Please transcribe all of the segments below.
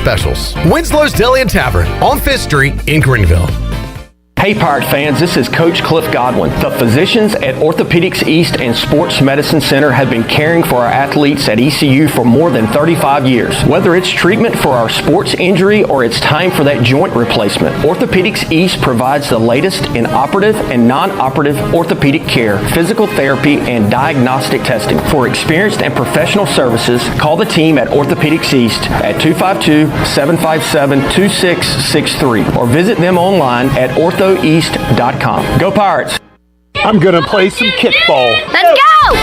specials. Winslow's Deli and Tavern on 5th Street in Greenville. Hey Pirate fans, this is Coach Cliff Godwin. The physicians at Orthopedics East and Sports Medicine Center have been caring for our athletes at ECU for more than 35 years. Whether it's treatment for our sports injury or it's time for that joint replacement, Orthopedics East provides the latest in operative and non-operative orthopedic care, physical therapy, and diagnostic testing. For experienced and professional services, call the team at Orthopedics East at 252-757-2663 or visit them online at orthoeast.com. Go Pirates! I'm gonna play some kickball. Let's go!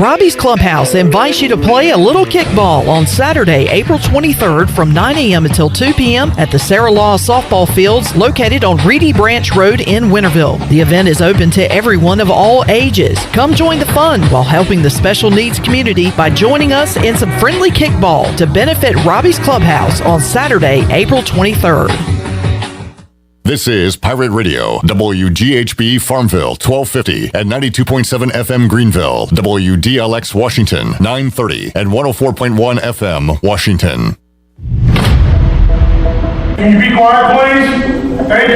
Robbie's Clubhouse invites you to play a little kickball on Saturday, April 23rd from 9 a.m. until 2 p.m. at the Sarah Law Softball Fields located on Reedy Branch Road in Winterville. The event is open to everyone of all ages. Come join the fun while helping the special needs community by joining us in some friendly kickball to benefit Robbie's Clubhouse on Saturday, April 23rd. This is Pirate Radio, WGHB Farmville, 1250 and 92.7 FM Greenville, WDLX Washington, 930 and 104.1 FM Washington. Can you be quiet, please? Thank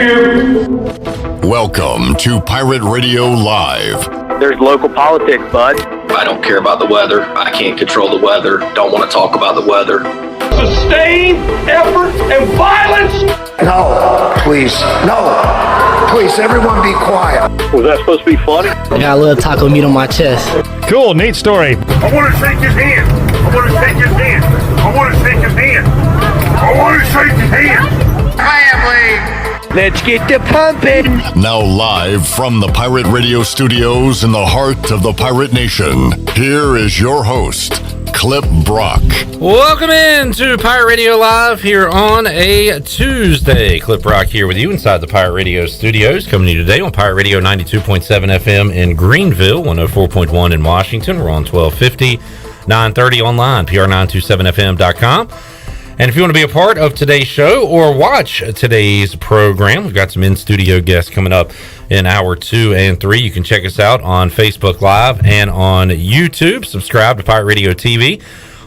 you. Welcome to Pirate Radio Live. There's local politics, bud. I don't care about the weather. I can't control the weather. Don't want to talk about the weather. Sustained effort and violence. No, please. No. Please, everyone be quiet. Was that supposed to be funny? I got a little taco meat on my chest. Cool, neat story. I want to shake his hand. I want to shake his hand. I want to shake his hand. I want to shake his hand. Family. Let's get the pumping. Now live from the Pirate Radio studios in the heart of the Pirate Nation, here is your host, Clip Brock. Welcome in to Pirate Radio Live here on a Tuesday. Clip Brock here with you inside the Pirate Radio studios, coming to you today on Pirate Radio 92.7 FM in Greenville, 104.1 in Washington. We're on 1250, 930 online, pr927fm.com. And if you want to be a part of today's show or watch today's program, we've got some in-studio guests coming up in hour 2 and 3. You can check us out on Facebook Live and on YouTube. Subscribe to Pirate Radio TV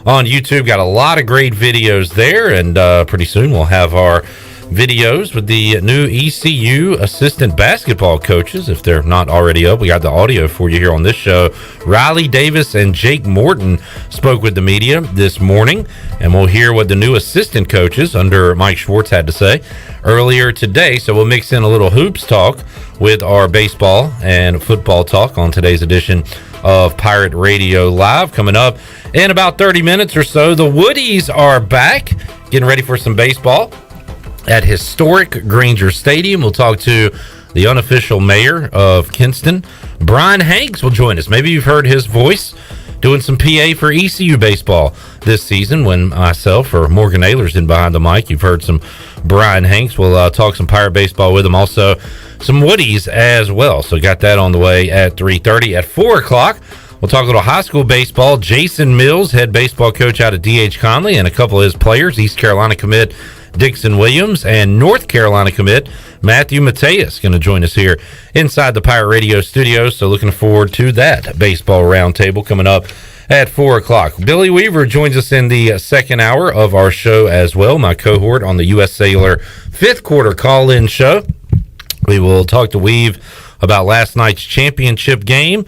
on YouTube. Got a lot of great videos there, and pretty soon we'll have our videos with the new ECU assistant basketball coaches, if they're not already up. We got the audio for you here on this show. Riley Davis and Jake Morton spoke with the media this morning, and we'll hear what the new assistant coaches under Mike Schwartz had to say earlier today. So we'll mix in a little hoops talk with our baseball and football talk on today's edition of Pirate Radio Live. Coming up in about 30 minutes or so, the Woodies are back, getting ready for some baseball at historic Granger Stadium. We'll talk to the unofficial mayor of Kinston. Bryan Hanks will join us. Maybe you've heard his voice doing some PA for ECU baseball this season when myself or Morgan Ayler's in behind the mic. You've heard some Bryan Hanks. We'll talk some Pirate baseball with him. Also, some Woodies as well. So got that on the way at 3:30. At 4 o'clock, we'll talk a little high school baseball. Jason Mills, head baseball coach out of D.H. Conley, and a couple of his players, East Carolina commit Dixon Williams and North Carolina commit Matthew Mateus, going to join us here inside the Pirate Radio studios. So looking forward to that baseball roundtable coming up at 4 o'clock. Billy Weaver joins us in the second hour of our show as well, my cohort on the U.S. Sailor fifth quarter call-in show. We will talk to Weave about last night's championship game.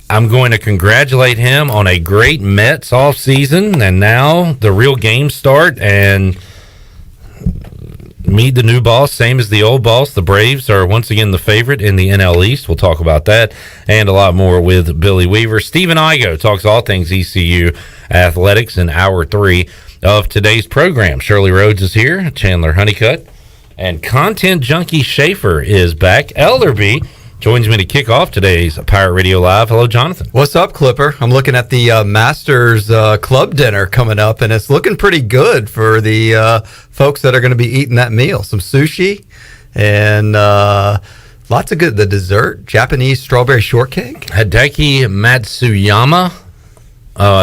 I'm going to congratulate him on a great Mets offseason, and now the real games start, and meet the new boss, same as the old boss. The Braves are once again the favorite in the NL East. We'll talk about that and a lot more with Billy Weaver. Stephen Igoe talks all things ECU athletics in hour 3 of today's program. Shirley Rhodes is here, Chandler Honeycutt, and content junkie Schaefer is back. Ellerbe joins me to kick off today's Pirate Radio Live. Hello, Jonathan. What's up, Clipper? I'm looking at the Masters club dinner coming up, and it's looking pretty good for the folks that are going to be eating that meal. Some sushi and lots of good. The dessert, Japanese strawberry shortcake. Hideki Matsuyama,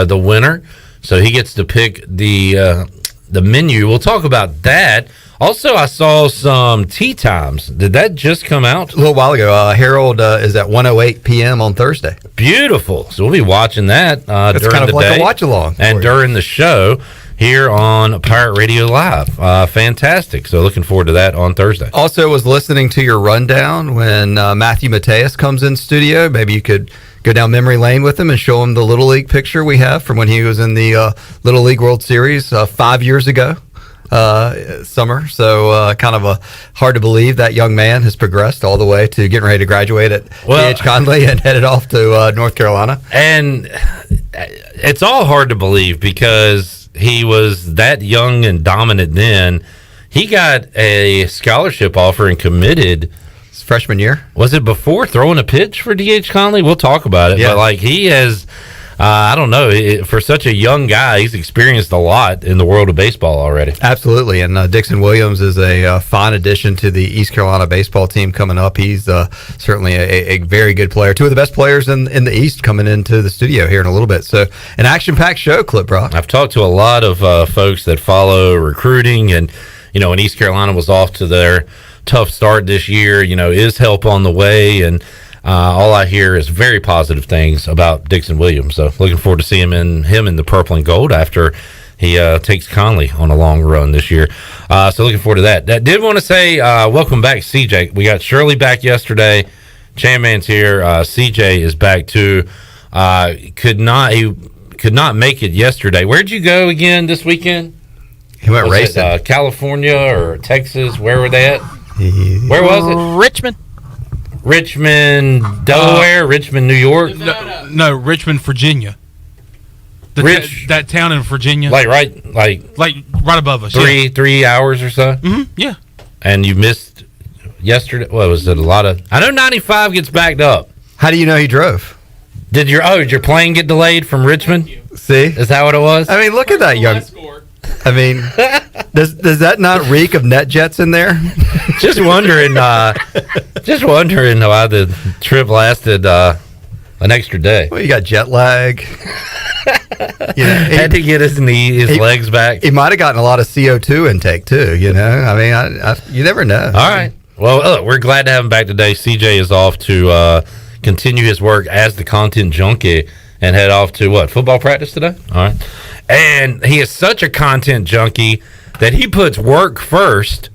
the winner, so he gets to pick the menu. We'll talk about that. Also, I saw some tea times. Did that just come out? A little while ago. Harold is at 1:08 p.m. on Thursday. Beautiful. So we'll be watching that during kind of the like day. A watch-along. And during the show, here on Pirate Radio Live. Fantastic. So looking forward to that on Thursday. Also was listening to your rundown when Matthew Mateus comes in studio. Maybe you could go down memory lane with him and show him the Little League picture we have from when he was in the Little League World Series 5 years ago. Summer. So kind of hard to believe that young man has progressed all the way to getting ready to graduate at T.H. Conley and headed off to North Carolina. And it's all hard to believe because he was that young and dominant then. He got a scholarship offer and committed his freshman year. Was it before throwing a pitch for D.H. Conley? We'll talk about it. Yeah. But like he has... I don't know. For such a young guy, he's experienced a lot in the world of baseball already. Absolutely. And Dixon Williams is a fine addition to the East Carolina baseball team coming up. He's certainly a very good player. Two of the best players in the East coming into the studio here in a little bit. So an action-packed show, Clip Rock. I've talked to a lot of folks that follow recruiting. And, when East Carolina was off to their tough start this year, is help on the way. And all I hear is very positive things about Dixon Williams. So looking forward to seeing him in the purple and gold after he takes Conley on a long run this year. So looking forward to that. I did want to say welcome back, CJ. We got Shirley back yesterday. Chairman's here. CJ is back too. He could not make it yesterday. Where'd you go again this weekend? He went racing. California or Texas? Where were they at? Where was it? Richmond, Delaware, Richmond, New York. No, Richmond, Virginia. That town in Virginia, like right above us. 3 hours or so. Mm-hmm. Yeah. And you missed yesterday. What was it? A lot of. I know 95 gets backed up. How do you know he drove? Did your plane get delayed from Richmond? See, is that what it was? I mean, look at that young. I mean, does that not reek of NetJets in there? Just wondering why the trip lasted an extra day. Well, you got jet lag. Had to get his legs back. He might have gotten a lot of CO2 intake too. I mean, you never know. All right. Well, we're glad to have him back today. CJ is off to continue his work as the content junkie and head off to football practice today. All right. And he is such a content junkie that he puts work first.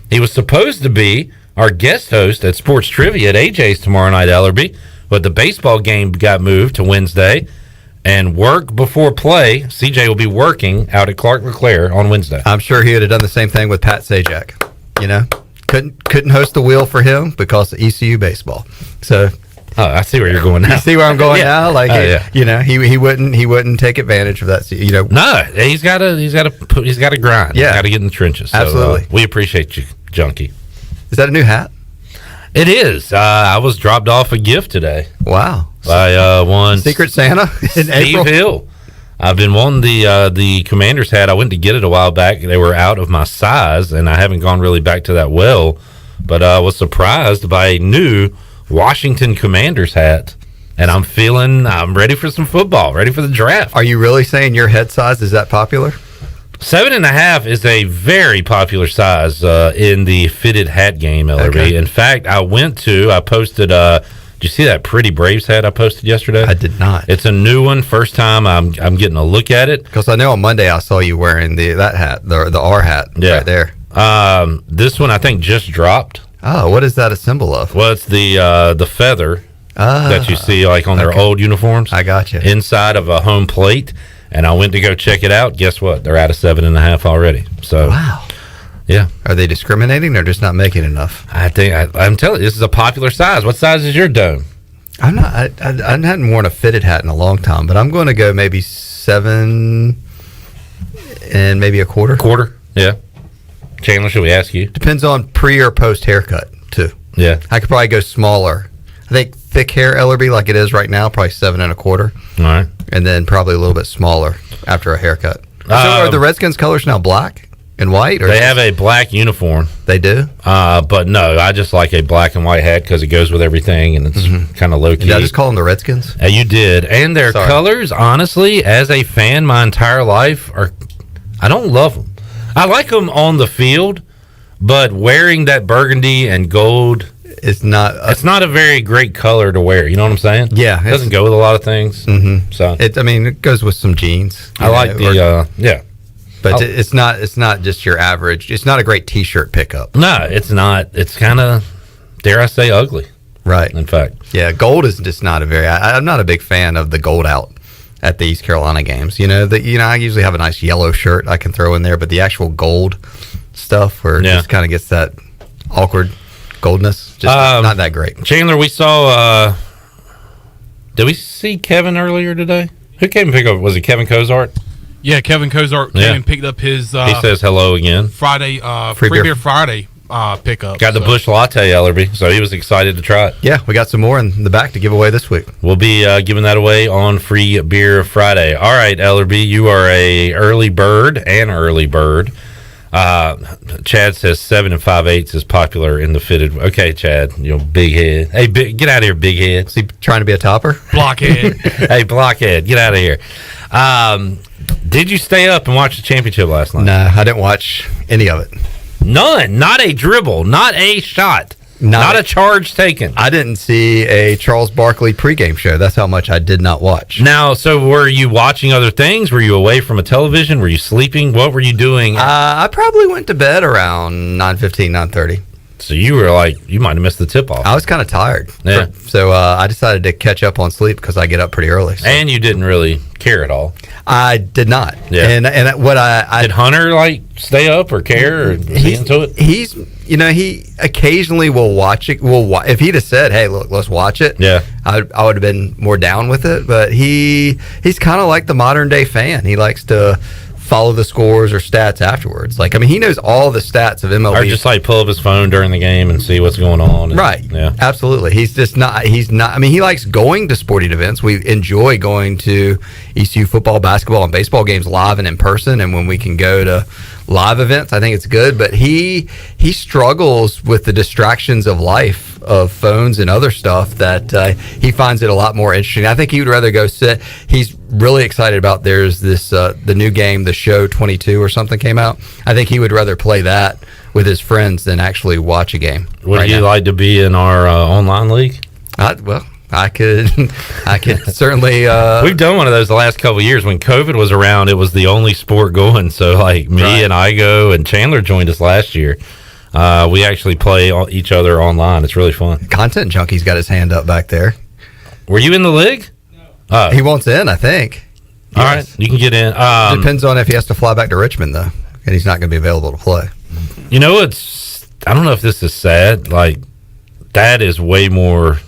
He was supposed to be our guest host at Sports Trivia at AJ's tomorrow night, Ellerbe, but the baseball game got moved to Wednesday. And work before play, CJ will be working out at Clark LeClaire on Wednesday. I'm sure he would have done the same thing with Pat Sajak. Couldn't host the wheel for him because of ECU baseball. So. Oh, I see where you're going now. You see where I'm going now? Like, yeah. He wouldn't take advantage of that. No, he's got to grind. Yeah, got to get in the trenches. So, absolutely. We appreciate you, Junkie. Is that a new hat? It is. I was dropped off a gift today. Wow. By one Secret Santa in Steve April? Hill. I've been wanting the Commander's hat. I went to get it a while back. They were out of my size, and I haven't gone really back to that well. But I was surprised by a new Washington Commanders hat, and I'm ready for some football, ready for the draft. Are you really saying your head size is that popular? 7.5 is a very popular size in the fitted hat game, Ellerbe. Okay. In fact, I posted did you see that pretty Braves hat I posted yesterday? I did not. It's a new one. First time I'm getting a look at it. Because I know on Monday I saw you wearing that hat, the R hat right there. This one I think just dropped. Oh, what is that a symbol of? Well, it's the feather that you see like on their old uniforms. I got you. Inside of a home plate, and I went to go check it out. Guess what? They're out of 7.5 already. So wow. Yeah. Are they discriminating? They're just not making enough. I think I'm telling you, this is a popular size. What size is your dome? I'm not. I hadn't worn a fitted hat in a long time, but I'm going to go maybe 7 and maybe a quarter. Quarter, yeah. Chandler, should we ask you? Depends on pre or post haircut too. Yeah, I could probably go smaller. I think thick hair Ellerbe like it is right now, probably 7 1/4. All right, and then probably a little bit smaller after a haircut. So are the Redskins colors now black and white? Or they have a black uniform. They do? But no, I just like a black and white hat because it goes with everything, and it's kind of low key. Did I just call them the Redskins? You did. And their colors, honestly, as a fan my entire life, I don't love them. I like them on the field, but wearing that burgundy and gold, it's not a very great color to wear. You know what I'm saying? Yeah. It doesn't go with a lot of things. Mm-hmm. So it goes with some jeans. I like But it's not just your average. It's not a great T-shirt pickup. No, it's not. It's kind of, dare I say, ugly. Right. In fact. Yeah, gold is just not a very. I'm not a big fan of the gold out at the East Carolina games. I usually have a nice yellow shirt I can throw in there, but the actual gold stuff where it just kind of gets that awkward goldness, just not that great. Chandler, we saw. Did we see Kevin earlier today? Who came and picked up? Was it Kevin Cozart? Yeah, Kevin Cozart came and picked up his. He says hello again. Friday, free beer Friday pickup. Got the Busch Latte, Ellerbe, so he was excited to try it. Yeah, we got some more in the back to give away this week. We'll be giving that away on Free Beer Friday. All right, Ellerbe, you are a early bird. Chad says 7 5/8 is popular in the fitted. Okay, Chad, big head. Hey, get out of here, big head. Is he trying to be a topper? Blockhead. Hey, blockhead, get out of here. Did you stay up and watch the championship last night? No, I didn't watch any of it. None. Not a dribble. Not a shot. Not a charge taken. I didn't see a Charles Barkley pregame show. That's how much I did not watch. Now, so were you watching other things? Were you away from a television? Were you sleeping? What were you doing? I probably went to bed around 9:15, 9:30. So you were you might have missed the tip-off. I was kind of tired. Yeah. So I decided to catch up on sleep because I get up pretty early. So. And you didn't really care at all. I did not. Yeah. And what I did Hunter stay up or care or be into it? He occasionally will watch it. If he'd have said, "Hey, look, let's watch it," yeah, I would have been more down with it. But he's kind of like the modern day fan. He likes to follow the scores or stats afterwards. He knows all the stats of MLB. Or just pull up his phone during the game and see what's going on. Right. Yeah. Absolutely. He's not. He likes going to sporting events. We enjoy going to ECU football, basketball, and baseball games live and in person. And when we can go to live events, I think it's good. But he struggles with the distractions of life, of phones and other stuff, that he finds it a lot more interesting. I think he would rather go sit. He's really excited about there's this the new game, the show 22 or something came out. I think he would rather play that with his friends than actually watch a game. Would you like to be in our online league? I could certainly. We've done one of those the last couple of years. When COVID was around, it was the only sport going. So me and Igoe and Chandler joined us last year. We actually play each other online. It's really fun. Content Junkie's got his hand up back there. Were you in the league? No. He wants in, I think. All right, you can get in. Depends on if he has to fly back to Richmond, though, and he's not going to be available to play. I don't know if this is sad. That is way more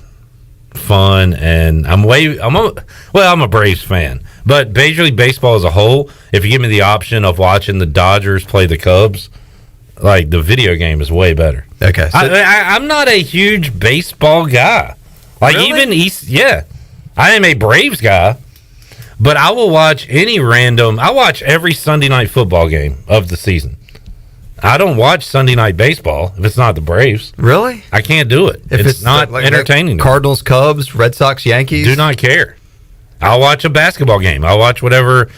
fun, and I'm a Braves fan, but Major League Baseball as a whole, if you give me the option of watching the Dodgers play the Cubs, the video game is way better. Okay. So I'm not a huge baseball guy. Really? I am a Braves guy, but I will watch I watch every Sunday night football game of the season. I don't watch Sunday night baseball if it's not the Braves. Really? I can't do it. If it's not entertaining. Cardinals, Cubs, Red Sox, Yankees? Do not care. I'll watch a basketball game. I'll watch whatever,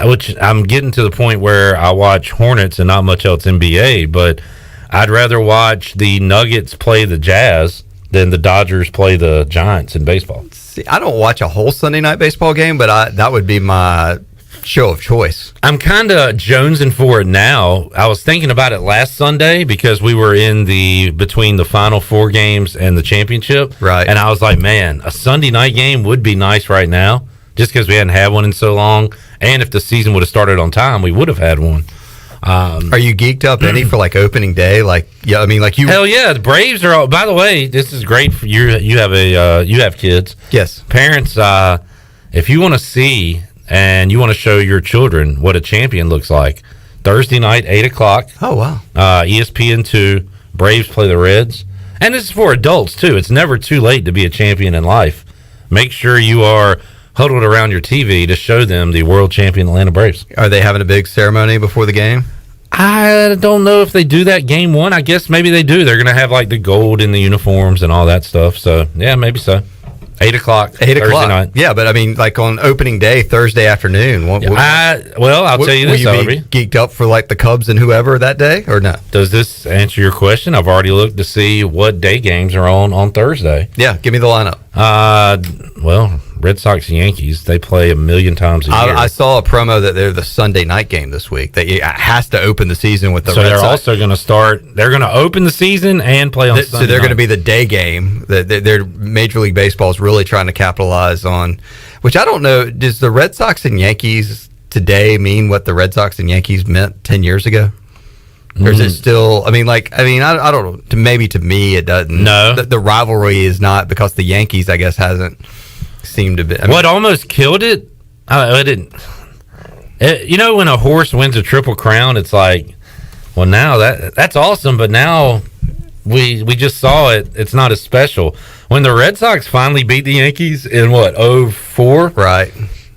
which I'm getting to the point where I watch Hornets and not much else NBA, but I'd rather watch the Nuggets play the Jazz than the Dodgers play the Giants in baseball. See, I don't watch a whole Sunday night baseball game, but that would be my show of choice. I'm kind of jonesing for it now. I was thinking about it last Sunday because we were between the Final Four games and the championship. Right. And I was like, man, a Sunday night game would be nice right now just because we hadn't had one in so long. And if the season would have started on time, we would have had one. Are you geeked up any for opening day? You. Hell yeah, the Braves are. By the way, this is great for you. You have kids. Yes. Parents, if you want to see and you want to show your children what a champion looks like, Thursday night, 8:00. Oh wow. ESPN2. Braves play the Reds, and this is for adults too. It's never too late to be a champion in life. Make sure you are huddled around your TV to show them the world champion Atlanta Braves. Are they having a big ceremony before the game? I don't know if they do that game one. I guess maybe they do. They're going to have the gold in the uniforms and all that stuff. So, yeah, maybe so. 8:00. 8:00. Thursday night. Yeah, but on opening day, Thursday afternoon. I'll tell you this, will you be geeked up for the Cubs and whoever that day or no? Does this answer your question? I've already looked to see what day games are on Thursday. Yeah, give me the lineup. Red Sox Yankees, they play a million times a year. I saw a promo that they're the Sunday night game this week. That has to open the season with the so Red they're Sox. also going to start. They're going to open the season and play on Sunday. So they're going to be the day game. Their Major League Baseball is really trying to capitalize on. Which I don't know. Does the Red Sox and Yankees today mean what the Red Sox and Yankees meant 10 years ago? Or is it still? I don't know. Maybe to me, it doesn't. No, the rivalry is not because the Yankees, I guess, hasn't seemed to be. What almost killed it? It didn't. When a horse wins a Triple Crown, it's like, well, now that's awesome, but now we just saw it. It's not as special. When the Red Sox finally beat the Yankees in 2004, right?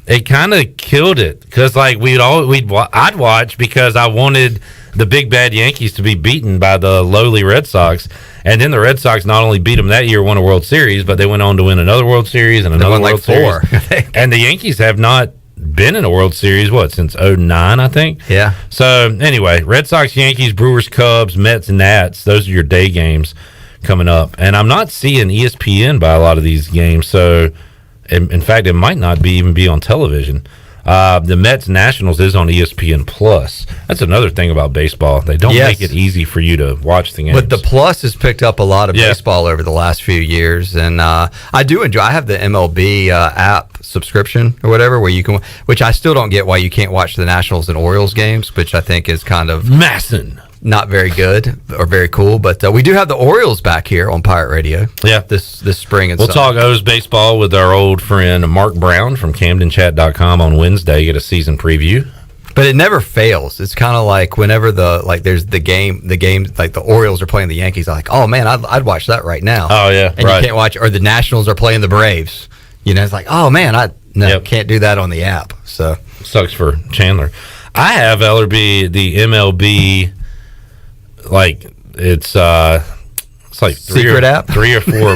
It kind of killed it because like I'd watch because I wanted the big bad Yankees to be beaten by the lowly Red Sox, and then the Red Sox not only beat them that year, won a World Series, but they went on to win another World Series and another World Series. And the Yankees have not been in a World Series since 2009, I think. Yeah. So anyway, Red Sox, Yankees, Brewers, Cubs, Mets, Nats. Those are your day games coming up, and I'm not seeing ESPN by a lot of these games. So in fact, it might not even be on television. The Mets Nationals is on ESPN Plus. That's another thing about baseball. They don't make it easy for you to watch the games. But the Plus has picked up a lot of baseball over the last few years, and I do enjoy. I have the MLB app subscription or whatever, where you can, which I still don't get why you can't watch the Nationals and Orioles games, which I think is kind of not very good or very cool. But we do have the Orioles back here on Pirate Radio. Yeah, this spring and we'll talk O's baseball with our old friend Mark Brown from CamdenChat.com on Wednesday. Get a season preview. But it never fails. It's kind of like whenever there's the game like the Orioles are playing the Yankees. I'm like, oh man, I'd watch that right now. Oh yeah, and you can't watch, or the Nationals are playing the Braves. It's like, oh man, can't do that on the app. So sucks for Chandler. I have Ellerbe, the MLB. Like it's like secret app, 3 or 4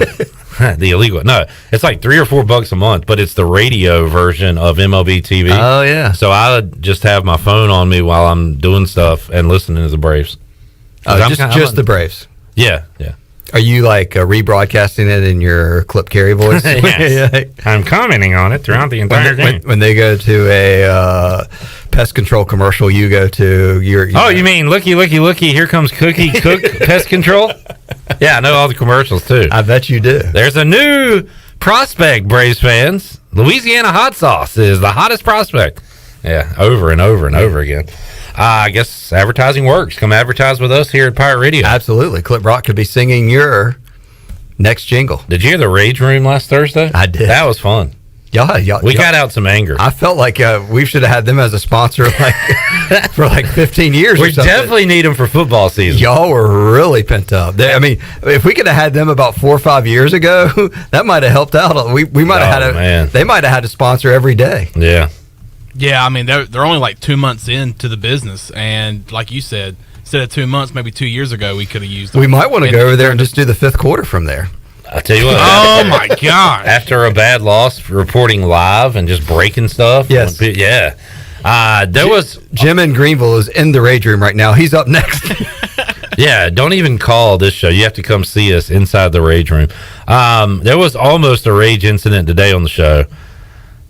the illegal. No, it's like $3 or $4 a month, but it's the radio version of MLB TV. Oh yeah. So I just have my phone on me while I'm doing stuff and listening to the Braves. Oh, just the Braves. Yeah. Are you like rebroadcasting it in your Clip Carey voice? Yes. I'm commenting on it throughout the entire game. When they go to a pest control commercial, you go to your. You mean looky, here comes Cookie Cook Pest Control? Yeah, I know all the commercials too. I bet you do. There's a new prospect, Braves fans. Louisiana hot sauce is the hottest prospect. Yeah, over and over and over again. I guess advertising works. Come advertise with us here at Pirate Radio. Absolutely. Clip Rock could be singing your next jingle. Did you hear the Rage Room last Thursday? I did. That was fun. We got out some anger. I felt like we should have had them as a sponsor for 15 years. We definitely need them for football season. Y'all were really pent up. If we could have had them about 4 or 5 years ago, that might have helped out. We might have had they might have had a sponsor every day. Yeah. Yeah, they're only like 2 months into the business, and like you said, instead of 2 months, maybe 2 years ago, we could have used them. We might want to go over there and just do the 5th quarter from there. I tell you what. Oh my God! After a bad loss, reporting live and just breaking stuff. Yes. Yeah. Was Jim in Greenville is in the Rage Room right now. He's up next. Yeah, don't even call this show. You have to come see us inside the Rage Room. There was almost a rage incident today on the show.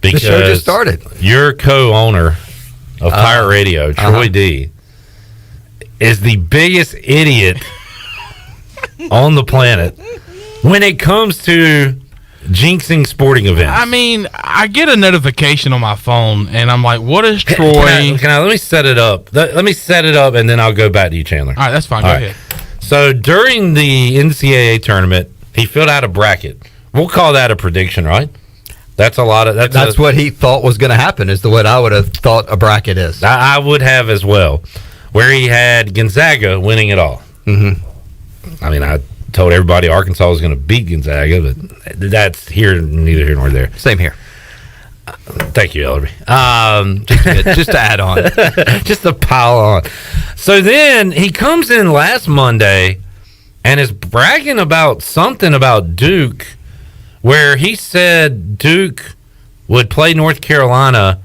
Because the show just started. Your co-owner of Pirate Radio, Troy D, is the biggest idiot on the planet when it comes to jinxing sporting events. I get a notification on my phone, and I'm like, what is Troy? Let me set it up. Let me set it up, and then I'll go back to you, Chandler. All right, that's fine. Go ahead. So during the NCAA tournament, he filled out a bracket. We'll call that a prediction, right? That's a lot of that's what he thought was going to happen. Is what I would have thought a bracket is. I would have as well, where he had Gonzaga winning it all. Mm-hmm. I told everybody Arkansas was going to beat Gonzaga, but that's neither here nor there. Same here. Thank you, Ellerbe. Just to add on, just to pile on. So then he comes in last Monday and is bragging about something about Duke, where he said Duke would play North Carolina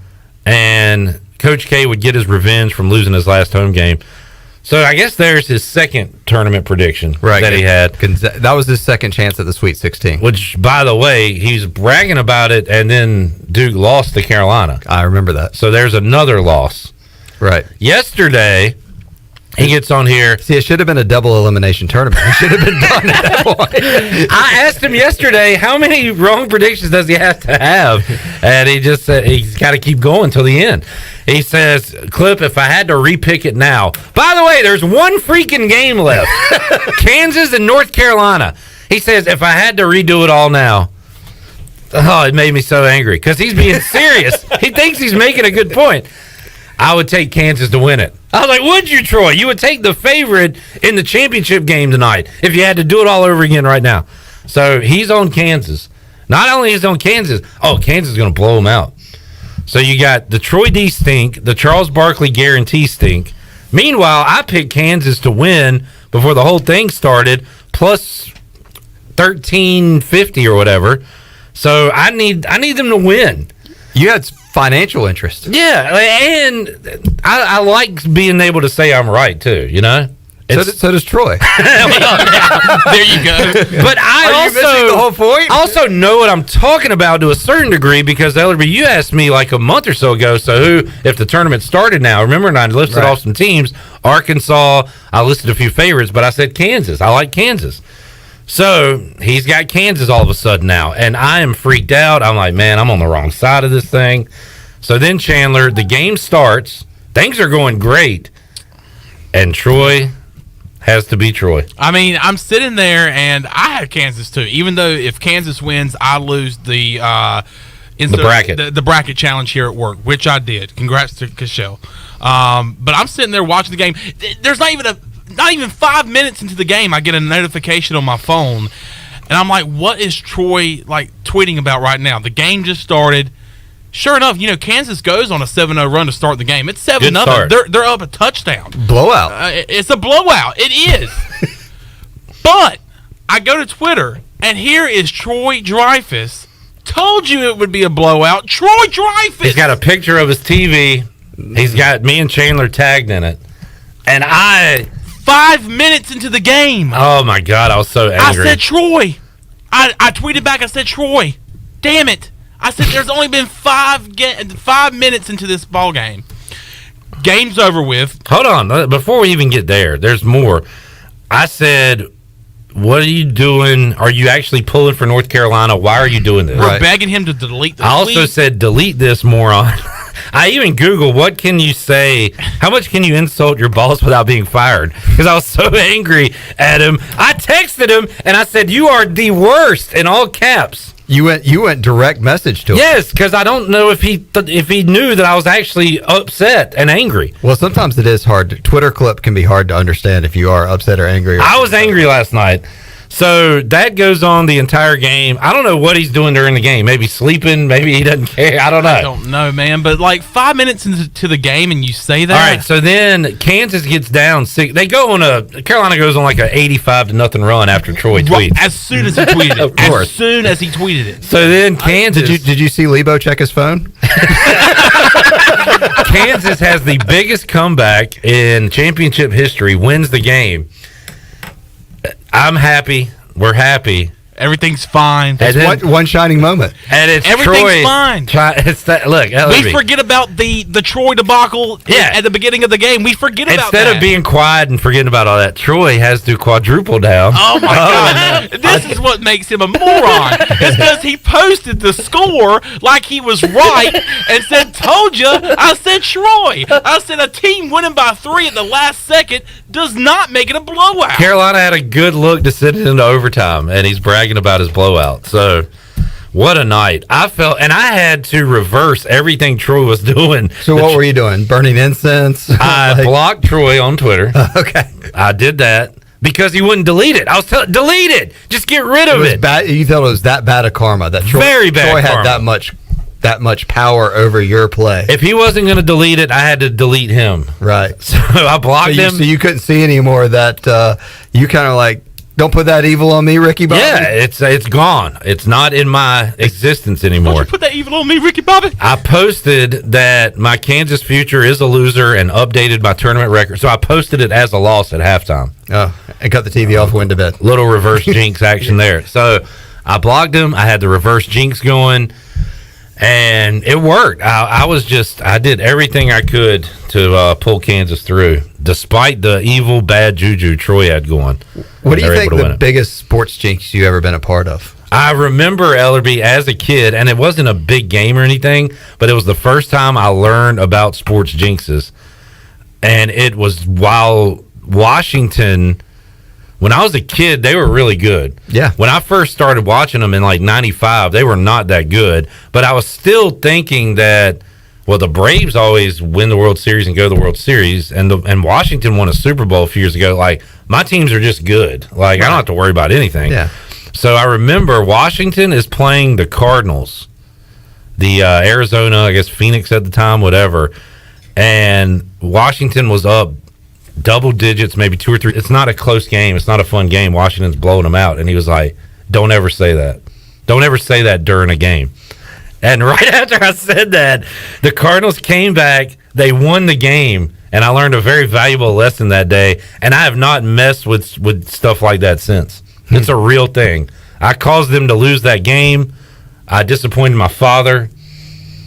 and Coach K would get his revenge from losing his last home game. So I guess there's his second tournament prediction that he had. That was his second chance at the Sweet 16. Which, by the way, he's bragging about it, and then Duke lost to Carolina. I remember that. So there's another loss. Right. Yesterday, he gets on here. See, it should have been a double elimination tournament. It should have been done at that point. I asked him yesterday, how many wrong predictions does he have to have? And he just said he's got to keep going till the end. He says, Clip, if I had to repick it now. By the way, there's one freaking game left. Kansas and North Carolina. He says, if I had to redo it all now. Oh, it made me so angry because he's being serious. He thinks he's making a good point. I would take Kansas to win it. I was like, would you, Troy? You would take the favorite in the championship game tonight if you had to do it all over again right now. So he's on Kansas. Not only is he on Kansas, Kansas is going to blow him out. So you got the Troy D stink, the Charles Barkley guarantee stink. Meanwhile, I picked Kansas to win before the whole thing started, plus 1350 or whatever. So I need them to win. You had financial interest. Yeah, and I like being able to say I'm right too. You know. So does Troy. There you go. But Are you missing the whole point? Also know what I'm talking about to a certain degree because Ellerbe, you asked me like a month or so ago. So who, if the tournament started now? Remember, and I listed off some teams. Arkansas. I listed a few favorites, but I said Kansas. I like Kansas. So he's got Kansas all of a sudden now, and I am freaked out. I'm like, man, I'm on the wrong side of this thing. So then Chandler, the game starts. Things are going great, and Troy has to be Troy. I mean, I'm sitting there, and I had Kansas too. Even though if Kansas wins, I lose the bracket, the bracket challenge here at work, which I did. Congrats to Cashel. But I'm sitting there watching the game. There's not even 5 minutes into the game, I get a notification on my phone, and I'm like, "What is Troy like tweeting about right now?" The game just started. Sure enough, Kansas goes on a 7-0 run to start the game. It's 7-0. They're up a touchdown. Blowout. It's a blowout. It is. But I go to Twitter, and here is Troy Dreyfus. Told you it would be a blowout. Troy Dreyfus. He's got a picture of his TV. He's got me and Chandler tagged in it. And 5 minutes into the game. Oh, my God. I was so angry. I said Troy. I tweeted back. I said Troy. Damn it. I said there's only been 5 minutes into this ball game. Game's over with. Hold on. Before we even get there, there's more. I said, what are you doing? Are you actually pulling for North Carolina? Why are you doing this? We're begging him to delete the tweet. I also said, delete this, moron. I even Googled, what can you say? How much can you insult your boss without being fired? Because I was so angry at him. I texted him, and I said, you are the worst, in all caps. You went direct message to him. Yes, because I don't know if he knew that I was actually upset and angry. Well, sometimes it is hard. Twitter clip can be hard to understand if you are upset or angry. I was angry last night. So that goes on the entire game. I don't know what he's doing during the game. Maybe sleeping. Maybe he doesn't care. I don't know. I don't know, man. But like 5 minutes into the game and you say that. All right. So then Kansas gets down 6. They go on Carolina goes on like a 85-0 run after Troy tweets. As soon as he tweeted it. Of course. As soon as he tweeted it. So then Kansas. Did you see Lebo check his phone? Kansas has the biggest comeback in championship history, wins the game. I'm happy. We're happy. Everything's fine. It's one shining moment. And it's everything's Troy. fine. It's that, look, we forget about the Troy debacle at the beginning of the game. We forget about that. Instead of being quiet and forgetting about all that, Troy has to quadruple down. Oh, my God. This is what makes him a moron. It's because he posted the score like he was right and said, told you. I said Troy. I said a team winning by 3 at the last second does not make it a blowout. Carolina had a good look to send it into overtime, and he's bragging about his blowout. So, what a night. I felt, and I had to reverse everything Troy was doing. So what were you doing? Burning incense? I blocked Troy on Twitter. Okay. I did that because he wouldn't delete it. I was telling, delete it. Just get rid of it. Bad. You thought it was that bad of karma. That Troy, very bad Troy karma. had that much power over your play. If he wasn't going to delete it, I had to delete him. Right. So I blocked him. So you couldn't see any more of that. You kind of like Don't put that evil on me, Ricky Bobby. Yeah, it's gone. It's not in my existence anymore. Don't you put that evil on me, Ricky Bobby? I posted that my Kansas future is a loser and updated my tournament record. So I posted it as a loss at halftime. Oh, and cut the TV off, went to bed. Little reverse jinx action there. So I blocked him. I had the reverse jinx going, and it worked. I did everything I could to pull Kansas through, despite the evil, bad juju Troy had going. What do you think the biggest sports jinx you ever been a part of? I remember Ellerbe as a kid, and it wasn't a big game or anything, but it was the first time I learned about sports jinxes. And it was while Washington, when I was a kid, they were really good. Yeah. When I first started watching them in like 95, they were not that good. But I was still thinking that, well, the Braves always win the World Series and go to the World Series, and Washington won a Super Bowl a few years ago. Like, my teams are just good. Like, I don't have to worry about anything. Yeah. So I remember Washington is playing the Cardinals, the Arizona, I guess Phoenix at the time, whatever. And Washington was up double digits, maybe 2 or 3. It's not a close game. It's not a fun game. Washington's blowing them out. And he was like, don't ever say that. Don't ever say that during a game. And right after I said that, the Cardinals came back. They won the game. And I learned a very valuable lesson that day. And I have not messed with stuff like that since. It's a real thing. I caused them to lose that game. I disappointed my father.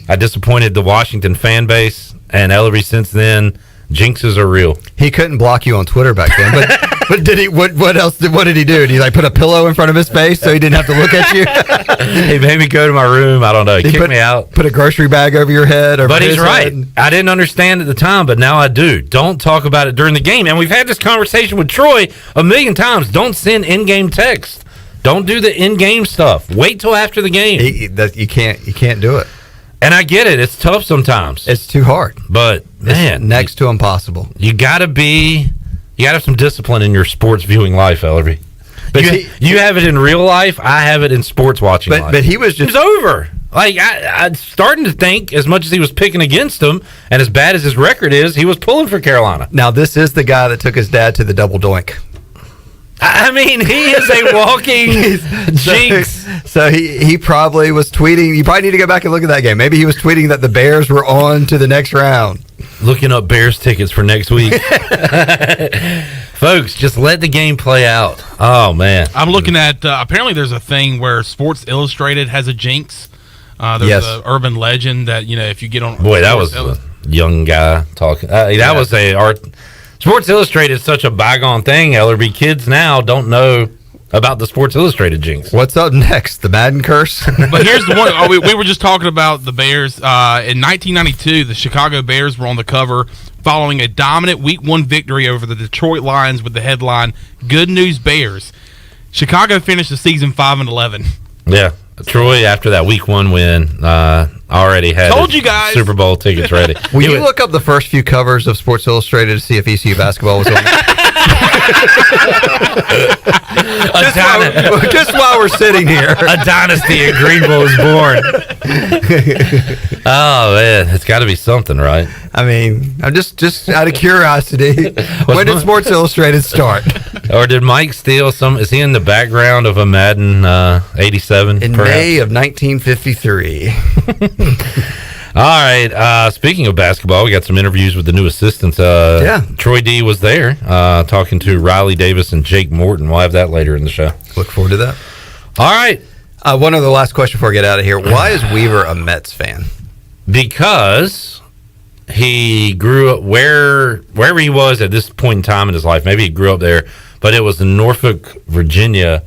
I disappointed the Washington fan base. And Ellerbe, since then, jinxes are real. He couldn't block you on Twitter back then, but did he? What else? What did he do? Did he like put a pillow in front of his face so he didn't have to look at you? He made me go to my room. I don't know. He kicked me out. Put a grocery bag over your head. But he's right. I didn't understand at the time, but now I do. Don't talk about it during the game. And we've had this conversation with Troy a million times. Don't send in-game text. Don't do the in-game stuff. Wait till after the game. You can't do it. And I get it. It's tough sometimes. It's too hard. But, man. It's next to impossible. You got to have some discipline in your sports viewing life, Ellerbe. But you have it in real life. I have it in sports watching life. But he was just... It's over. Like, I'm starting to think, as much as he was picking against him, and as bad as his record is, he was pulling for Carolina. Now, this is the guy that took his dad to the double doink. I mean, he is a walking jinx. So he probably was tweeting. You probably need to go back and look at that game. Maybe he was tweeting that the Bears were on to the next round. Looking up Bears tickets for next week. Folks, just let the game play out. Oh, man. I'm looking at, apparently there's a thing where Sports Illustrated has a jinx. There's an urban legend that, if you get on... Boy, that was a young guy talking. That was a art... Sports Illustrated is such a bygone thing, Ellerbe. Kids now don't know about the Sports Illustrated jinx. What's up next? The Madden curse? But here's the one. We were just talking about the Bears. In 1992, the Chicago Bears were on the cover following a dominant Week 1 victory over the Detroit Lions with the headline, Good News Bears. Chicago finished the season 5-11. Yeah. Troy, after that Week 1 win, already had Told you guys. Super Bowl tickets ready. Will you look up the first few covers of Sports Illustrated to see if ECU basketball was on? just while we're sitting here. A dynasty in Greenville is born. Oh, man. It's got to be something, right? I mean, I'm just out of curiosity. When did Sports Illustrated start? Or did Mike steal some? Is he in the background of a Madden 87? In perhaps? May of 1953. All right. Speaking of basketball, we got some interviews with the new assistants. Troy D was there talking to Riley Davis and Jake Morton. We'll have that later in the show. Look forward to that. All right. One other last question before I get out of here. Why is Weaver a Mets fan? Because he grew up wherever he was at this point in time in his life. Maybe he grew up there, but it was in Norfolk, Virginia.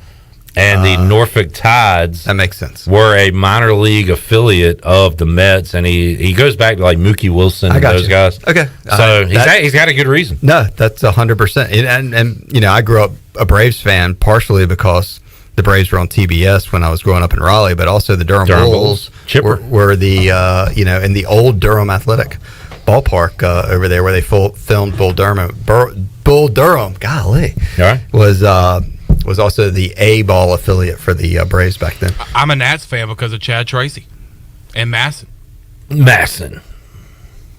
And the Norfolk Tides, that makes sense, were a minor league affiliate of the Mets, and he goes back to like Mookie Wilson and those guys. Okay, so he's got a good reason. No, that's 100%. And I grew up a Braves fan partially because the Braves were on TBS when I was growing up in Raleigh, but also the Durham Bulls were the in the old Durham Athletic ballpark over there where they filmed Bull Durham. Golly, all right, was also the A-ball affiliate for the Braves back then. I'm a Nats fan because of Chad Tracy and Masson.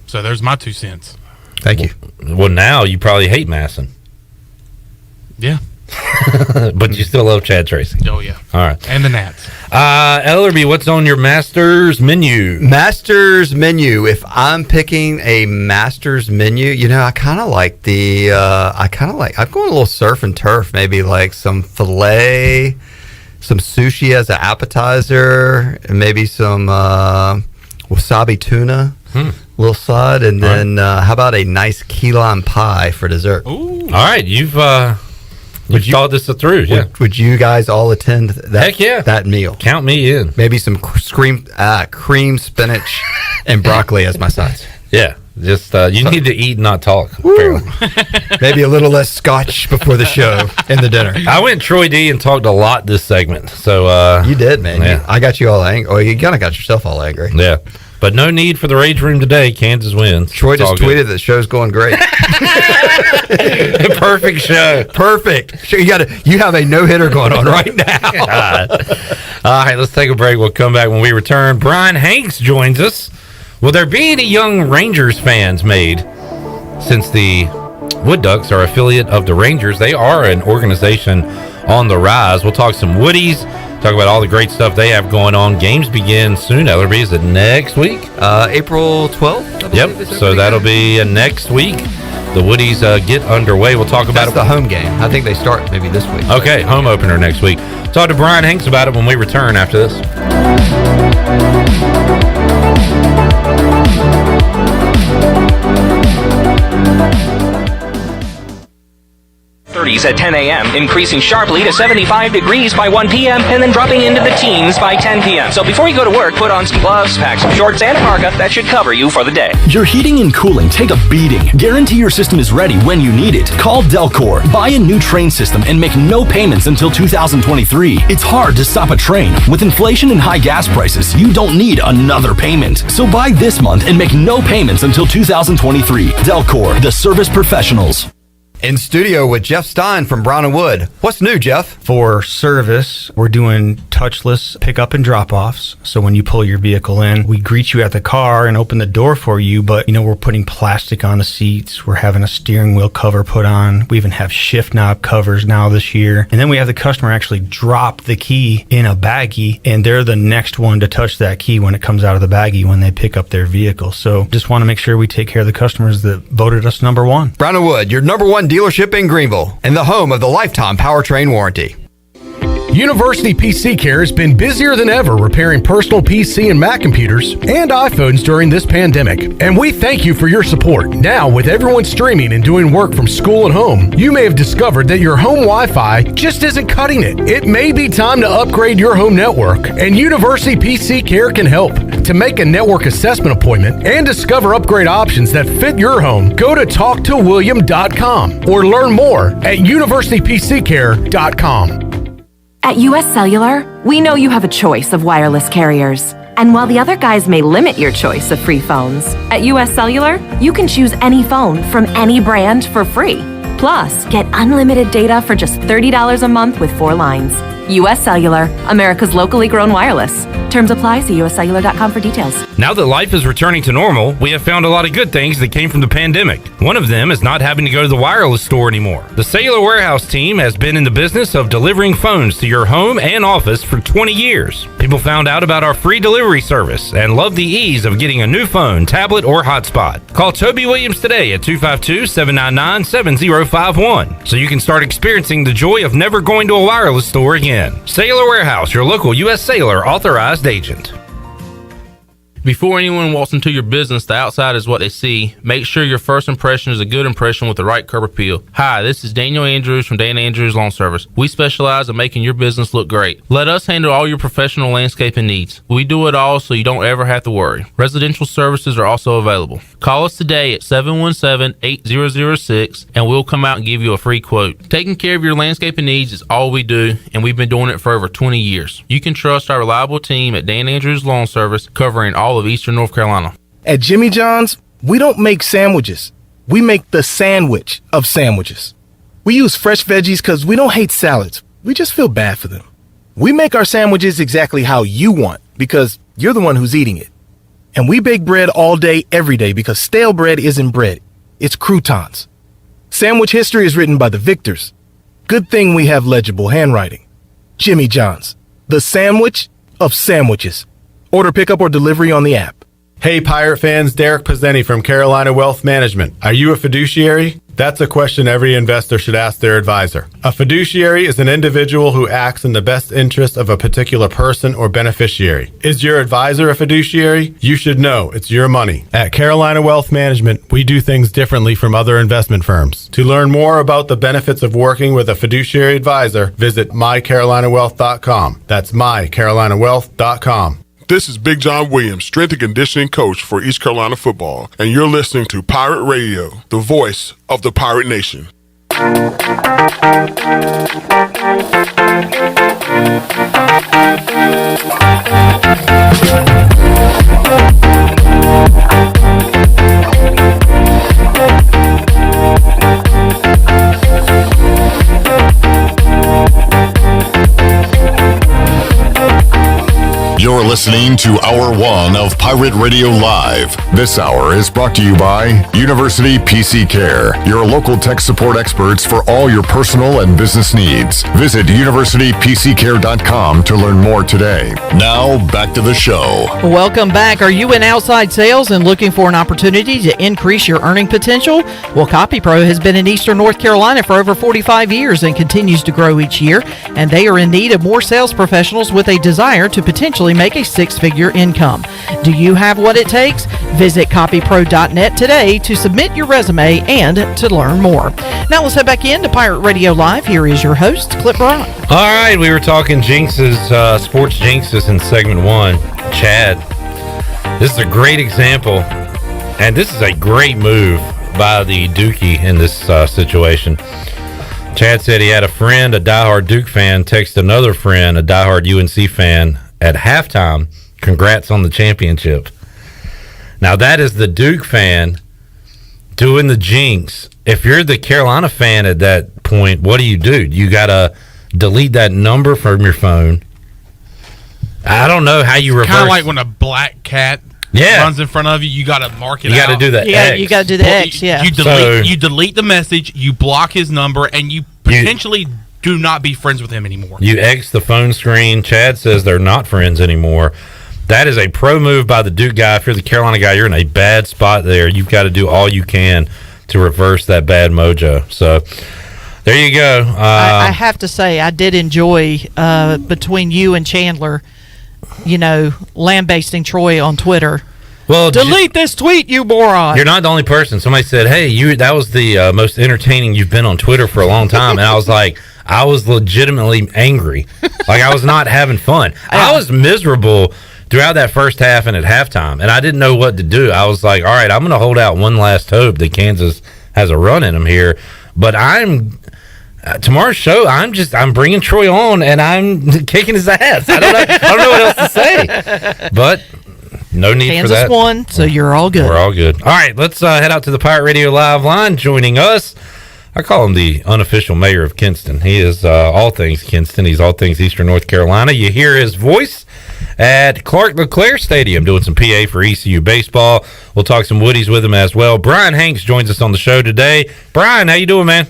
So there's my 2 cents. Thank you. Well, now you probably hate Masson. Yeah. But you still love Chad Tracy. Oh, yeah. All right. And the Nats. Ellerbe, what's on your Masters menu? Masters menu. If I'm picking a Masters menu, I kind of like I'm going a little surf and turf, maybe like some filet, some sushi as an appetizer, and maybe some wasabi tuna, little side, and then how about a nice key lime pie for dessert? Ooh. All right, you've thought this through. Yeah. Would you guys all attend that? Heck yeah. That meal? Count me in. Maybe some cream spinach and broccoli as my sides. Yeah. Just you need to eat, not talk. Apparently. Maybe a little less scotch before the show and the dinner. I went Troy D and talked a lot this segment. So you did, man. Yeah. I got you all angry. Oh, you kind of got yourself all angry. Yeah. But no need for the rage room today. Kansas wins. Troy just tweeted that the show's going great. Perfect show. Perfect. You have a no-hitter going on right now. All right, let's take a break. We'll come back when we return. Bryan Hanks joins us. Will there be any young Rangers fans made? Since the Wood Ducks are affiliate of the Rangers, they are an organization on the rise. We'll talk some Woodies. Talk about all the great stuff they have going on. Games begin soon. Ellerbe, is it next week? April 12th? Yep. So that'll be next week. The Woodies get underway. We'll talk about it. That's the home game. I think they start maybe this week. Okay, home opener next week. Talk to Bryan Hanks about it when we return after this. At 10 a.m., increasing sharply to 75 degrees by 1 p.m., and then dropping into the teens by 10 p.m. So before you go to work, put on some gloves, pack some shorts, and a parka. That should cover you for the day. Your heating and cooling take a beating. Guarantee your system is ready when you need it. Call Delcor. Buy a new train system and make no payments until 2023. It's hard to stop a train. With inflation and high gas prices, you don't need another payment. So buy this month and make no payments until 2023. Delcor, the service professionals. In studio with Jeff Stein from Brown & Wood. What's new, Jeff? For service, we're doing touchless pickup and drop-offs. So when you pull your vehicle in, we greet you at the car and open the door for you, but we're putting plastic on the seats. We're having a steering wheel cover put on. We even have shift knob covers now this year. And then we have the customer actually drop the key in a baggie, and they're the next one to touch that key when it comes out of the baggie when they pick up their vehicle. So just want to make sure we take care of the customers that voted us number one. Brown & Wood, your number one dealership in Greenville and the home of the lifetime powertrain warranty. University PC Care has been busier than ever repairing personal PC and Mac computers and iPhones during this pandemic. And we thank you for your support. Now, with everyone streaming and doing work from school and home, you may have discovered that your home Wi-Fi just isn't cutting it. It may be time to upgrade your home network, and University PC Care can help. To make a network assessment appointment and discover upgrade options that fit your home, go to talktowilliam.com or learn more at universitypccare.com. At US Cellular, we know you have a choice of wireless carriers. And while the other guys may limit your choice of free phones, at US Cellular, you can choose any phone from any brand for free. Plus, get unlimited data for just $30 a month with 4 lines. US Cellular, America's locally grown wireless. Terms apply. See uscellular.com for details. Now that life is returning to normal, we have found a lot of good things that came from the pandemic. One of them is not having to go to the wireless store anymore. The Cellular Warehouse team has been in the business of delivering phones to your home and office for 20 years. People found out about our free delivery service and love the ease of getting a new phone, tablet, or hotspot. Call Toby Williams today at 252-799-7051 so you can start experiencing the joy of never going to a wireless store again. Cellular Warehouse, your local U.S. Cellular authorized agent. Before anyone walks into your business, the outside is what they see. Make sure your first impression is a good impression with the right curb appeal. Hi, this is Daniel Andrews from Dan Andrews Lawn Service. We specialize in making your business look great. Let us handle all your professional landscaping needs. We do it all so you don't ever have to worry. Residential services are also available. Call us today at 717-8006 and we'll come out and give you a free quote. Taking care of your landscaping needs is all we do, and we've been doing it for over 20 years. You can trust our reliable team at Dan Andrews Lawn Service, covering all of Eastern North Carolina. At Jimmy John's, we don't make sandwiches. We make the sandwich of sandwiches. We use fresh veggies because we don't hate salads. We just feel bad for them. We make our sandwiches exactly how you want because you're the one who's eating it. And we bake bread all day, every day because stale bread isn't bread. It's croutons. Sandwich history is written by the victors. Good thing we have legible handwriting. Jimmy John's, the sandwich of sandwiches. Order pickup or delivery on the app. Hey, Pirate fans, Derek Pizzeni from Carolina Wealth Management. Are you a fiduciary? That's a question every investor should ask their advisor. A fiduciary is an individual who acts in the best interest of a particular person or beneficiary. Is your advisor a fiduciary? You should know it's your money. At Carolina Wealth Management, we do things differently from other investment firms. To learn more about the benefits of working with a fiduciary advisor, visit mycarolinawealth.com. That's mycarolinawealth.com. This is Big John Williams, strength and conditioning coach for East Carolina football, and you're listening to Pirate Radio, the voice of the Pirate Nation. You're listening to Hour 1 of Pirate Radio Live. This hour is brought to you by University PC Care, your local tech support experts for all your personal and business needs. Visit universitypccare.com to learn more today. Now, back to the show. Welcome back. Are you in outside sales and looking for an opportunity to increase your earning potential? Well, CopyPro has been in Eastern North Carolina for over 45 years and continues to grow each year, and they are in need of more sales professionals with a desire to potentially make a six-figure income. Do you have what it takes? Visit copypro.net today to submit your resume and to learn more. Now let's head back into Pirate Radio Live. Here is your host, Clip Bryan. All right, we were talking jinxes, sports jinxes in segment 1. Chad, this is a great example, and this is a great move by the Dookie in this situation. Chad said he had a friend, a diehard Duke fan, text another friend, a diehard UNC fan, at halftime, congrats on the championship. Now, that is the Duke fan doing the jinx. If you're the Carolina fan at that point, what do? You got to delete that number from your phone. I don't know how you reverse. Kind of like when a black cat runs in front of you, you got to mark it out. You got to do that X. You got to do the X, yeah. You delete the message, you block his number, and you potentially do not be friends with him anymore. You X the phone screen. Chad says they're not friends anymore. That is a pro move by the Duke guy. If you're the Carolina guy, you're in a bad spot there. You've got to do all you can to reverse that bad mojo. So there you go. I have to say, I did enjoy between you and Chandler, lambasting Troy on Twitter. Well, delete this tweet, you moron. You're not the only person. Somebody said, hey, that was the most entertaining you've been on Twitter for a long time. And I was like, I was legitimately angry. Like, I was not having fun. I was miserable throughout that first half and at halftime, and I didn't know what to do. I was like, all right, I'm going to hold out one last hope that Kansas has a run in them here. But tomorrow's show, I'm bringing Troy on, and I'm kicking his ass. I don't know what else to say. But no need Kansas for that. Kansas won, so you're all good. We're all good. All right, let's head out to the Pirate Radio Live line. Joining us, I call him the unofficial mayor of Kinston. He is all things Kinston. He's all things Eastern North Carolina. You hear his voice at Clark LeClaire Stadium doing some PA for ECU baseball. We'll talk some Woodies with him as well. Bryan Hanks joins us on the show today. Bryan, how you doing, man?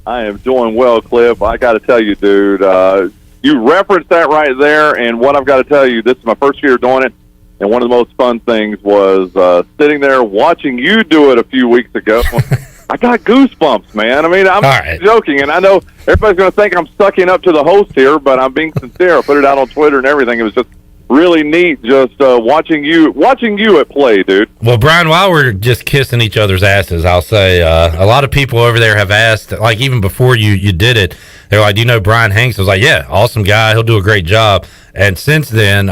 I am doing well, Cliff. I got to tell you, dude, you referenced that right there, and what I've got to tell you, this is my first year doing it, and one of the most fun things was sitting there watching you do it a few weeks ago. I got goosebumps, man. I mean, I'm joking, and I know everybody's going to think I'm sucking up to the host here, but I'm being sincere. I put it out on Twitter and everything. It was just really neat just watching you at play, dude. Well, Bryan, while we're just kissing each other's asses, I'll say a lot of people over there have asked, like even before you did it, they're like, do you know Bryan Hanks? I was like, yeah, awesome guy. He'll do a great job. And since then,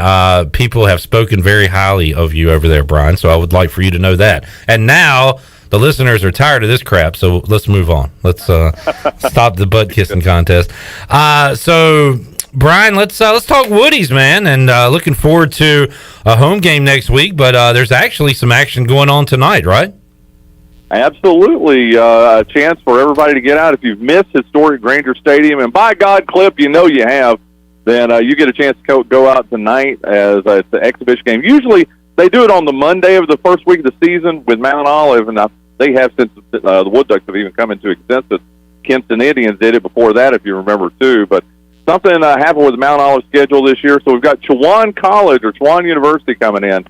people have spoken very highly of you over there, Bryan, so I would like for you to know that. And now the listeners are tired of this crap, so let's move on. Let's stop the butt kissing contest. So, Bryan, let's talk Woodies, man, and looking forward to a home game next week. But there's actually some action going on tonight, right? Absolutely, a chance for everybody to get out. If you've missed historic Granger Stadium, and by God, Clip, you know you have, then you get a chance to go out tonight as it's the exhibition game. Usually they do it on the Monday of the first week of the season with Mount Olive, and they have since the Wood Ducks have even come into existence. Kinston Indians did it before that, if you remember, too. But something happened with the Mount Olive schedule this year. So we've got Chowan College or Chowan University coming in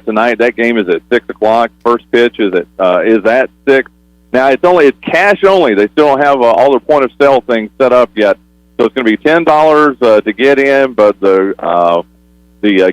tonight. That game is at 6 o'clock. First pitch is at 6. Now, it's cash only. They still don't have all their point-of-sale things set up yet. So it's going to be $10 to get in, but the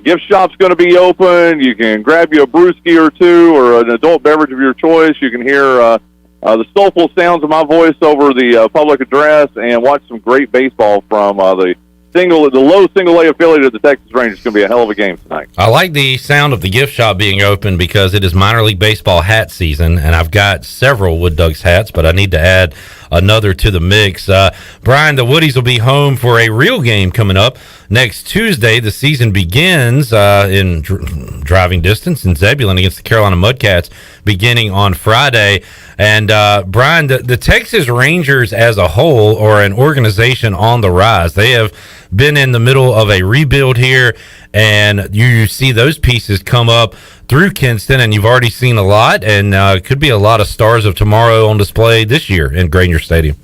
gift shop's going to be open. You can grab you a brewski or two or an adult beverage of your choice. You can hear the soulful sounds of my voice over the public address and watch some great baseball from the low single-A affiliate of the Texas Rangers. It's going to be a hell of a game tonight. I like the sound of the gift shop being open because it is minor league baseball hat season, and I've got several Wood Ducks hats, but I need to add another to the mix. Bryan, the Woodies will be home for a real game coming up next Tuesday. The season begins in driving distance in Zebulon against the Carolina Mudcats beginning on Friday. And Bryan, the Texas Rangers as a whole are an organization on the rise. They have been in the middle of a rebuild here, and you see those pieces come up through Kinston, and you've already seen a lot, and could be a lot of stars of tomorrow on display this year in Grainger Stadium.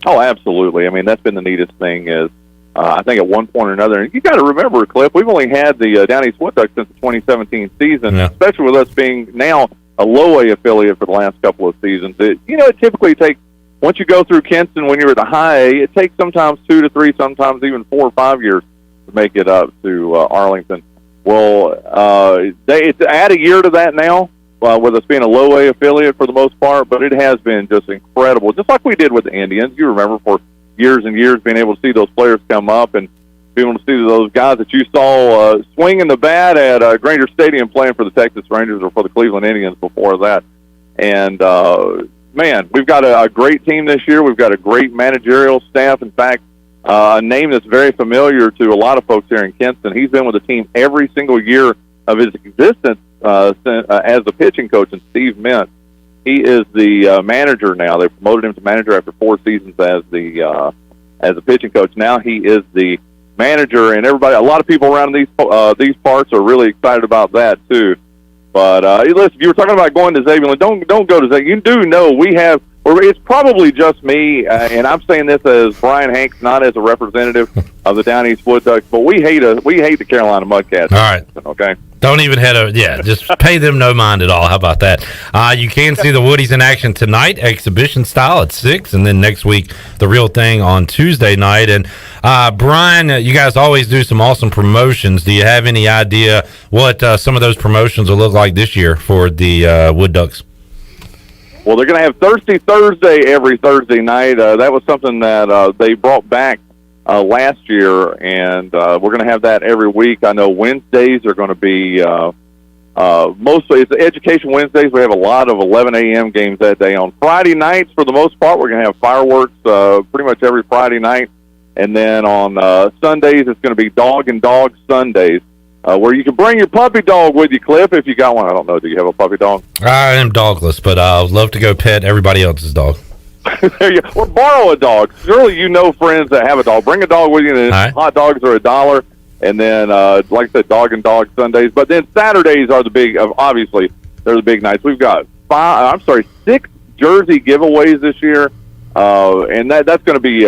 Oh, absolutely. I mean, that's been the neatest thing is I think at one point or another, and you got to remember, Cliff, we've only had the Down East Wood Ducks since the 2017 season, especially with us being now a low-A affiliate for the last couple of seasons. It typically takes, once you go through Kinston when you're at the high A, it takes sometimes 2 to 3, sometimes even 4 or 5 years to make it up to Arlington. Well, it's add a year to that now, with us being a low-A affiliate for the most part, but it has been just incredible, just like we did with the Indians. You remember for years and years being able to see those players come up and being able to see those guys that you saw swinging the bat at Grainger Stadium playing for the Texas Rangers or for the Cleveland Indians before that. And, man, we've got a great team this year. We've got a great managerial staff. In fact, a name that's very familiar to a lot of folks here in Kinston. He's been with the team every single year of his existence as the pitching coach, and Steve Mint. He is the manager now. They promoted him to manager after 4 seasons as the pitching coach. Now he is the manager, and everybody, a lot of people around these parts are really excited about that too. But listen, you were talking about going to Zebulon. Don't go to Zebulon. You do know we have. Or it's probably just me, and I'm saying this as Bryan Hanks, not as a representative of the Down East Wood Ducks, but we hate the Carolina Mudcats. All right. Okay. Don't even just pay them no mind at all. How about that? You can see the Woodies in action tonight, exhibition style at 6, and then next week, the real thing on Tuesday night. And Bryan, you guys always do some awesome promotions. Do you have any idea what some of those promotions will look like this year for the Wood Ducks? Well, they're going to have Thirsty Thursday every Thursday night. That was something that they brought back last year, and we're going to have that every week. I know Wednesdays are going to be mostly it's Education Wednesdays. We have a lot of 11 a.m. games that day. On Friday nights, for the most part, we're going to have fireworks pretty much every Friday night. And then on Sundays, it's going to be Dog and Dog Sundays. Where you can bring your puppy dog with you, Cliff, if you got one. I don't know. Do you have a puppy dog? I am dogless, but I would love to go pet everybody else's dog. Or borrow a dog. Surely you know friends that have a dog. Bring a dog with you. And hot dogs are $1. And then, like I said, Dog and Dog Sundays. But then Saturdays are the big, obviously, they're the big nights. We've got 6 jersey giveaways this year. And that's going to be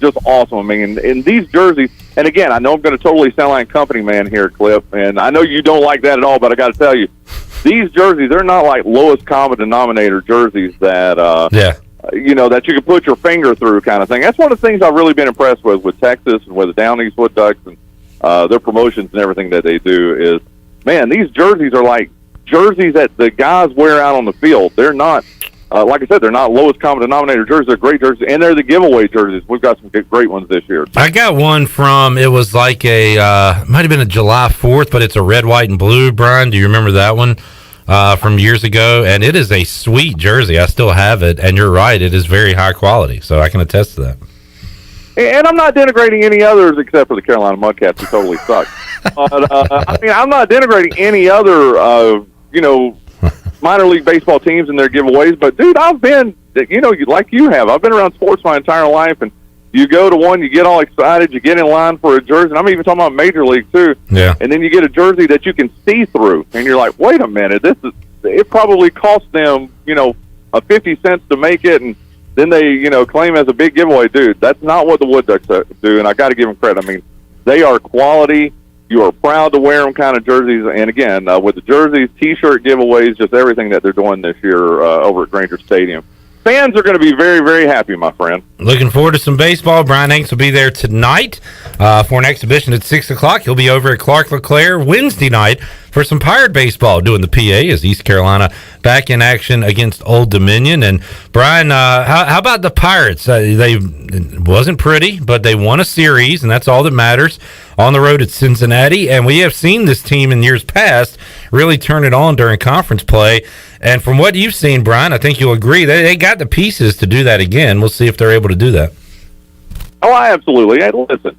just awesome. I mean, and these jerseys, and again, I know I'm going to totally sound like company man here, Cliff, and I know you don't like that at all, but I got to tell you, these jerseys, they're not like lowest common denominator jerseys that, that you can put your finger through kind of thing. That's one of the things I've really been impressed with Texas and with the Down East Wood Ducks and their promotions and everything that they do is, man, these jerseys are like jerseys that the guys wear out on the field. They're not, like I said, they're not lowest common denominator jerseys. They're great jerseys, and they're the giveaway jerseys. We've got some great ones this year. I got one from, it was like might have been a July 4th, but it's a red, white, and blue. Bryan, do you remember that one from years ago? And it is a sweet jersey. I still have it, and you're right, it is very high quality, so I can attest to that. And I'm not denigrating any others except for the Carolina Mudcats, who totally suck. But, I mean, I'm not denigrating any other, minor league baseball teams and their giveaways, but dude, I've been, like you have, I've been around sports my entire life, and you go to one, you get all excited, you get in line for a jersey, and I'm even talking about Major League too, and then you get a jersey that you can see through, and you're like, wait a minute, it probably cost them, 50 cents to make it, and then they, claim as a big giveaway. Dude, that's not what the Wood Ducks do, and I got to give them credit. I mean, they are quality. You are proud to wear them kind of jerseys. And, again, with the jerseys, T-shirt giveaways, just everything that they're doing this year over at Granger Stadium. Fans are going to be very, very happy, my friend. Looking forward to some baseball. Bryan Hanks will be there tonight for an exhibition at 6 o'clock. He'll be over at Clark LeClaire Wednesday night for some Pirate baseball, doing the PA as East Carolina back in action against Old Dominion. And, Bryan, how about the Pirates? It wasn't pretty, but they won a series, and that's all that matters, on the road at Cincinnati. And we have seen this team in years past really turn it on during conference play. And from what you've seen, Bryan, I think you'll agree they got the pieces to do that again. We'll see if they're able to do that. Oh, absolutely. Hey, listen,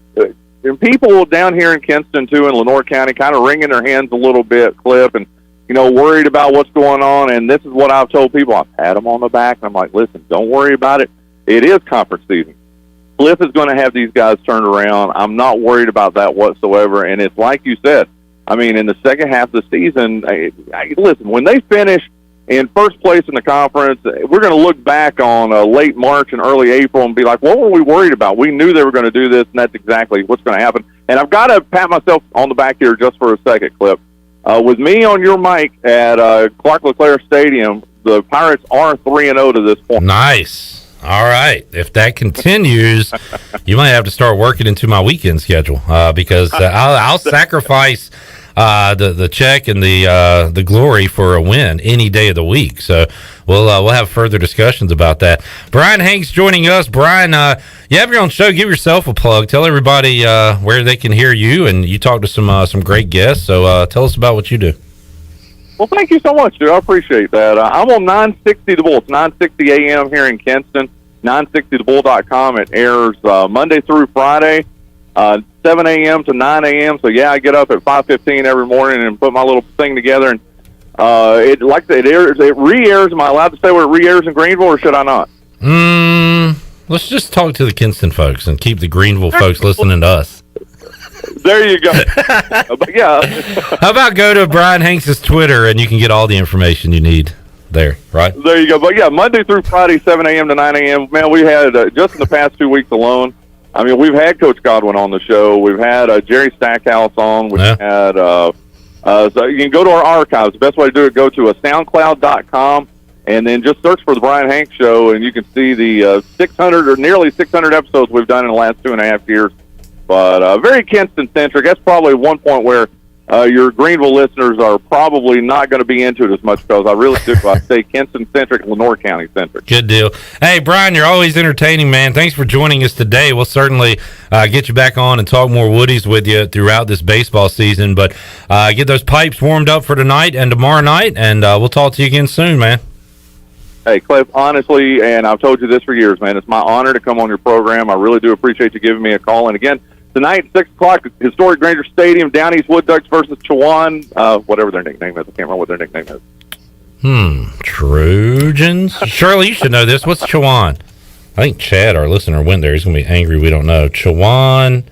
and people down here in Kinston, too, in Lenoir County, kind of wringing their hands a little bit, Cliff, and, worried about what's going on. And this is what I've told people. I've had them on the back, and I'm like, listen, don't worry about it. It is conference season. Cliff is going to have these guys turned around. I'm not worried about that whatsoever. And it's like you said, I mean, in the second half of the season, listen, when they finish in first place in the conference, we're going to look back on late March and early April and be like, what were we worried about? We knew they were going to do this, and that's exactly what's going to happen. And I've got to pat myself on the back here just for a second, Clip. With me on your mic at Clark LeClaire Stadium, the Pirates are 3-0 to this point. Nice. All right. If that continues, you might have to start working into my weekend schedule because I'll sacrifice the check and the glory for a win any day of the week. So we'll have further discussions about that. Bryan Hanks joining us. Bryan, you have your own show. Give yourself a plug. Tell everybody where they can hear you, and you talk to some great guests. So tell us about what you do. Well, thank you so much, dude. I appreciate that. I'm on 960 The Bull. It's 960 a.m. here in Kinston. 960thebull.com. It airs Monday through Friday. 7 a.m. to 9 a.m. So, yeah, I get up at 5:15 every morning and put my little thing together. And it re-airs. Am I allowed to say where it re-airs in Greenville, or should I not? Let's just talk to the Kinston folks and keep the Greenville folks listening to us. There you go. But, yeah. How about go to Bryan Hanks' Twitter, and you can get all the information you need there, right? There you go. But, yeah, Monday through Friday, 7 a.m. to 9 a.m. Man, we had, just in the past 2 weeks alone, I mean, we've had Coach Godwin on the show. We've had Jerry Stackhouse on. We've had so you can go to our archives. The best way to do it, go to SoundCloud.com, and then just search for the Bryan Hanks Show, and you can see the 600 or nearly 600 episodes we've done in the last 2.5 years. But very Kinston-centric. That's probably one point where your Greenville listeners are probably not going to be into it as much, because I really do. I say Kinston-centric, Lenoir County-centric. Good deal. Hey, Bryan, you're always entertaining, man. Thanks for joining us today. We'll certainly get you back on and talk more Woodies with you throughout this baseball season. But get those pipes warmed up for tonight and tomorrow night, and we'll talk to you again soon, man. Hey, Cliff, honestly, and I've told you this for years, man, it's my honor to come on your program. I really do appreciate you giving me a call. And again, tonight, 6 o'clock, historic Granger Stadium, Down East Wood Ducks versus Chowan, whatever their nickname is. I can't remember what their nickname is. Trojans? Shirley, you should know this. What's Chowan? I think Chad, our listener, went there. He's going to be angry we don't know. Chowan.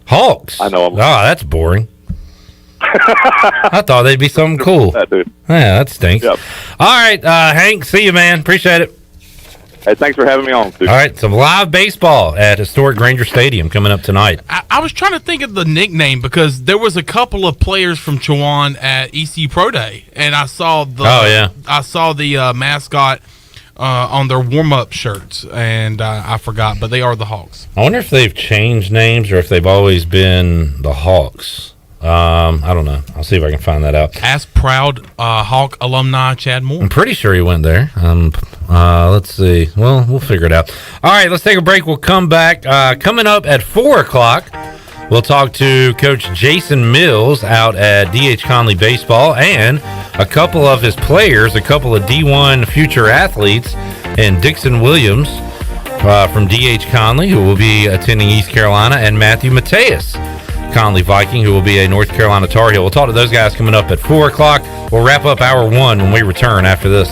Hawks. I know them. Oh, that's boring. I thought they'd be something cool. That dude. Yeah, that stinks. Yep. All right, Hank, see you, man. Appreciate it. Hey, thanks for having me on, dude. All right, some live baseball at historic Granger Stadium coming up tonight. I was trying to think of the nickname because there was a couple of players from Chowan at ECU Pro Day, and I saw the mascot on their warm-up shirts, and I forgot, but they are the Hawks. I wonder if they've changed names or if they've always been the Hawks. I don't know. I'll see if I can find that out. Ask proud Hawk alumni Chad Moore. I'm pretty sure he went there. Let's see. Well, we'll figure it out. All right, let's take a break. We'll come back. Coming up at 4 o'clock, we'll talk to Coach Jason Mills out at D.H. Conley Baseball and a couple of his players, a couple of D1 future athletes, and Dixon Williams from D.H. Conley, who will be attending East Carolina, and Matthew Mateus, Conley Viking, who will be a North Carolina Tar Heel. We'll talk to those guys coming up at 4 o'clock. We'll wrap up hour 1 when we return after this.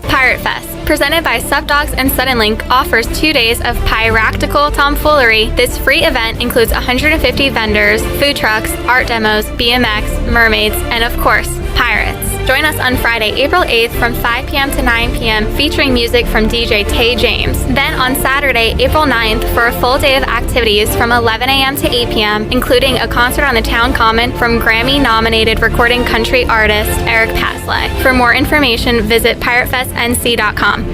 Pirate Fest, presented by Subdogs and Suddenlink, offers 2 days of piractical tomfoolery. This free event includes 150 vendors, food trucks, art demos, BMX, mermaids, and of course, pirates. Join us on Friday, April 8th from 5 p.m. to 9 p.m. featuring music from DJ Tay James. Then on Saturday, April 9th for a full day of activities from 11 a.m. to 8 p.m., including a concert on the Town Common from Grammy-nominated recording country artist Eric Pasley. For more information, visit piratefestnc.com.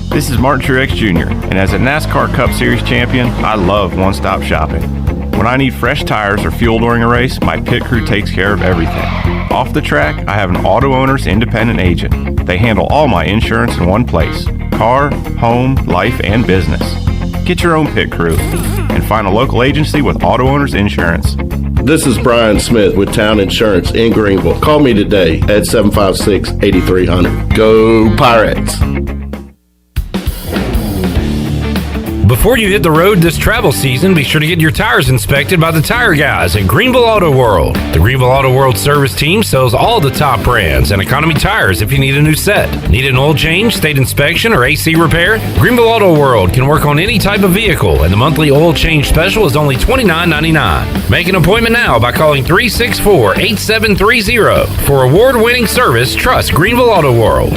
This is Martin Truex Jr., and as a NASCAR Cup Series champion, I love one-stop shopping. When I need fresh tires or fuel during a race, my pit crew takes care of everything. Off the track, I have an auto owner's independent agent. They handle all my insurance in one place: car, home, life, and business. Get your own pit crew and find a local agency with auto owner's insurance. This is Bryan Smith with Town Insurance in Greenville. Call me today at 756-8300. Go Pirates! Before you hit the road this travel season, be sure to get your tires inspected by the tire guys at Greenville Auto World. The Greenville Auto World service team sells all the top brands and economy tires if you need a new set. Need an oil change, state inspection, or AC repair? Greenville Auto World can work on any type of vehicle, and the monthly oil change special is only $29.99. Make an appointment now by calling 364-8730. For award-winning service, trust Greenville Auto World.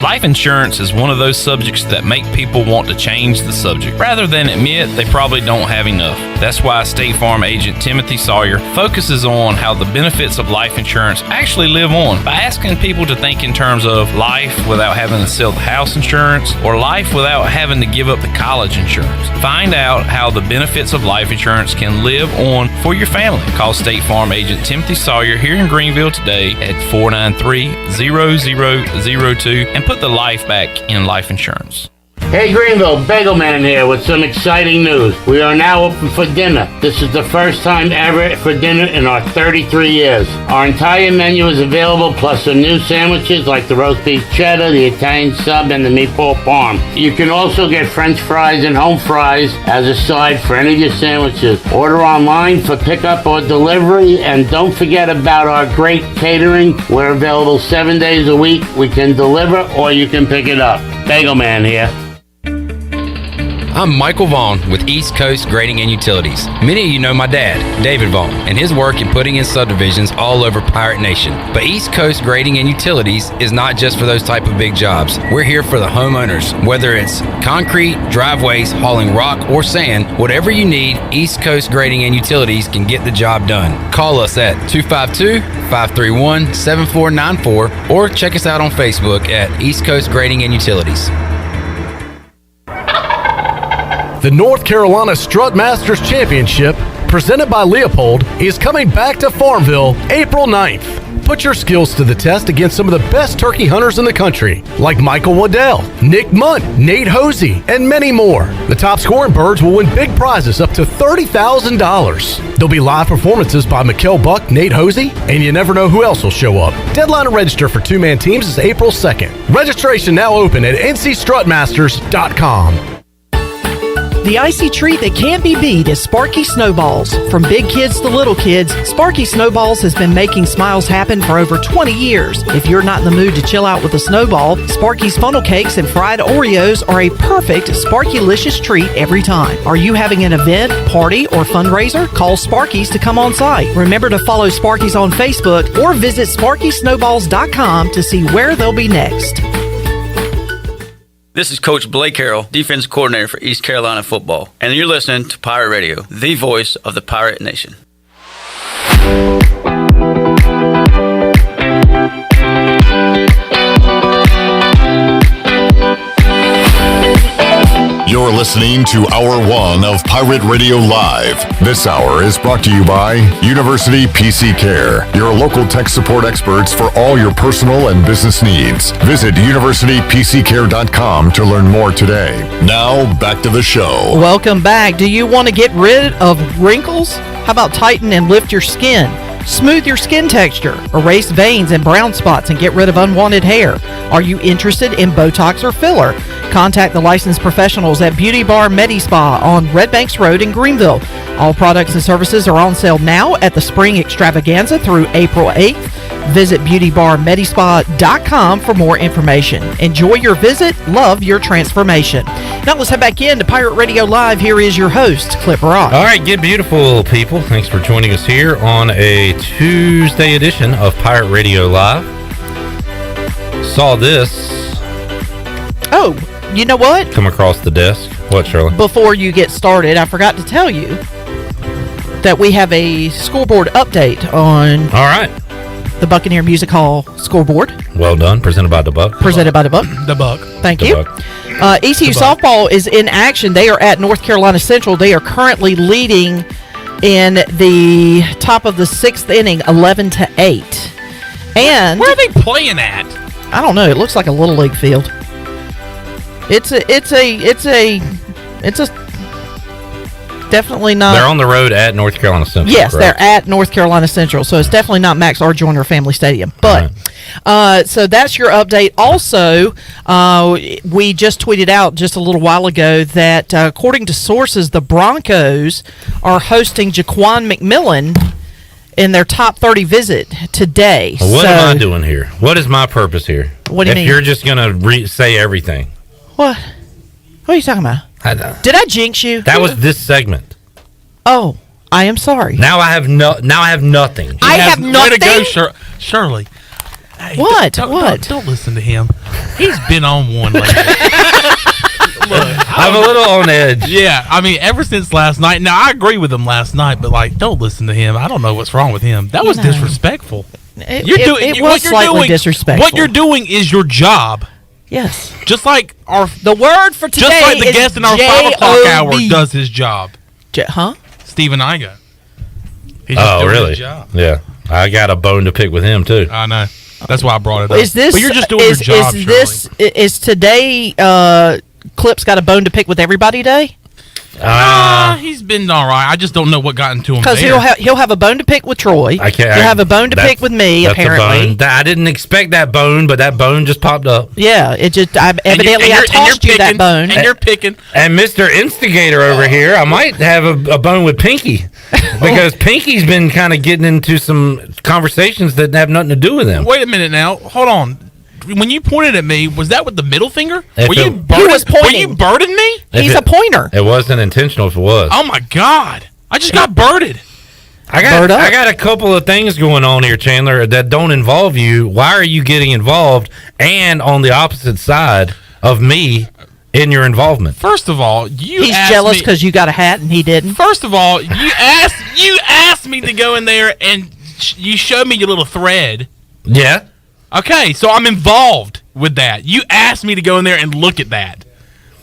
Life insurance is one of those subjects that make people want to change the subject, rather than admit they probably don't have enough. That's why State Farm agent Timothy Sawyer focuses on how the benefits of life insurance actually live on by asking people to think in terms of life without having to sell the house insurance or life without having to give up the college insurance. Find out how the benefits of life insurance can live on for your family. Call State Farm agent Timothy Sawyer here in Greenville today at 493-0002 and put the life back in life insurance. Hey Greenville, Bagel Man here with some exciting news. We are now open for dinner. This is the first time ever for dinner in our 33 years. Our entire menu is available, plus some new sandwiches like the roast beef cheddar, the Italian sub, and the meatball parm. You can also get French fries and home fries as a side for any of your sandwiches. Order online for pickup or delivery, and don't forget about our great catering. We're available 7 days a week. We can deliver or you can pick it up. Bagel Man here. I'm Michael Vaughn with East Coast Grading and Utilities. Many of you know my dad, David Vaughn, and his work in putting in subdivisions all over Pirate Nation. But East Coast Grading and Utilities is not just for those type of big jobs. We're here for the homeowners. Whether it's concrete, driveways, hauling rock, or sand, whatever you need, East Coast Grading and Utilities can get the job done. Call us at 252-531-7494 or check us out on Facebook at East Coast Grading and Utilities. The North Carolina Strut Masters Championship, presented by Leopold, is coming back to Farmville April 9th. Put your skills to the test against some of the best turkey hunters in the country, like Michael Waddell, Nick Munt, Nate Hosey, and many more. The top scoring birds will win big prizes up to $30,000. There'll be live performances by Mikkel Buck, Nate Hosey, and you never know who else will show up. Deadline to register for two-man teams is April 2nd. Registration now open at ncstrutmasters.com. The icy treat that can't be beat is Sparky Snowballs. From big kids to little kids, Sparky Snowballs has been making smiles happen for over 20 years. If you're not in the mood to chill out with a snowball, Sparky's funnel cakes and fried Oreos are a perfect Sparky-licious treat every time. Are you having an event, party, or fundraiser? Call Sparky's to come on site. Remember to follow Sparky's on Facebook or visit SparkySnowballs.com to see where they'll be next. This is Coach Blake Harrell, defensive coordinator for East Carolina football, and you're listening to Pirate Radio, the voice of the Pirate Nation. You're listening to Hour 1 of Pirate Radio Live. This hour is brought to you by University PC Care, your local tech support experts for all your personal and business needs. Visit universitypccare.com to learn more today. Now, back to the show. Welcome back. Do you want to get rid of wrinkles? How about tighten and lift your skin? Smooth your skin texture, erase veins and brown spots, and get rid of unwanted hair. Are you interested in Botox or filler? Contact the licensed professionals at Beauty Bar Medi-Spa on Red Banks Road in Greenville. All products and services are on sale now at the Spring Extravaganza through April 8th. Visit beautybarmedispa.com for more information. Enjoy your visit. Love your transformation. Now let's head back into Pirate Radio Live. Here is your host, Clip Rock. All right, get beautiful people. Thanks for joining us here on a Tuesday edition of Pirate Radio Live. Saw this. Oh, you know what? Come across the desk. What, Shirley? Before you get started, I forgot to tell you that we have a scoreboard update on All right. the Buccaneer Music Hall scoreboard. Well done. Presented by the Buck. Presented by the Buck. The Buck. Thank The you. Buck. ECU softball is in action. They are at North Carolina Central. They are currently leading in the top of the 6th inning, 11-8. And where are they playing at? I don't know. It looks like a little league field. It's definitely not. They're on the road at North Carolina Central. Yes, correct? they're at North Carolina Central, so it's definitely not Max R. Joyner Family Stadium. But so that's your update. Also, we just tweeted out just a little while ago that according to sources, the Broncos are hosting Jaquan McMillan in their top 30 visit today. What am I doing here? What is my purpose here? What do you mean? If you're just going to say everything. What? What are you talking about? Did I jinx you? That was this segment. Oh, I am sorry. Now I have nothing. I have nothing. Way to go, Shirley. Hey, What? Don't listen to him. He's been on one lately. I'm a little on edge. Yeah, I mean, ever since last night. Now, I agree with him last night, but, like, don't listen to him. I don't know what's wrong with him. That was disrespectful. It was slightly disrespectful. What you're doing is your job. Yes. Just like the word for today just like the is guest in our 5 o'clock hour J-O-B. does his job. Stephen Igoe. He's just doing really? his job. Yeah. I got a bone to pick with him, too. I know. That's why I brought it up. Is this? But you're just doing your job, Is today? Clip's got a bone to pick with everybody day? He's been all right. I just don't know what got into him. Because he'll have a bone to pick with Troy. I can't. He'll have a bone to pick with me. That's Apparently, a bone. I didn't expect that bone, but that bone just popped up. Yeah, it just evidently I tossed you that bone, and you're picking. And Mr. Instigator over here, I might have a bone with Pinky because Pinky's been kind of getting into some conversations that have nothing to do with him. Wait a minute now. Hold on. When you pointed at me, was that with the middle finger? He was pointing. Were you birding me? He's a pointer. It wasn't intentional if it was. Oh my God! I just got birded. I got a couple of things going on here, Chandler, that don't involve you. Why are you getting involved and on the opposite side of me in your involvement? First of all, he's jealous because you got a hat and he didn't. First of all, you asked me to go in there and you showed me your little thread. Yeah. Okay, so I'm involved with that. You asked me to go in there and look at that.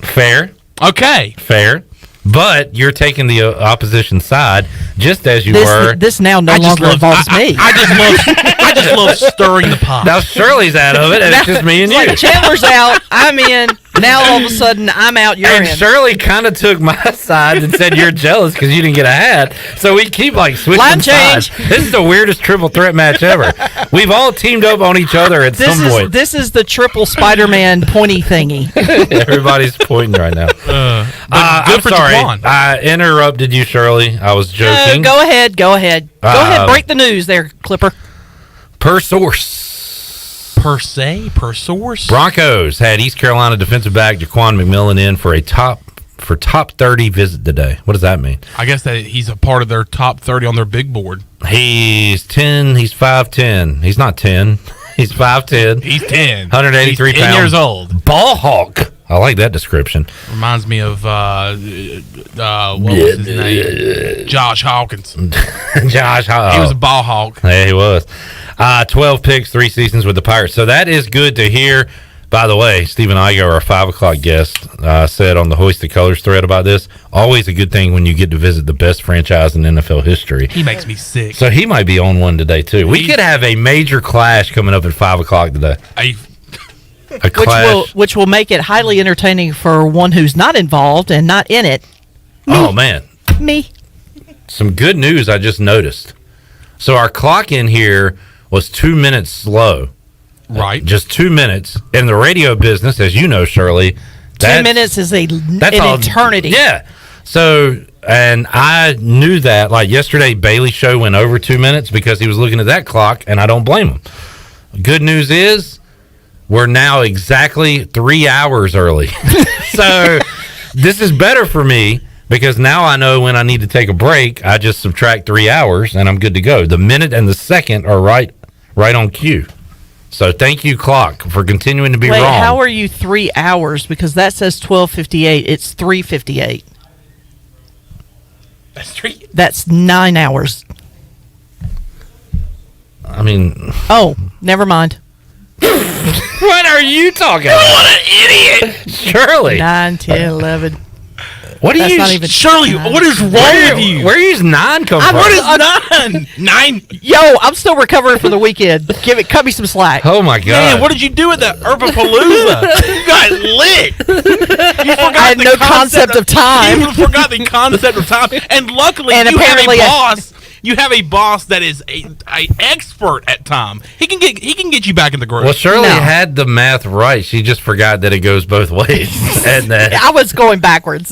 Fair. Okay. Fair. But you're taking the opposition side, just as you were. This now no longer involves me. I just love stirring the pot. Now Shirley's out of it, and it's just me and you. Chandler's out. I'm in. Now all of a sudden I'm out. You're and in. Shirley kind of took my side and said you're jealous because you didn't get a hat. So we keep like switching sides. This is the weirdest triple threat match ever. We've all teamed up on each other at some point. This is the triple Spider-Man pointy thingy. Everybody's pointing right now. I'm sorry. I interrupted you, Shirley. I was joking. Go ahead. Go ahead. Break the news there, Clipper. Per source. Per source. Broncos had East Carolina defensive back Jaquan McMillan in for top 30 visit today. What does that mean? I guess that he's a part of their top 30 on their big board. He's 10. He's 5'10". He's not 10. He's 5'10". He's 10. 183 he's 10 pounds. years old. Ball hawk. I like that description. Reminds me of what was his name? Josh Hawkins. Josh Hawkins. He was a ball hawk. Yeah, he was. 12 picks, 3 seasons with the Pirates. So that is good to hear. By the way, Stephen Igoe, our 5 o'clock guest, said on the Hoist the Colors thread about this, always a good thing when you get to visit the best franchise in NFL history. He makes me sick. So he might be on one today, too. We could have a major clash coming up at 5 o'clock today. A clash. Which will make it highly entertaining for one who's not involved and not in it. Oh, man. Me. Some good news I just noticed. So our clock in here was 2 minutes slow. Right. Just 2 minutes. In the radio business, as you know, Shirley, 2 minutes is an eternity. Yeah. So And I knew that. Like yesterday, Bailey's show went over 2 minutes because he was looking at that clock, and I don't blame him. Good news is we're now exactly 3 hours early. So this is better for me because now I know when I need to take a break, I just subtract 3 hours, and I'm good to go. The minute and the second are right on cue. So thank you, clock, for continuing to be wrong. How are you 3 hours? Because that says 12:58. It's 3:58. That's 9 hours. I mean... Oh, never mind. What are you talking about? What an idiot! Shirley. 9, 10, 11. What are you... Shirley, what is wrong with you? Where is 9 come from? What is 9? 9? Yo, I'm still recovering from the weekend. Cut me some slack. Oh, my God. Man, what did you do at that Herbapalooza? You got lit. You forgot I had no concept of time. You forgot the concept of time. And luckily, And you have apparently a boss. You have a boss that is a expert at time. He can get you back in the groove. Well, Shirley had the math right. She just forgot that it goes both ways. And I was going backwards.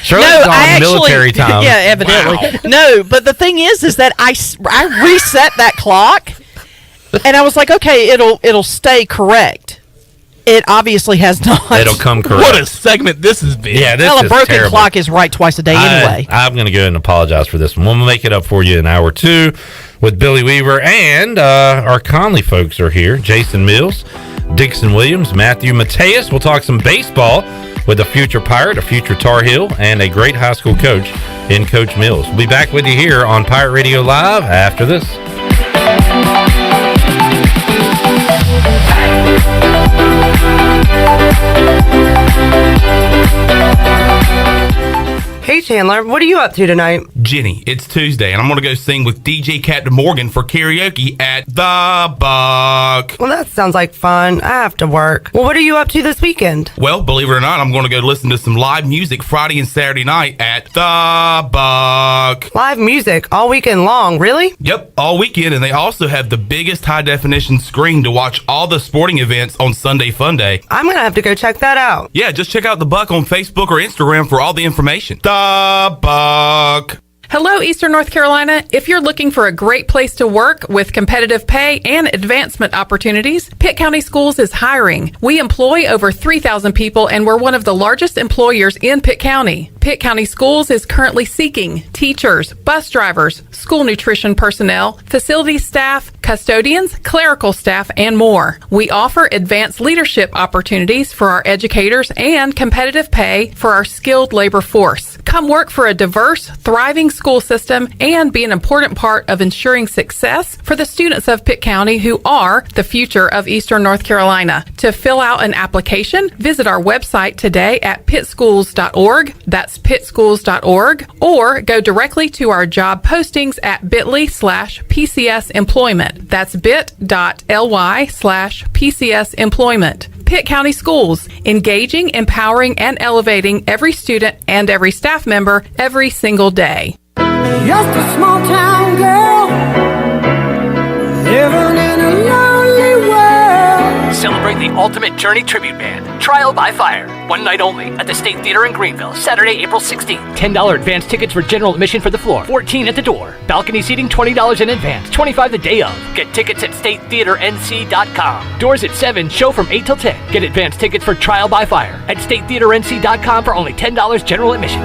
Shirley's on military time. Yeah, evidently. Wow. No, but the thing is that I reset that clock, and I was like, okay, it'll stay correct. It obviously has not. It'll come correct. What a segment this has been. Yeah, this a is broken terrible. clock is right twice a day anyway. I'm going to go ahead and apologize for this one. We'll make it up for you in hour 2 with Billy Weaver, and our Conley folks are here. Jason Mills, Dixon Williams, Matthew Mateus. We'll talk some baseball with a future Pirate, a future Tar Heel, and a great high school coach in Coach Mills. We'll be back with you here on Pirate Radio Live after this. Hey Chandler, what are you up to tonight? Jenny, it's Tuesday, and I'm going to go sing with DJ Captain Morgan for karaoke at The Buck. Well, that sounds like fun. I have to work. Well, what are you up to this weekend? Well, believe it or not, I'm going to go listen to some live music Friday and Saturday night at The Buck. Live music all weekend long, really? Yep, all weekend, and they also have the biggest high-definition screen to watch all the sporting events on Sunday Fun Day. I'm going to have to go check that out. Yeah, just check out The Buck on Facebook or Instagram for all the information. The Buck. Hello, Eastern North Carolina. If you're looking for a great place to work with competitive pay and advancement opportunities, Pitt County Schools is hiring. We employ over 3,000 people, and we're one of the largest employers in Pitt County. Pitt County Schools is currently seeking teachers, bus drivers, school nutrition personnel, facility staff, custodians, clerical staff, and more. We offer advanced leadership opportunities for our educators and competitive pay for our skilled labor force. Come work for a diverse, thriving school system and be an important part of ensuring success for the students of Pitt County who are the future of Eastern North Carolina. To fill out an application, visit our website today at pittschools.org. That's pittschools.org, or go directly to our job postings at bit.ly/PCS employment. That's bit.ly/PCS employment. Pitt County Schools, engaging, empowering, and elevating every student and every staff member every single day. Just a small town girl living in a lonely world. Celebrate the ultimate Journey tribute band, Trial by Fire. One night only at the State Theater in Greenville, Saturday, April 16th. $10 advance tickets for general admission for the floor, $14 at the door. Balcony seating, $20 in advance, $25 the day of. Get tickets at statetheaternc.com. Doors at 7, show from 8 till 10. Get advance tickets for Trial by Fire at statetheaternc.com for only $10 general admission.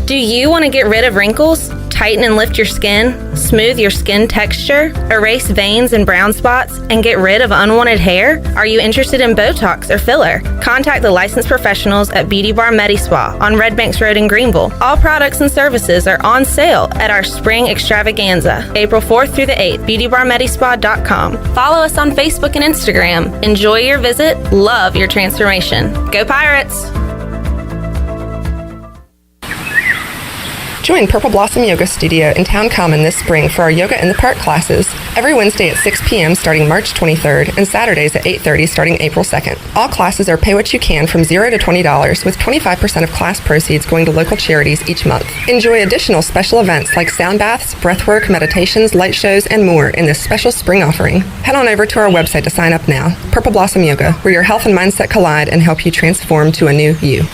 Do you want to get rid of wrinkles, tighten and lift your skin, smooth your skin texture, erase veins and brown spots, and get rid of unwanted hair? Are you interested in Botox or filler? Contact the licensed professionals at Beauty Bar Medi-Spa on Red Banks Road in Greenville. All products and services are on sale at our Spring Extravaganza, April 4th through the 8th, beautybarmedispa.com. Follow us on Facebook and Instagram. Enjoy your visit, love your transformation. Go Pirates! Join Purple Blossom Yoga Studio in Town Common this spring for our Yoga in the Park classes, every Wednesday at 6 p.m. starting March 23rd and Saturdays at 8:30 starting April 2nd. All classes are pay what you can from $0 to $20, with 25% of class proceeds going to local charities each month. Enjoy additional special events like sound baths, breathwork, meditations, light shows, and more in this special spring offering. Head on over to our website to sign up now. Purple Blossom Yoga, where your health and mindset collide and help you transform to a new you.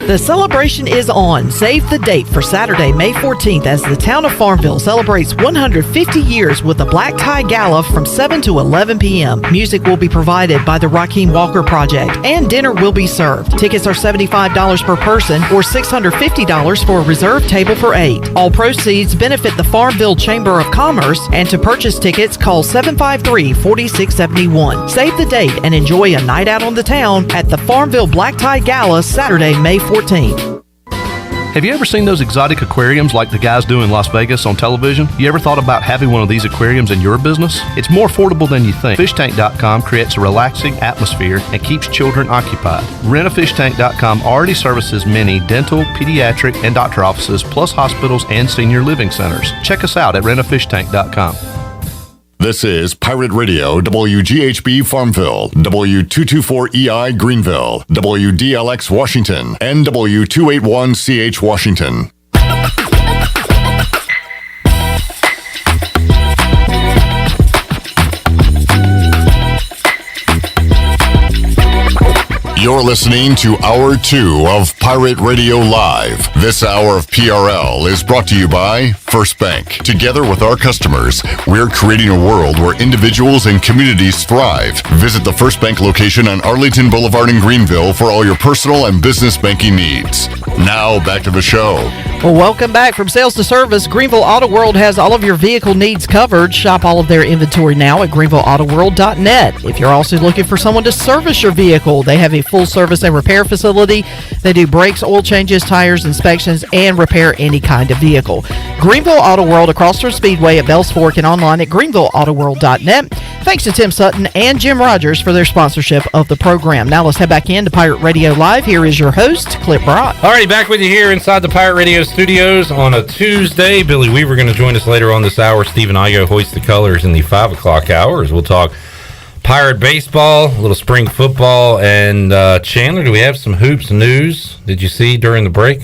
The celebration is on. Save the date for Saturday, May 14th, as the town of Farmville celebrates 150 years with a black tie gala from 7 to 11 p.m. Music will be provided by the Raheem Walker Project, and dinner will be served. Tickets are $75 per person or $650 for a reserved table for 8. All proceeds benefit the Farmville Chamber of Commerce, and to purchase tickets, call 753-4671. Save the date and enjoy a night out on the town at the Farmville Black Tie Gala, Saturday, May 14th. Have you ever seen those exotic aquariums like the guys do in Las Vegas on television? You ever thought about having one of these aquariums in your business? It's more affordable than you think. FishTank.com creates a relaxing atmosphere and keeps children occupied. RentAFishTank.com already services many dental, pediatric, and doctor offices, plus hospitals and senior living centers. Check us out at RentAFishTank.com. This is Pirate Radio, WGHB Farmville, W224EI Greenville, WDLX Washington, and W281CH Washington. You're listening to Hour 2 of Pirate Radio Live. This hour of PRL is brought to you by First Bank. Together with our customers, we're creating a world where individuals and communities thrive. Visit the First Bank location on Arlington Boulevard in Greenville for all your personal and business banking needs. Now, back to the show. Well, welcome back from Sales to Service. Greenville Auto World has all of your vehicle needs covered. Shop all of their inventory now at greenvilleautoworld.net. If you're also looking for someone to service your vehicle, they have a full service and repair facility. They do brakes, oil changes, tires, inspections, and repair any kind of vehicle. Greenville Auto World across from Speedway at Bells Fork and online at greenvilleautoworld.net. Thanks to Tim Sutton and Jim Rogers for their sponsorship of the program. Now let's head back into Pirate Radio Live. Here is your host, Clip Brock. All right, back with you here inside the Pirate Radio studios on a Tuesday. Billy Weaver going to join us later on this hour. Stephen Igoe hoist the colors in the 5 o'clock hour as we'll talk Pirate baseball, a little spring football, and Chandler, do we have some hoops news? Did you see during the break?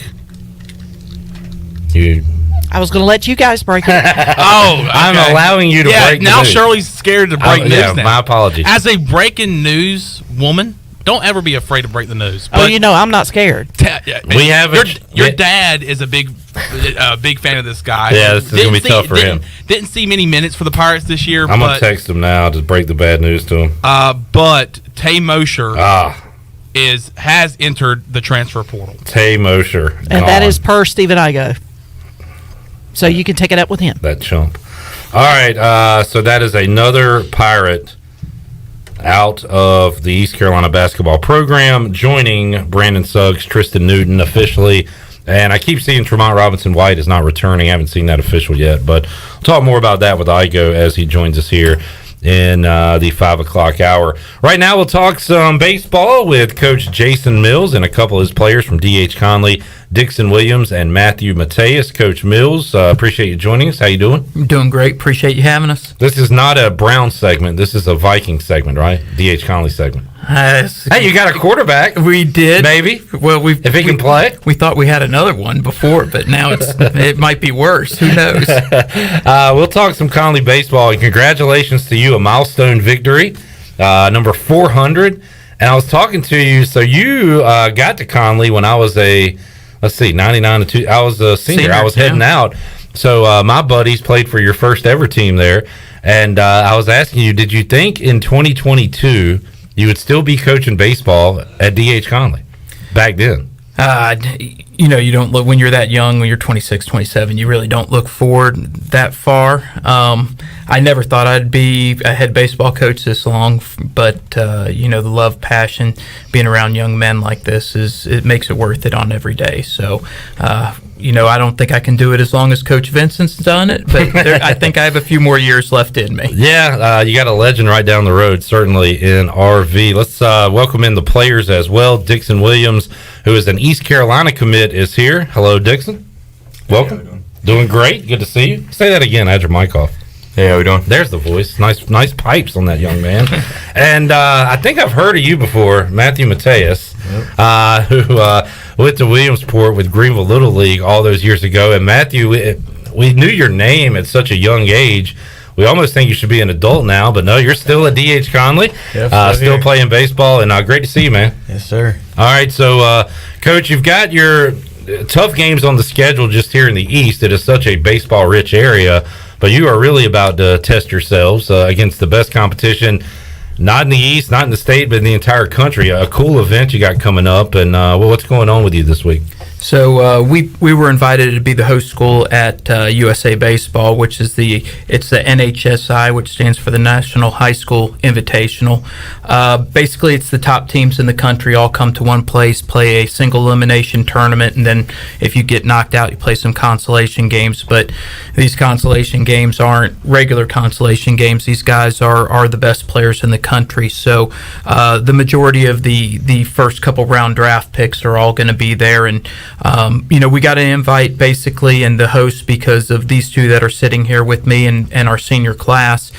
I was going to let you guys break it. Oh, okay. I'm allowing you to break now news. Shirley's scared to break news now. My apologies. As a breaking news woman, don't ever be afraid to break the news. But, I'm not scared. We have your dad is a big fan of this guy. Yeah, this is going to be tough for him. Didn't see many minutes for the Pirates this year. I'm going to text him now to break the bad news to him. But Tay Mosher has entered the transfer portal. Tay Mosher. And that is per Stephen Igoe. So you can take it up with him. That chump. All right, so that is another Pirate out of the East Carolina basketball program, joining Brandon Suggs, Tristan Newton officially. And I keep seeing Tremont Robinson-White is not returning. I haven't seen that official yet, but we'll talk more about that with Igoe as he joins us here in the 5 o'clock hour. Right now, we'll talk some baseball with Coach Jason Mills and a couple of his players from D.H. Conley, Dixon Williams, and Matthew Mateus. Coach Mills, appreciate you joining us. How you doing? I'm doing great. Appreciate you having us. This is not a Brown segment. This is a Viking segment, right? D.H. Conley segment. Hey, you got a quarterback. We did. Maybe. Well, if he can play. We thought we had another one before, but now it might be worse. Who knows? We'll talk some Conley baseball, and congratulations to you, a milestone victory, number 400. And I was talking to you, so you got to Conley when I was 99 to 2. I was a senior. I was heading out. So my buddies played for your first ever team there, and I was asking you, did you think in 2022 you would still be coaching baseball at D.H. Conley back then? You don't look, when you're that young, when you're 26, 27, you really don't look forward that far. I never thought I'd be a head baseball coach this long, but, the love, passion, being around young men like this, it makes it worth it on every day. So, I don't think I can do it as long as Coach Vincent's done it, but I think I have a few more years left in me. Yeah, you got a legend right down the road, certainly, in RV. Let's welcome in the players as well. Dixon Williams, who is an East Carolina commit, is here. Hello, Dixon. Welcome. Doing great. Good to see you. Say that again. I had your mic off. Hey, how we doing? There's the voice. Nice pipes on that young man. And I think I've heard of you before, Matthew Mateus, who went to Williamsport with Greenville Little League all those years ago. And Matthew, we knew your name at such a young age. We almost think you should be an adult now, but no, you're still at D.H. Conley, still playing baseball, and great to see you, man. Yeah, Yes, sir. All right, so Coach, you've got your tough games on the schedule just here in the East. It is such a baseball-rich area, but you are really about to test yourselves against the best competition, not in the East, not in the state, but in the entire country. A cool event you got coming up, and what's going on with you this week? So we were invited to be the host school at USA Baseball, which is the NHSI, which stands for the National High School Invitational. Basically, it's the top teams in the country all come to one place, play a single elimination tournament, and then if you get knocked out, you play some consolation games. But these consolation games aren't regular consolation games. These guys are the best players in the country. So the majority of the first couple round draft picks are all going to be there, and we got an invite basically and the host because of these two that are sitting here with me and our senior class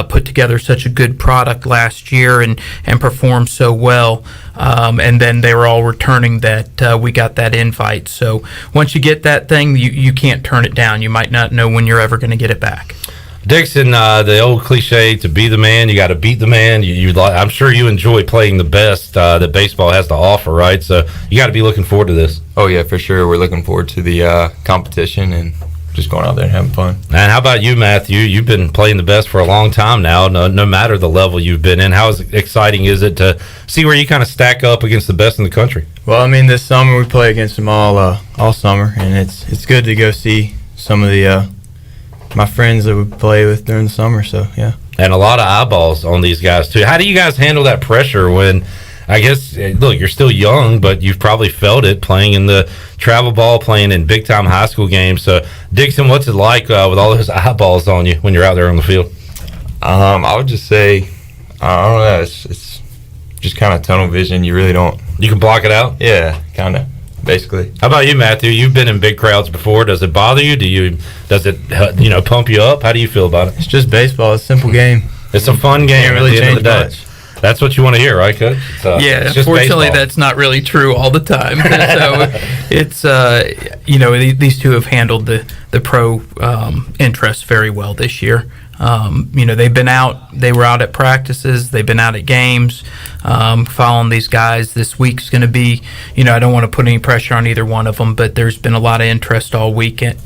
put together such a good product last year and performed so well. And then they were all returning that we got that invite. So once you get that thing, you can't turn it down. You might not know when you're ever going to get it back. Dixon, the old cliche, to be the man, you got to beat the man. I'm sure you enjoy playing the best that baseball has to offer, right? So you got to be looking forward to this. Oh, yeah, for sure. We're looking forward to the competition and just going out there and having fun. And how about you, Matthew? You've been playing the best for a long time now, no matter the level you've been in. How exciting is it to see where you kind of stack up against the best in the country? Well, I mean, this summer we play against them all summer, and it's good to go see some of the my friends that we play with during the summer, so yeah. And a lot of eyeballs on these guys too. How do you guys handle that pressure when, I guess, look, you're still young, but you've probably felt it playing in the travel ball, playing in big time high school games. So Dixon, what's it like with all those eyeballs on you when you're out there on the field? I would just say, I don't know, it's just kind of tunnel vision. You really don't. You can block it out? Yeah, kind of. Basically. How about you, Matthew? You've been in big crowds before. Does it bother you? Does it pump you up? How do you feel about it? It's just baseball. It's a simple game. It's a fun game. Can't really change much. That's what you want to hear, right, Coach? Yeah, unfortunately, that's not really true all the time. So it's these two have handled the pro interest very well this year. They've been out. They were out at practices. They've been out at games, following these guys. This week's going to be, I don't want to put any pressure on either one of them, but there's been a lot of interest all weekend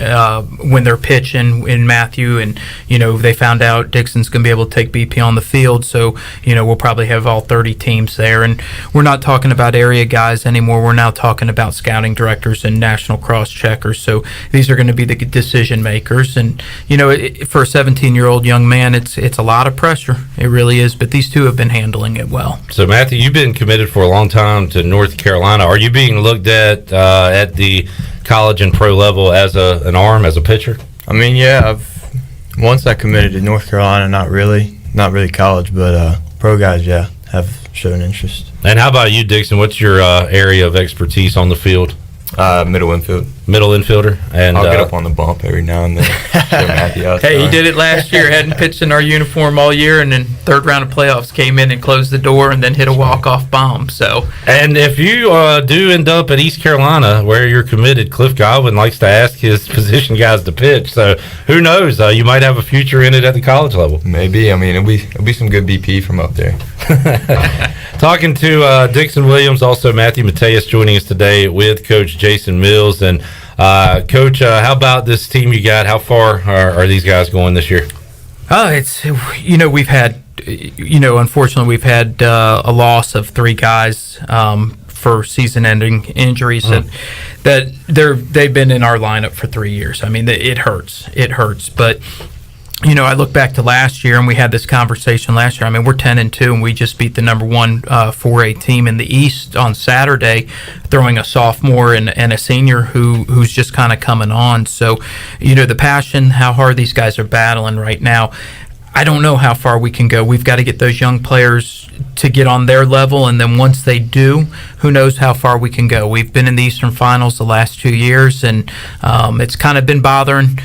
when they're pitching in Matthew, and they found out Dixon's going to be able to take BP on the field. So we'll probably have all 30 teams there, and we're not talking about area guys anymore. We're now talking about scouting directors and national cross checkers. So these are going to be the decision makers, and for a 17-year-old young man, it's a lot of pressure. It really is, but these two have been handling it well. So Matthew, you've been committed for a long time to North Carolina. Are you being looked at the college and pro level as an arm, as a pitcher? I mean, yeah, once I committed to North Carolina, not really college, but pro guys, yeah, have shown interest. And how about you, Dixon? What's your area of expertise on the field? Middle infield. Middle infielder, and I'll get up on the bump every now and then. Show Matthew how it's hey, done. he did it last year. Hadn't pitched in our uniform all year, and then third round of playoffs came in and closed the door, and then hit a walk-off bomb. So, and if you do end up at East Carolina, where you're committed, Cliff Godwin likes to ask his position guys to pitch. So who knows? You might have a future in it at the college level. Maybe. I mean, it'll be some good BP from up there. Talking to Dixon Williams, also Matthew Mateus joining us today with Coach Jason Mills. And Coach, how about this team you got? How far are these guys going this year? We've had, unfortunately, we've had a loss of 3 guys for season-ending injuries, and that they've been in our lineup for 3 years. I mean, it hurts, but. I look back to last year, and we had this conversation last year. I mean, we're 10-2, and we just beat the number 1 4A team in the East on Saturday, throwing a sophomore and a senior who's just kind of coming on. So, the passion, how hard these guys are battling right now. I don't know how far we can go. We've got to get those young players to get on their level, and then once they do, who knows how far we can go. We've been in the Eastern Finals the last 2 years, and it's kind of been bothering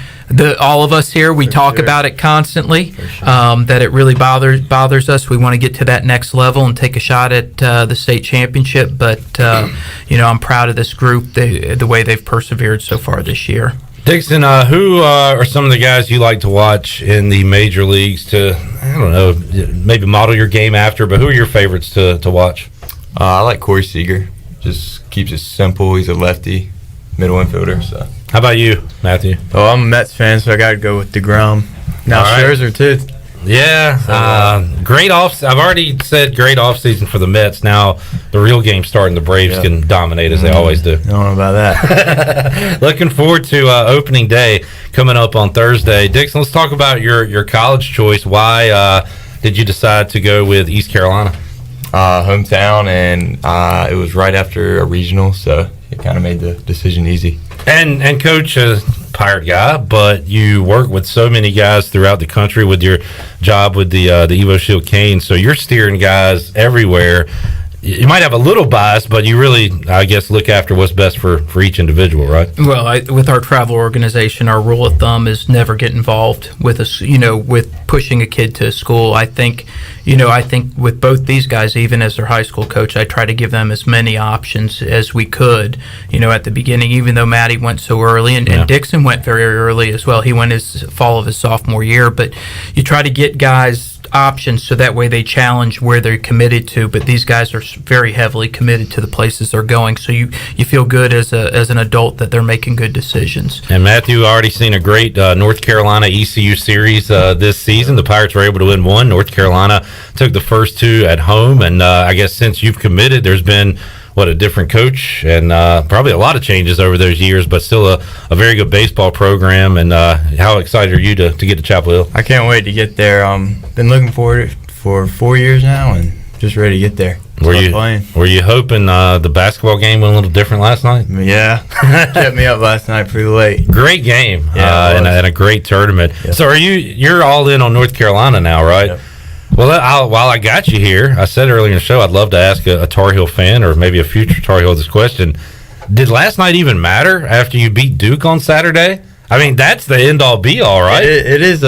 all of us here. We talk about it constantly, that it really bothers us. We want to get to that next level and take a shot at the state championship, but I'm proud of this group, the way they've persevered so far this year. Dixon, who are some of the guys you like to watch in the major leagues to, I don't know, maybe model your game after, but who are your favorites to watch? I like Corey Seager. Just keeps it simple. He's a lefty, middle infielder. So. How about you, Matthew? Oh, I'm a Mets fan, so I got to go with DeGrom. Now Scherzer, too. Yeah, great off. I've already said great off season for the Mets. Now the real game's starting. The Braves can dominate as they always do. I don't know about that. Looking forward to opening day coming up on Thursday. Dixon, let's talk about your college choice. Why did you decide to go with East Carolina? Hometown, and it was right after a regional, so it kind of made the decision easy. And Coach, Pirate guy, but you work with so many guys throughout the country with your job with the Evo Shield Cane, so you're steering guys everywhere. You might have a little bias, but you really, I guess, look after what's best for each individual, right? Well, with our travel organization, our rule of thumb is never get involved with us, with pushing a kid to school. I think with both these guys, even as their high school coach, I try to give them as many options as we could, at the beginning, even though Maddie went so early, and Dixon went very early as well. He went his fall of his sophomore year, but you try to get guys options so that way they challenge where they're committed to, but these guys are very heavily committed to the places they're going, so you feel good as an adult that they're making good decisions. And Matthew, already seen a great North Carolina ECU series this season. The Pirates were able to win one. North Carolina took the first two at home, and I guess since you've committed, there's been a different coach and probably a lot of changes over those years, but still a very good baseball program. And how excited are you to get to Chapel Hill? I can't wait to get there. Been looking forward for 4 years now and just ready to get there. Were you hoping the basketball game went a little different last night? Yeah, kept me up last night pretty late. Great game, and a great tournament. Yep. So you're all in on North Carolina now, right? Yep. Well, while I got you here, I said earlier in the show I'd love to ask a Tar Heel fan or maybe a future Tar Heel this question. Did last night even matter after you beat Duke on Saturday? I mean, that's the end-all, be-all, right? It is.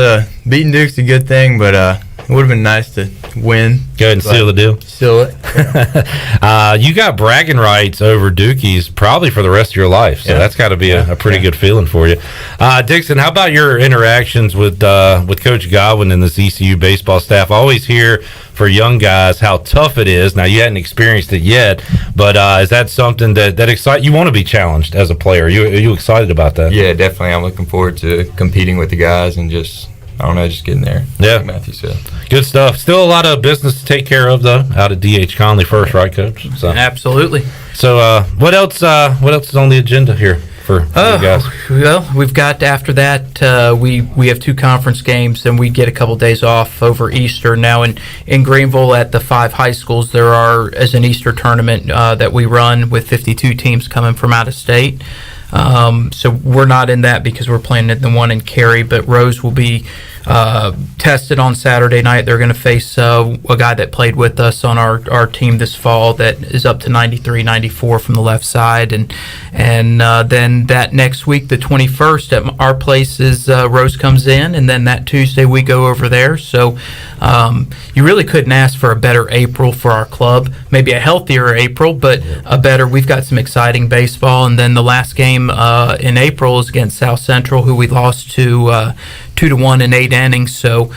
Beating Duke's a good thing, but it would have been nice to win. Go ahead and seal the deal. Seal it. You got bragging rights over Dukies probably for the rest of your life, so that's got to be a pretty good feeling for you. Dixon, how about your interactions with Coach Godwin and this ECU baseball staff? I always hear for young guys how tough it is. Now, you hadn't experienced it yet, but is that something that excites you? Want to be challenged as a player? Are you excited about that? Yeah, definitely. I'm looking forward to competing with the guys and just getting there. Yeah, like Matthew said. Good stuff. Still a lot of business to take care of, though, out at DH Conley first, right, Coach? So. Absolutely. So, what else is on the agenda here for you guys? Well, we've got after that we have 2 conference games, and we get a couple days off over Easter. Now in Greenville at the 5 high schools, there is an Easter tournament that we run with 52 teams coming from out of state. So we're not in that because we're playing in the one in Cary, but Rose will be tested on Saturday night. They're going to face a guy that played with us on our team this fall that is up to 93, 94 from the left side, and then that next week, the 21st, at our place is Rose comes in, and then that Tuesday we go over there. So you really couldn't ask for a better April for our club. Maybe a healthier April, but a better. We've got some exciting baseball, and then the last game in April is against South Central, who we lost to 2-1 in 8 innings. So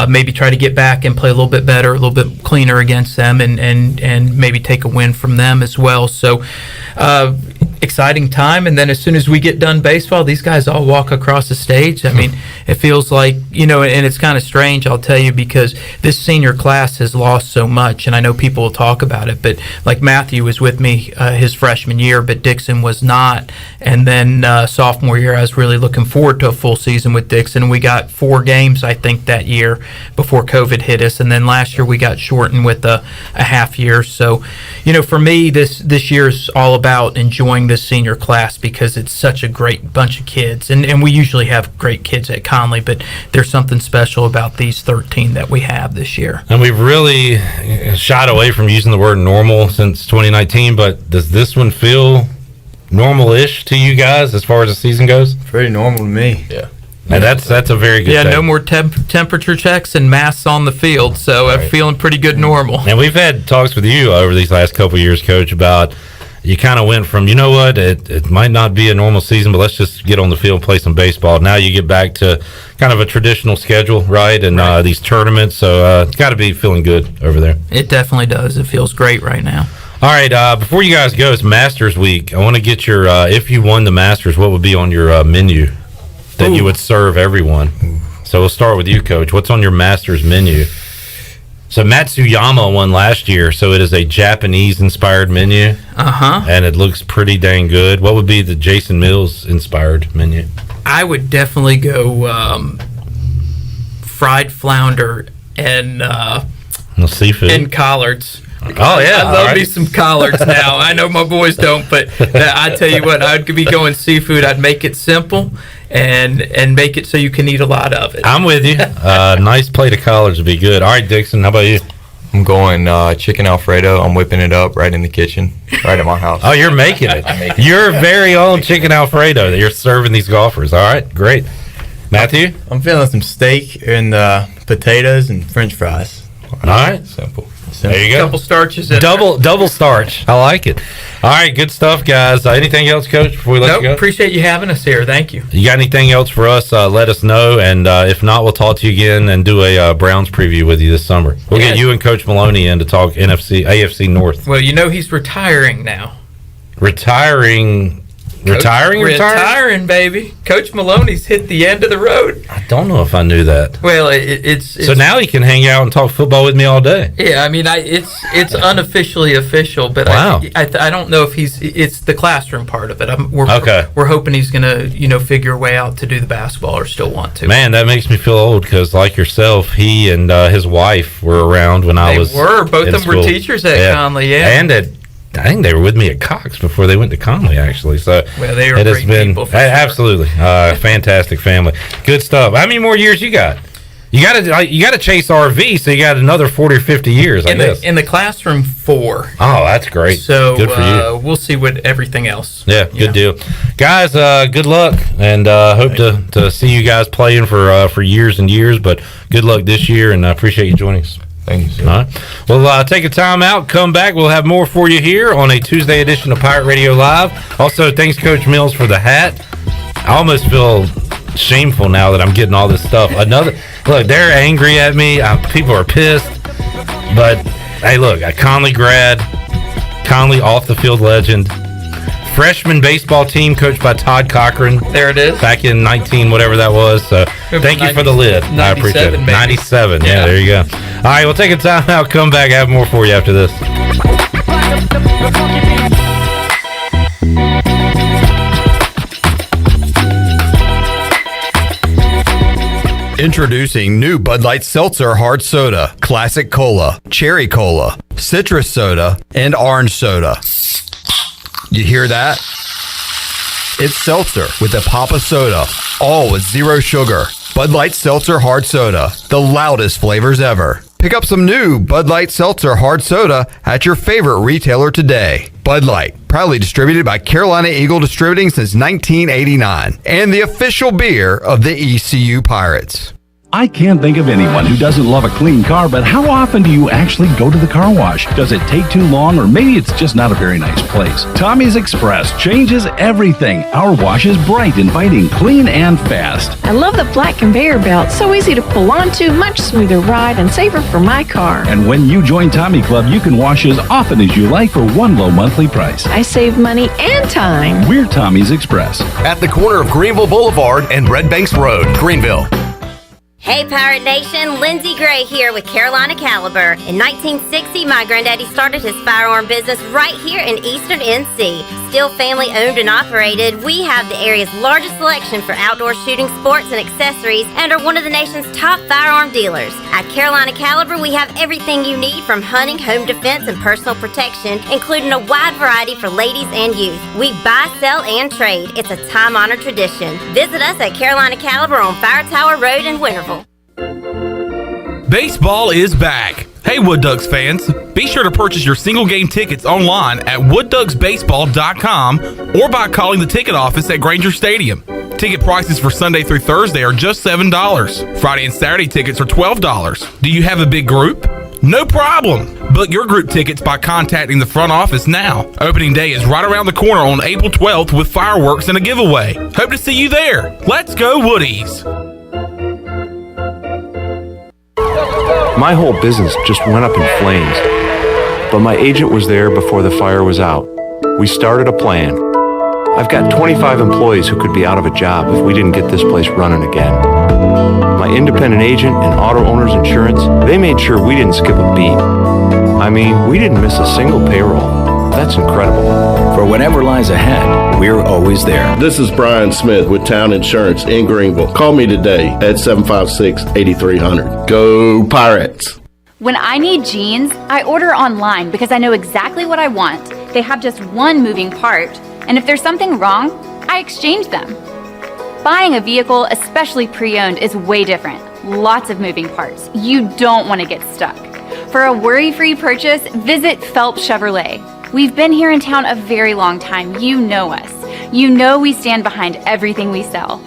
maybe try to get back and play a little bit better, a little bit cleaner against them, and maybe take a win from them as well. So exciting time. And then as soon as we get done baseball, these guys all walk across the stage. I mean, it feels like, and it's kind of strange, I'll tell you, because this senior class has lost so much, and I know people will talk about it, but like Matthew was with me his freshman year, but Dixon was not. And then sophomore year, I was really looking forward to a full season with Dixon. We got 4 games, I think, that year before COVID hit us. And then last year we got shortened with a half year. So, for me, this year is all about enjoying this senior class because it's such a great bunch of kids. And we usually have great kids at Conley, but there's something special about these 13 that we have this year. And we've really shied away from using the word normal since 2019, but does this one feel normal-ish to you guys as far as the season goes? Pretty normal to me. Yeah. And that's a very good thing. No more temperature checks and masks on the field, so I'm feeling pretty good normal. And we've had talks with you over these last couple of years, Coach, about you kind of went from, it might not be a normal season, but let's just get on the field and play some baseball. Now you get back to kind of a traditional schedule, right? And these tournaments, so it's got to be feeling good over there. It definitely does. It feels great right now. All right, before you guys go, it's Masters Week. I want to get your, if you won the Masters, what would be on your menu that you would serve everyone? So we'll start with you, Coach. What's on your Masters menu? So Matsuyama won last year, so it is a Japanese-inspired menu. Uh-huh. And it looks pretty dang good. What would be the Jason Mills-inspired menu? I would definitely go fried flounder and seafood and collards. Oh, yeah. I love me some collards now. I know my boys don't, but I tell you what, I'd be going seafood. I'd make it simple and make it so you can eat a lot of it. I'm with you. Nice plate of collards would be good. All right, Dixon, how about you? I'm going chicken Alfredo. I'm whipping it up right in the kitchen, right at my house. Oh, you're making it. Your very own chicken Alfredo that you're serving these golfers. All right, great. Matthew? I'm feeling some steak and potatoes and French fries. All right. Simple. There you go. Couple starches in double starch. I like it. All right, good stuff, guys. Anything else, Coach, before we let you go? Appreciate you having us here. Thank you. You got anything else for us? Let us know, and if not, we'll talk to you again and do a Browns preview with you this summer. We'll get you and Coach Maloney in to talk AFC North. Well, you know he's retiring now. Retiring, baby. Coach Maloney's hit the end of the road. I don't know if I knew that. Well, it's so now he can hang out and talk football with me all day. Yeah, I mean, it's unofficially official, but wow. I don't know if it's the classroom part of it. We're hoping he's gonna figure a way out to do the basketball or still want to. Man, that makes me feel old because like yourself, he and his wife were around when I was. They were both of them were teachers at Conley, yeah, and I think they were with me at Cox before they went to Conley, actually. So well, they are great people. For absolutely, fantastic family. Good stuff. How many more years you got? You got to chase RV, so you got another 40 or 50 I guess. In the classroom, 4. Oh, that's great. So good for you. We'll see what everything else. Yeah, good deal, guys. Good luck, and hope to see you guys playing for years and years. But good luck this year, and I appreciate you joining us. Thank you, sir. All right. Well, take a time out. Come back. We'll have more for you here on a Tuesday edition of Pirate Radio Live. Also, thanks, Coach Mills, for the hat. I almost feel shameful now that I'm getting all this stuff. Look, they're angry at me. People are pissed. But, hey, look, a Conley grad, Conley off-the-field legend, freshman baseball team coached by Todd Cochran. There it is. Back in 19, whatever that was. So thank you for the lid. I appreciate it. Baby. 97. Yeah, there you go. All right, we'll take a time out. Come back. Have more for you after this. Introducing new Bud Light Seltzer Hard Soda, Classic Cola, Cherry Cola, Citrus Soda, and Orange Soda. You hear that? It's seltzer with a pop of soda, all with zero sugar. Bud Light Seltzer Hard Soda, the loudest flavors ever. Pick up some new Bud Light Seltzer Hard Soda at your favorite retailer today. Bud Light, proudly distributed by Carolina Eagle Distributing since 1989, and the official beer of the ECU Pirates. I can't think of anyone who doesn't love a clean car, but how often do you actually go to the car wash? Does it take too long, or maybe it's just not a very nice place? Tommy's Express changes everything. Our wash is bright, inviting, clean, and fast. I love the flat conveyor belt. So easy to pull onto, much smoother ride, and safer for my car. And when you join Tommy Club, you can wash as often as you like for one low monthly price. I save money and time. We're Tommy's Express. At the corner of Greenville Boulevard and Red Banks Road, Greenville. Hey Pirate Nation, Lindsay Gray here with Carolina Caliber. In 1960, my granddaddy started his firearm business right here in Eastern NC. Still family owned and operated, we have the area's largest selection for outdoor shooting sports and accessories and are one of the nation's top firearm dealers. At Carolina Caliber, we have everything you need from hunting, home defense, and personal protection, including a wide variety for ladies and youth. We buy, sell, and trade. It's a time-honored tradition. Visit us at Carolina Caliber on Fire Tower Road in Winterville. Baseball is back. Hey Wood Ducks fans, be sure to purchase your single game tickets online at woodducksbaseball.com or by calling the ticket office at Granger Stadium. Ticket prices for Sunday through Thursday are just $7. Friday and Saturday tickets are $12. Do you have a big group? No problem. Book your group tickets by contacting the front office now. Opening day is right around the corner on April 12th with fireworks and a giveaway. Hope to see you there. Let's go Woodies. My whole business just went up in flames. but my agent was there before the fire was out. We started a plan. I've got 25 employees who could be out of a job if we didn't get this place running again. My independent agent and auto owner's insurance, they made sure we didn't skip a beat. I mean, we didn't miss a single payroll. That's incredible. For whatever lies ahead, we're always there. This is Bryan Smith with Town Insurance in Greenville. Call me today at 756-8300. Go Pirates! When I need jeans, I order online because I know exactly what I want. They have just one moving part, and if there's something wrong, I exchange them. Buying a vehicle, especially pre-owned, is way different. Lots of moving parts. You don't want to get stuck. For a worry-free purchase, visit Phelps Chevrolet. We've been here in town a very long time. You know us. You know we stand behind everything we sell.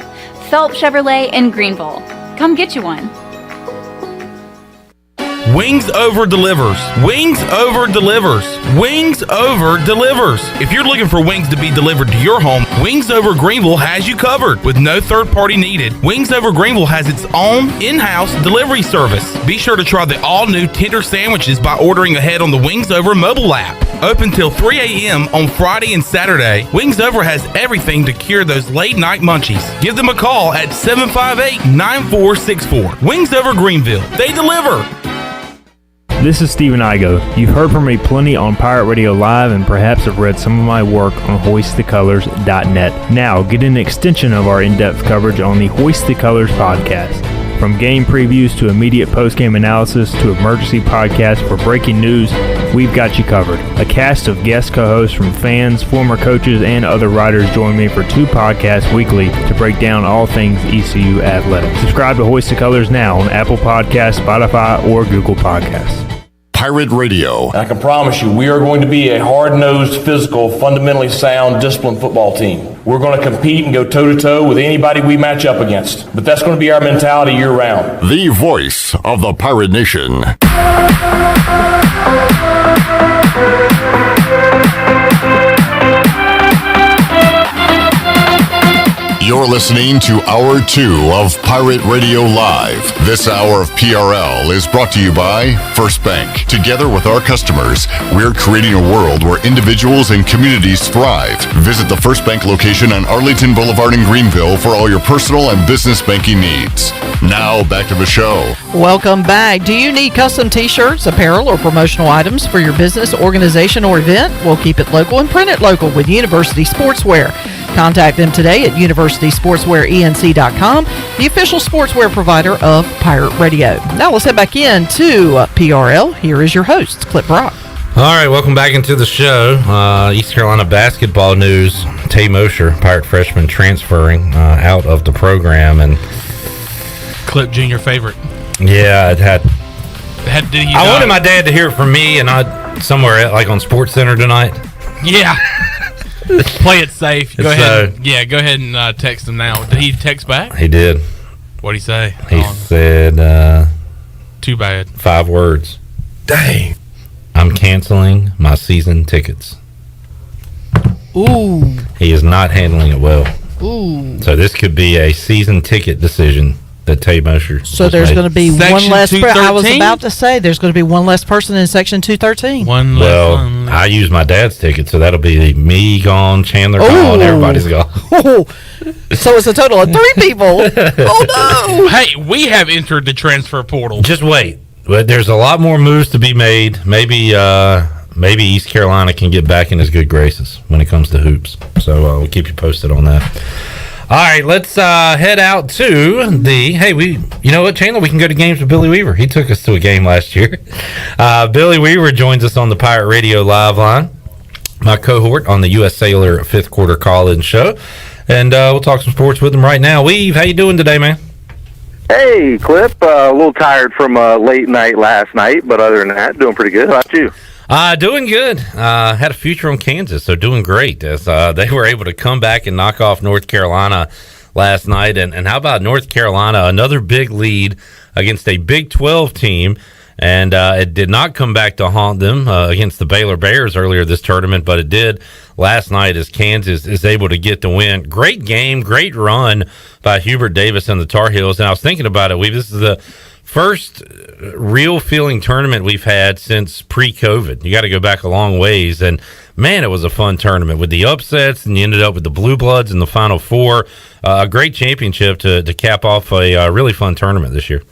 Phelps Chevrolet in Greenville. Come get you one. Wings Over delivers. Wings Over delivers. Wings Over delivers. If you're looking for wings to be delivered to your home, Wings Over Greenville has you covered with no third party needed. Wings Over Greenville has its own in-house delivery service. Be sure to try the all-new tender sandwiches by ordering ahead on the Wings Over mobile app. Open till 3 a.m. on Friday and Saturday. Wings Over has everything to cure those late night munchies. Give them a call at 758-9464. Wings Over Greenville. They deliver. This is Stephen Igoe. You've heard from me plenty on Pirate Radio Live and perhaps have read some of my work on hoistthecolors.net. Now, get an extension of our in-depth coverage on the Hoist the Colors podcast. From game previews to immediate post-game analysis to emergency podcasts for breaking news, we've got you covered. A cast of guest co-hosts from fans, former coaches, and other writers join me for 2 podcasts weekly to break down all things ECU athletics. Subscribe to Hoist the Colors now on Apple Podcasts, Spotify, or Google Podcasts. Pirate Radio. I can promise you, we are going to be a hard-nosed, physical, fundamentally sound, disciplined football team. We're going to compete and go toe-to-toe with anybody we match up against. But that's going to be our mentality year-round. The voice of the Pirate Nation. You're listening to Hour 2 of Pirate Radio Live. This hour of PRL is brought to you by First Bank. Together with our customers, we're creating a world where individuals and communities thrive. Visit the First Bank location on Arlington Boulevard in Greenville for all your personal and business banking needs. Now, back to the show. Welcome back. Do you need custom t-shirts, apparel, or promotional items for your business, organization, or event? We'll keep it local and print it local with University Sportswear. Contact them today at universitysportswearenc.com, the official sportswear provider of Pirate Radio. Now let's head back into PRL. Here is your host, Clip Brock. All right, welcome back into the show. East Carolina basketball news. Tay Mosher, Pirate freshman, transferring out of the program. And Clip Jr. favorite. Yeah, it had. I wanted my dad to hear it from me and not somewhere like on Sports Center tonight. Yeah. Play it safe. Go ahead. Go ahead and text him now. Did he text back? He did. What'd he say? He said, too bad. 5 words. Dang. I'm canceling my season tickets. Ooh. He is not handling it well. Ooh. So this could be a season ticket decision that Tay Mosher. So there's going to be one less. I was about to say there's going to be one less person in Section 213. Well, I use my dad's ticket, so that'll be me gone, Chandler gone, everybody's gone. So it's a total of 3 people. Oh no! Hey, we have entered the transfer portal. Just wait. But there's a lot more moves to be made. Maybe East Carolina can get back in his good graces when it comes to hoops. So we'll keep you posted on that. All right, let's head out to you know what, Chandler? We can go to games with Billy Weaver. He took us to a game last year. Billy Weaver joins us on the Pirate Radio Live line, my cohort on the U.S. Sailor 5th Quarter Call-In Show. And we'll talk some sports with him right now. Weave, how you doing today, man? Hey, Clip. A little tired from a late night last night, but other than that, doing pretty good. How about you? Doing good. Had a future on Kansas, so doing great. As they were able to come back and knock off North Carolina last night. And how about North Carolina? Another big lead against a Big 12 team. And it did not come back to haunt them against the Baylor Bears earlier this tournament, but it did last night as Kansas is able to get the win. Great game, great run by Hubert Davis and the Tar Heels. And I was thinking about it. This is the first real feeling tournament we've had since pre-COVID. You got to go back a long ways. And, man, it was a fun tournament with the upsets, and you ended up with the Blue Bloods in the Final Four. A great championship to cap off a really fun tournament this year.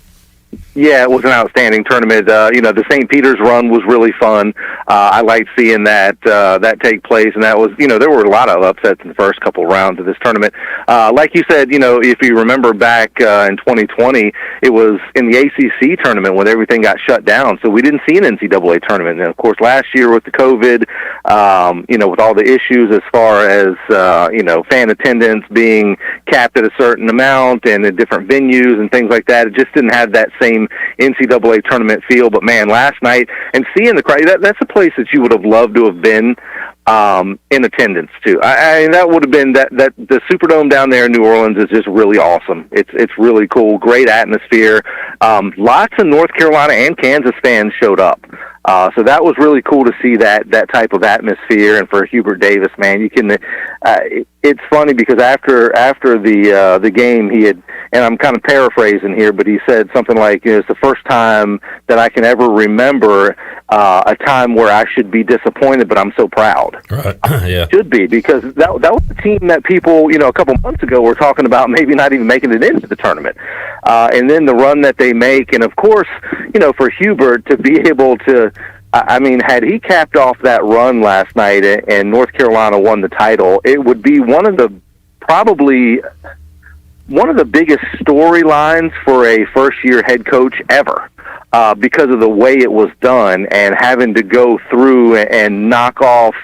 Yeah, it was an outstanding tournament. The St. Peter's run was really fun. I liked seeing that take place, and that was, there were a lot of upsets in the first couple rounds of this tournament. Like you said, if you remember back in 2020, it was in the ACC tournament when everything got shut down, so we didn't see an NCAA tournament. And of course, last year with the COVID, with all the issues as far as fan attendance being capped at a certain amount and in different venues and things like that, it just didn't have that same NCAA tournament feel. But man, last night and seeing the crowd, that's a place that you would have loved to have been in attendance too. That would have been that the Superdome down there in New Orleans is just really awesome. It's really cool, great atmosphere. Lots of North Carolina and Kansas fans showed up. So that was really cool to see that type of atmosphere. And for Hubert Davis, man, you can. It's funny because after the game, he had, and I'm kind of paraphrasing here, but he said something like, "It's the first time that I can ever remember a time where I should be disappointed, but I'm so proud." Right. Yeah. Should be, because that was the team that people, a couple months ago were talking about maybe not even making it into the tournament. And then the run that they make, and of course, for Hubert to be able to. Had he capped off that run last night and North Carolina won the title, it would be probably one of the biggest storylines for a first-year head coach ever, because of the way it was done and having to go through and knock off,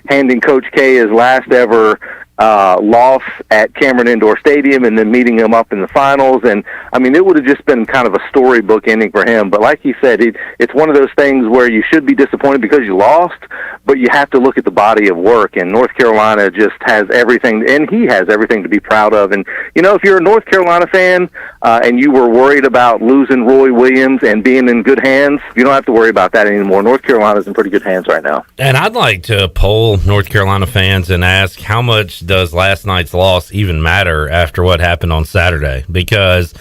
handing Coach K his last ever loss at Cameron Indoor Stadium and then meeting him up in the finals. And it would have just been kind of a storybook ending for him. But like he said, it's one of those things where you should be disappointed because you lost, but you have to look at the body of work. And North Carolina just has everything, and he has everything to be proud of. And if you're a North Carolina fan and you were worried about losing Roy Williams and being in good hands, you don't have to worry about that anymore. North Carolina's in pretty good hands right now. And I'd like to poll North Carolina fans and ask, how much does last night's loss even matter after what happened on Saturday? Because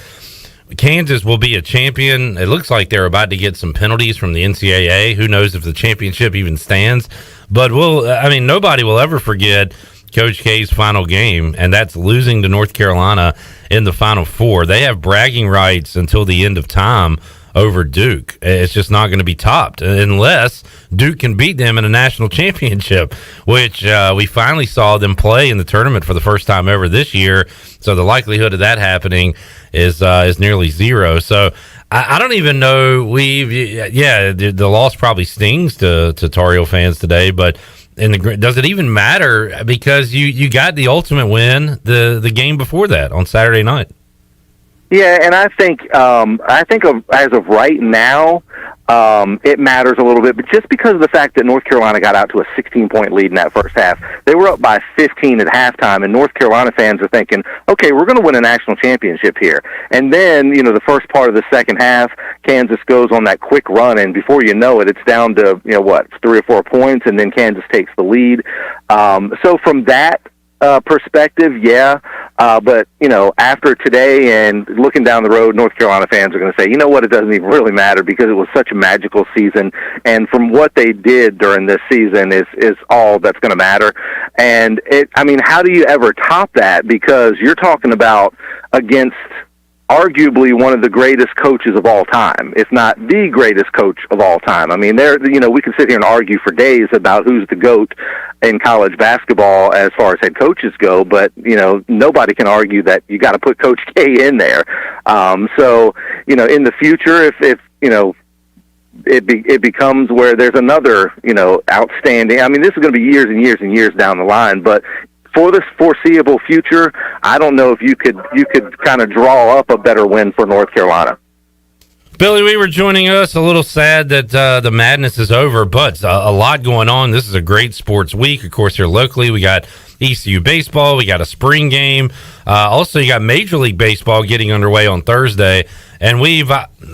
Kansas will be a champion. It looks like they're about to get some penalties from the NCAA. Who knows if the championship even stands? But nobody will ever forget Coach K's final game, and that's losing to North Carolina in the Final Four. They have bragging rights until the end of time over Duke. It's just not going to be topped unless Duke can beat them in a national championship, which we finally saw them play in the tournament for the first time ever this year. So the likelihood of that happening is nearly zero. So I don't even know. The loss probably stings to Tar Heel fans today, but does it even matter? Because you got the ultimate win the game before that on Saturday night. Yeah, and I think as of right now, it matters a little bit, but just because of the fact that North Carolina got out to a 16-point lead in that first half, they were up by 15 at halftime, and North Carolina fans are thinking, okay, we're going to win a national championship here. And then, the first part of the second half, Kansas goes on that quick run, and before you know it, it's down to, 3 or 4 points, and then Kansas takes the lead. So from that perspective, yeah. But, after today and looking down the road, North Carolina fans are going to say, it doesn't even really matter because it was such a magical season. And from what they did during this season is all that's going to matter. And how do you ever top that? Because you're talking about against arguably one of the greatest coaches of all time, if not the greatest coach of all time. We can sit here and argue for days about who's the GOAT in college basketball as far as head coaches go, but, nobody can argue that you got to put Coach K in there. So, in the future, if it becomes where there's another, outstanding, this is going to be years and years and years down the line, but for this foreseeable future, I don't know if you could kind of draw up a better win for North Carolina. Billy Weaver joining us. A little sad that the madness is over, but a lot going on. This is a great sports week. Of course, here locally, we got ECU baseball. We got a spring game. Also, you got Major League Baseball getting underway on Thursday. And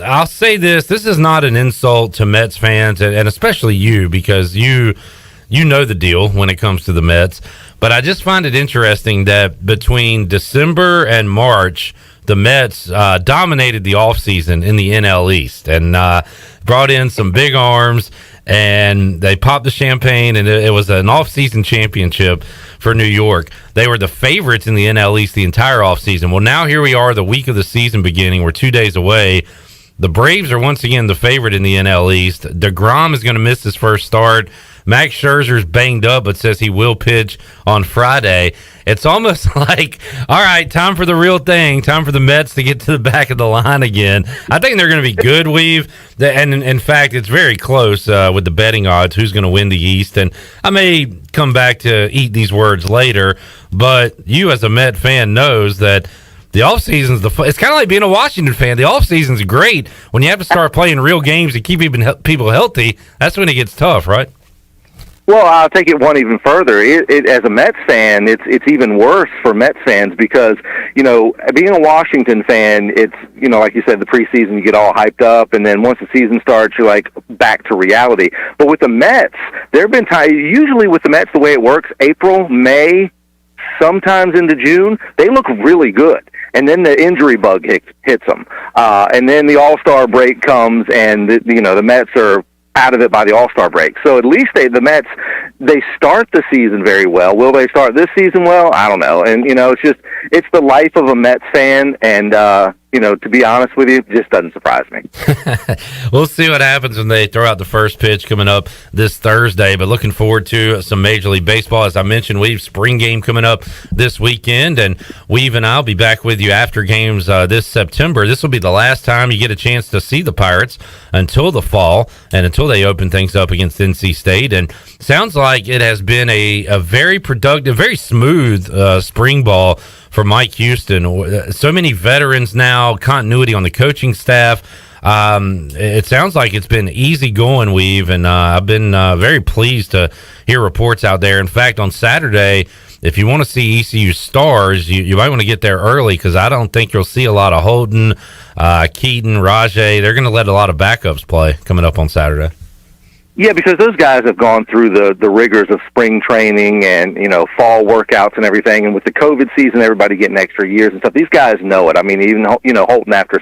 I'll say this is not an insult to Mets fans, and especially you, because you know the deal when it comes to the Mets. But I just find it interesting that between December and March, the Mets dominated the offseason in the NL East and brought in some big arms, and they popped the champagne, and it was an offseason championship for New York. They were the favorites in the NL East the entire offseason. Well, now here we are, the week of the season beginning. We're 2 days away. The Braves are once again the favorite in the NL East. DeGrom is going to miss his first start. Max Scherzer's banged up, but says he will pitch on Friday. It's almost like, all right, time for the real thing. Time for the Mets to get to the back of the line again. I think they're going to be good, Weave. And in fact, it's very close with the betting odds, who's going to win the East. And I may come back to eat these words later, but you as a Met fan knows that the offseason's it's kind of like being a Washington fan. The offseason's great. When you have to start playing real games to keep people healthy, that's when it gets tough, right? Well, I'll take it one even further. As a Mets fan, it's even worse for Mets fans because, being a Washington fan, it's, like you said, the preseason, you get all hyped up, and then once the season starts, you're like back to reality. But with the Mets, there have been times, usually with the Mets, the way it works, April, May, sometimes into June, they look really good. And then the injury bug hits them. And then the All-Star break comes, and, the Mets are out of it by the All-Star break. So at least the Mets, they start the season very well. Will they start this season well? I don't know. And, it's the life of a Mets fan, and, to be honest with you, it just doesn't surprise me. We'll see what happens when they throw out the first pitch coming up this Thursday, but looking forward to some Major League Baseball. As I mentioned, Weave's spring game coming up this weekend, and Weave and I'll be back with you after games this September. This will be the last time you get a chance to see the Pirates until the fall and until they open things up against NC State. And sounds like it has been a very productive, very smooth spring ball for Mike Houston. So many veterans now, continuity on the coaching staff. It sounds like it's been easy going, Weave, and I've been very pleased to hear reports out there. In fact, on Saturday, if you want to see ECU stars, you might want to get there early because I don't think you'll see a lot of Holden, Keaton, Rajay. They're going to let a lot of backups play coming up on Saturday. Yeah, because those guys have gone through the rigors of spring training and, fall workouts and everything. And with the COVID season, everybody getting extra years and stuff, these guys know it. I mean, even, Holton after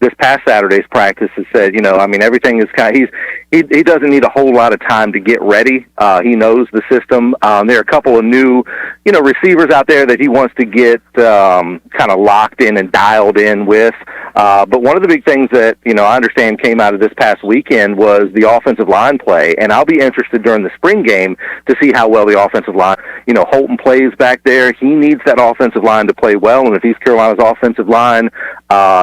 this past Saturday's practice has said, everything is he doesn't need a whole lot of time to get ready. He knows the system. There are a couple of new, receivers out there that he wants to get kind of locked in and dialed in with. But one of the big things that, I understand came out of this past weekend was the offensive line play, and I'll be interested during the spring game to see how well the offensive line, Holton plays back there. He needs that offensive line to play well, and if East Carolina's offensive line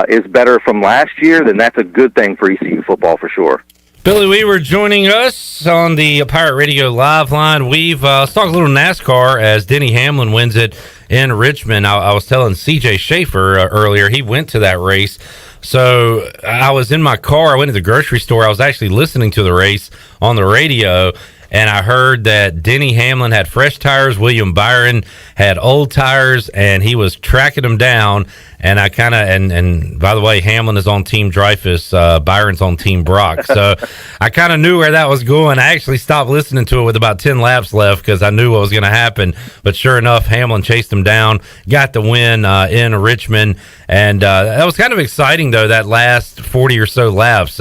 is better from last year, then that's a good thing for ECU football for sure. Billy Weaver joining us on the Pirate Radio Live line. Let's talk a little NASCAR as Denny Hamlin wins it in Richmond. I was telling CJ Schaefer earlier, he went to that race. So I was in my car. I went to the grocery store. I was actually listening to the race on the radio, and I heard that Denny Hamlin had fresh tires, William Byron had old tires, and he was tracking them down. And I kind of, and by the way, Hamlin is on Team Dreyfus, Byron's on Team Brock. So I kind of knew where that was going. I actually stopped listening to it with about 10 laps left because I knew what was going to happen. But sure enough, Hamlin chased him down, got the win in Richmond. And that was kind of exciting, though, that last 40 or so laps.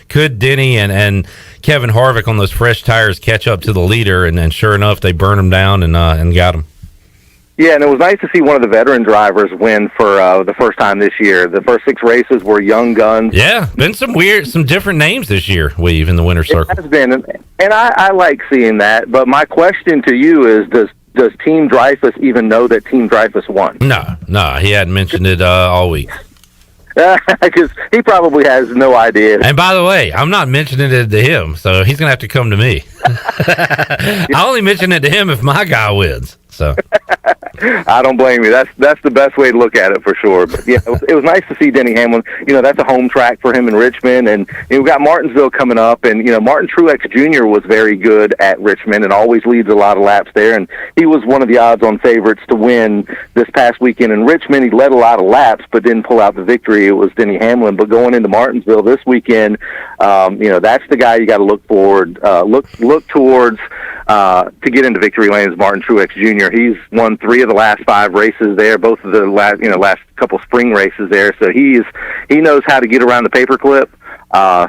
Could Denny and Kevin Harvick on those fresh tires catch up to the leader? And sure enough, they burned him down and got him. Yeah, and it was nice to see one of the veteran drivers win for the first time this year. The first 6 races were young guns. Yeah, been some different names this year, Weave, in the winner's circle. It has been, and I like seeing that. But my question to you is, does Team Dreyfus even know that Team Dreyfus won? No, he hadn't mentioned it all week. Because he probably has no idea. And by the way, I'm not mentioning it to him, so he's going to have to come to me. I only mention it to him if my guy wins. So I don't blame you. That's the best way to look at it for sure. But yeah, it was nice to see Denny Hamlin. That's a home track for him in Richmond, and we've got Martinsville coming up. And Martin Truex Jr. was very good at Richmond and always leads a lot of laps there. And he was one of the odds-on favorites to win this past weekend in Richmond. He led a lot of laps, but didn't pull out the victory. It was Denny Hamlin. But going into Martinsville this weekend, that's the guy you got to look towards to get into victory lane is Martin Truex Jr. He's won 3 of the last 5 races there, both of the last couple spring races there. So he knows how to get around the paperclip.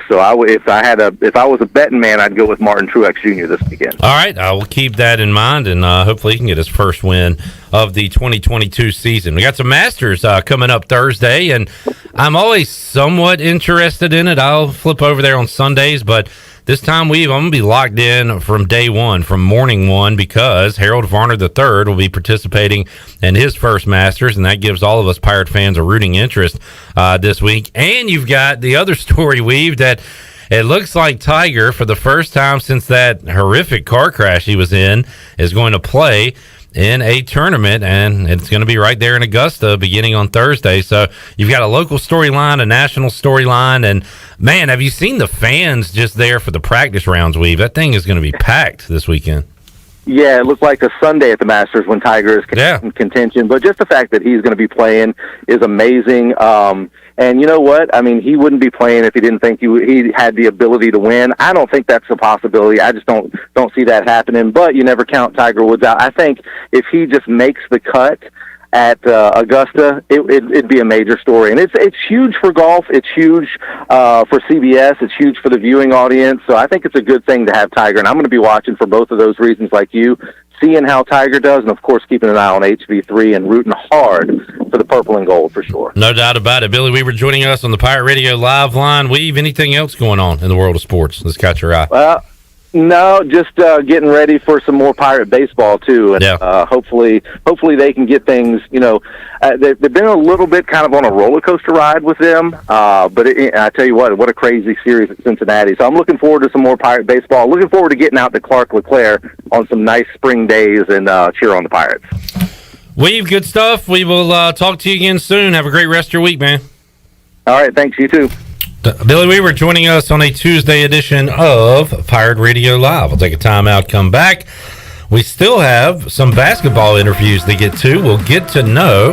So if I was a betting man, I'd go with Martin Truex Jr. this weekend. All right, I will keep that in mind, and hopefully he can get his first win of the 2022 season. We got some Masters coming up Thursday, and I'm always somewhat interested in it. I'll flip over there on Sundays, but this time I'm going to be locked in from day one, from morning one, because Harold Varner III will be participating in his first Masters, and that gives all of us Pirate fans a rooting interest this week. And you've got the other story, Weave, that it looks like Tiger, for the first time since that horrific car crash he was in, is going to play in a tournament, and it's going to be right there in Augusta beginning on Thursday. So you've got a local storyline, a national storyline, and man, have you seen the fans just there for the practice rounds, Weave? That thing is going to be packed this weekend. Yeah, it looked like a Sunday at the Masters when Tiger is in contention, but just the fact that he's going to be playing is amazing. And you know what? I mean, he wouldn't be playing if he didn't think he had the ability to win. I don't think that's a possibility. I just don't see that happening. But you never count Tiger Woods out. I think if he just makes the cut at Augusta, it'd be a major story. And it's huge for golf. It's huge for CBS. It's huge for the viewing audience. So I think it's a good thing to have Tiger. And I'm going to be watching for both of those reasons like you, seeing how Tiger does, and of course keeping an eye on HV3 and rooting hard for the purple and gold for sure. No doubt about it. Billy Weaver joining us on the Pirate Radio Live line. Weave, anything else going on in the world of sports that's caught your eye? Well, no, just getting ready for some more Pirate baseball too, and hopefully they can get things. They've been a little bit kind of on a roller coaster ride with them, but I tell you what a crazy series at Cincinnati. So I'm looking forward to some more Pirate baseball. Looking forward to getting out to Clark LeClaire on some nice spring days and cheer on the Pirates. Weave, good stuff. We will talk to you again soon. Have a great rest of your week, man. All right, thanks. You too. Billy Weaver joining us on a Tuesday edition of Pirate Radio Live. We'll take a time out, come back. We still have some basketball interviews to get to. We'll get to know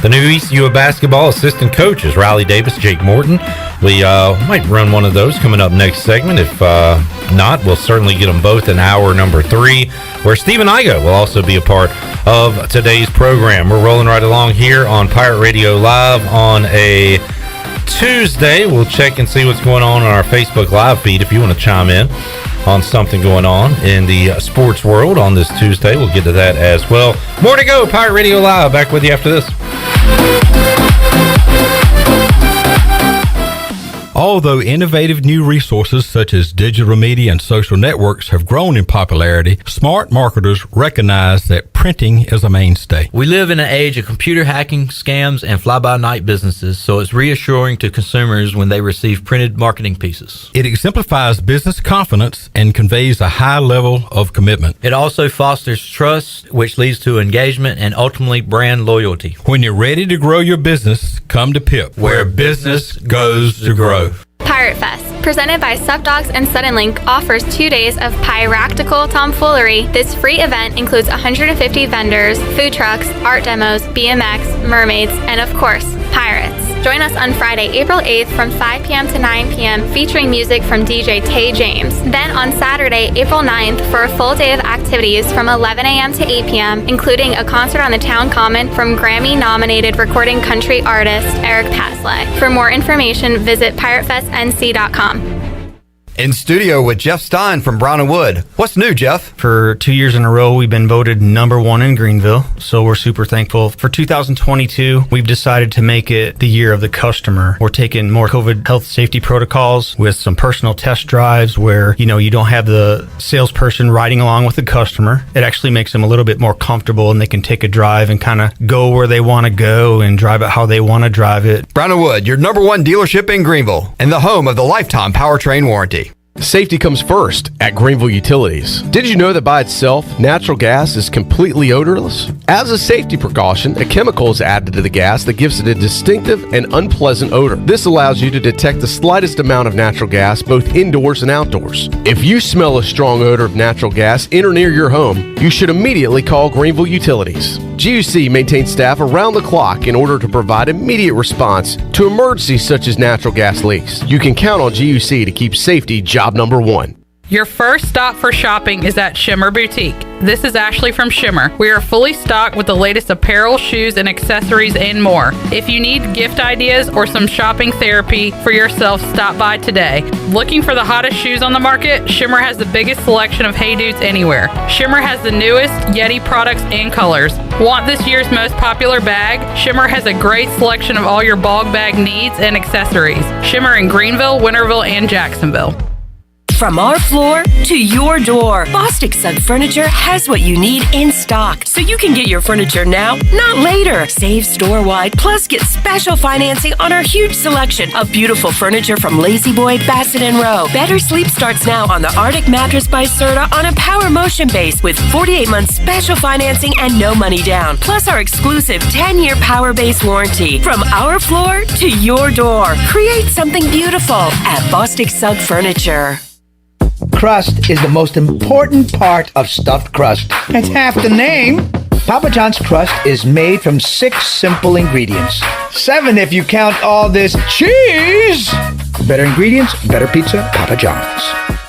the new ECU basketball assistant coaches, Riley Davis, Jake Morton. We might run one of those coming up next segment. If not, we'll certainly get them both in hour number 3, where Stephen Igoe will also be a part of today's program. We're rolling right along here on Pirate Radio Live on a Tuesday. We'll check and see what's going on our Facebook Live feed if you want to chime in on something going on in the sports world on this Tuesday. We'll get to that as well. More to go. Pirate Radio Live. Back with you after this. Although innovative new resources such as digital media and social networks have grown in popularity, smart marketers recognize that printing is a mainstay. We live in an age of computer hacking, scams, and fly-by-night businesses, so it's reassuring to consumers when they receive printed marketing pieces. It exemplifies business confidence and conveys a high level of commitment. It also fosters trust, which leads to engagement and ultimately brand loyalty. When you're ready to grow your business, come to PIP, where business goes to grow. Pirate Fest, presented by Subdogs and Suddenlink, offers 2 days of piractical tomfoolery. This free event includes 150 vendors, food trucks, art demos, BMX, mermaids, and of course, pirates. Join us on Friday, April 8th from 5 p.m. to 9 p.m. featuring music from DJ Tay James. Then on Saturday, April 9th for a full day of activities from 11 a.m. to 8 p.m., including a concert on the Town Common from Grammy-nominated recording country artist Eric Pasley. For more information, visit piratefestnc.com. In studio with Jeff Stein from Brown & Wood. What's new, Jeff? For 2 years in a row, we've been voted #1 in Greenville, so we're super thankful. For 2022, we've decided to make it the year of the customer. We're taking more COVID health safety protocols with some personal test drives where, you don't have the salesperson riding along with the customer. It actually makes them a little bit more comfortable, and they can take a drive and kind of go where they want to go and drive it how they want to drive it. Brown & Wood, your #1 dealership in Greenville and the home of the lifetime powertrain warranty. Safety comes first at Greenville Utilities. Did you know that by itself, natural gas is completely odorless? As a safety precaution, a chemical is added to the gas that gives it a distinctive and unpleasant odor. This allows you to detect the slightest amount of natural gas both indoors and outdoors. If you smell a strong odor of natural gas in or near your home, you should immediately call Greenville Utilities. GUC maintains staff around the clock in order to provide immediate response to emergencies such as natural gas leaks. You can count on GUC to keep safety job number one. Your first stop for shopping is at Shimmer Boutique. This is Ashley from Shimmer. We are fully stocked with the latest apparel, shoes, and accessories and more. If you need gift ideas or some shopping therapy for yourself, stop by today. Looking for the hottest shoes on the market? Shimmer has the biggest selection of Hey Dudes anywhere. Shimmer has the newest Yeti products and colors. Want this year's most popular bag? Shimmer has a great selection of all your bog bag needs and accessories. Shimmer in Greenville, Winterville, and Jacksonville. From our floor to your door, Bostic Sugg Furniture has what you need in stock, so you can get your furniture now, not later. Save store-wide, plus get special financing on our huge selection of beautiful furniture from Lazy Boy, Bassett & Rowe. Better sleep starts now on the Arctic Mattress by Serta on a Power Motion base with 48-month special financing and no money down, plus our exclusive 10-year Power Base warranty. From our floor to your door, create something beautiful at Bostic Sugg Furniture. Crust is the most important part of stuffed crust. It's half the name. Papa John's crust is made from 6 simple ingredients. 7 if you count all this cheese. Better ingredients, better pizza, Papa John's.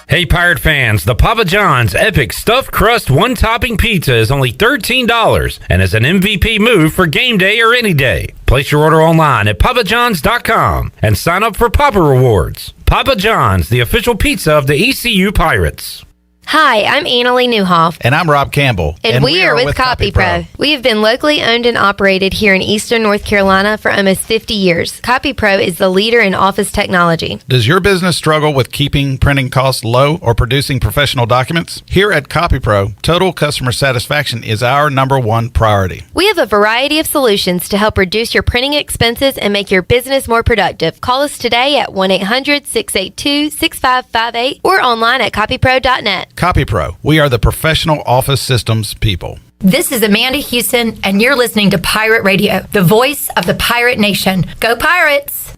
Hey, Pirate fans, the Papa John's Epic Stuffed Crust One-Topping Pizza is only $13 and is an MVP move for game day or any day. Place your order online at papajohns.com and sign up for Papa Rewards. Papa John's, the official pizza of the ECU Pirates. Hi, I'm Annalie Newhoff. And I'm Rob Campbell. And we are with CopyPro. We have been locally owned and operated here in Eastern North Carolina for almost 50 years. CopyPro is the leader in office technology. Does your business struggle with keeping printing costs low or producing professional documents? Here at CopyPro, total customer satisfaction is our #1 priority. We have a variety of solutions to help reduce your printing expenses and make your business more productive. Call us today at 1-800-682-6558 or online at copypro.net. CopyPro, we are the professional office systems people. This is Amanda Houston, and you're listening to Pirate Radio, the voice of the Pirate Nation. Go Pirates!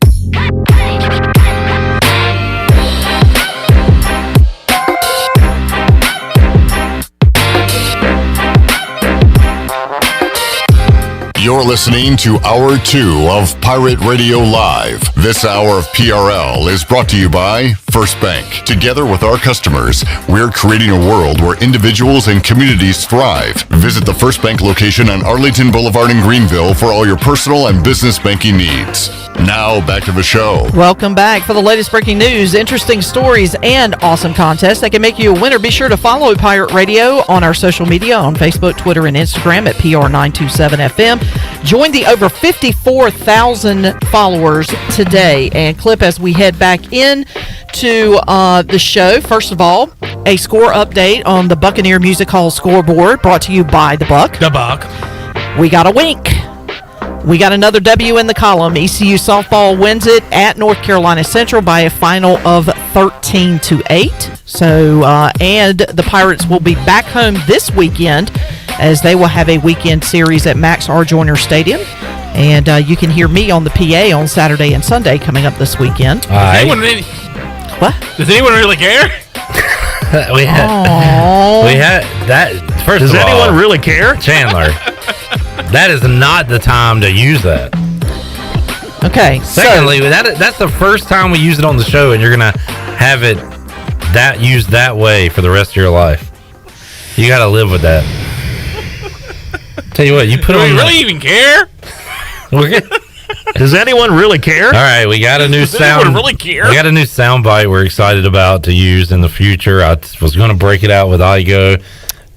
You're listening to Hour 2 of Pirate Radio Live. This hour of PRL is brought to you by First Bank. Together with our customers, we're creating a world where individuals and communities thrive. Visit the First Bank location on Arlington Boulevard in Greenville for all your personal and business banking needs. Now, back to the show. Welcome back. For the latest breaking news, interesting stories, and awesome contests that can make you a winner, be sure to follow Pirate Radio on our social media on Facebook, Twitter, and Instagram at PR927FM. Join the over 54,000 followers today. And Clip, as we head back in to the show, first of all, a score update on the Buccaneer Music Hall scoreboard brought to you by The Buck. The Buck. We got a wink. We got another W in the column. ECU softball wins it at North Carolina Central by a final of 13-8. So, and the Pirates will be back home this weekend as they will have a weekend series at Max R. Joyner Stadium. And you can hear me on the PA on Saturday and Sunday coming up this weekend. What? Does anyone really care? we had that. First Does of all, anyone really care? Chandler, that is not the time to use that. Okay. Secondly, that's the first time we use it on the show, and you're going to have it used that way for the rest of your life. You got to live with that. Tell you what, you put Do on. we really even care? Does anyone really care? All right, we got a new Does sound. anyone really care? We got a new sound bite we're excited about to use in the future. I was going to break it out with Igoe.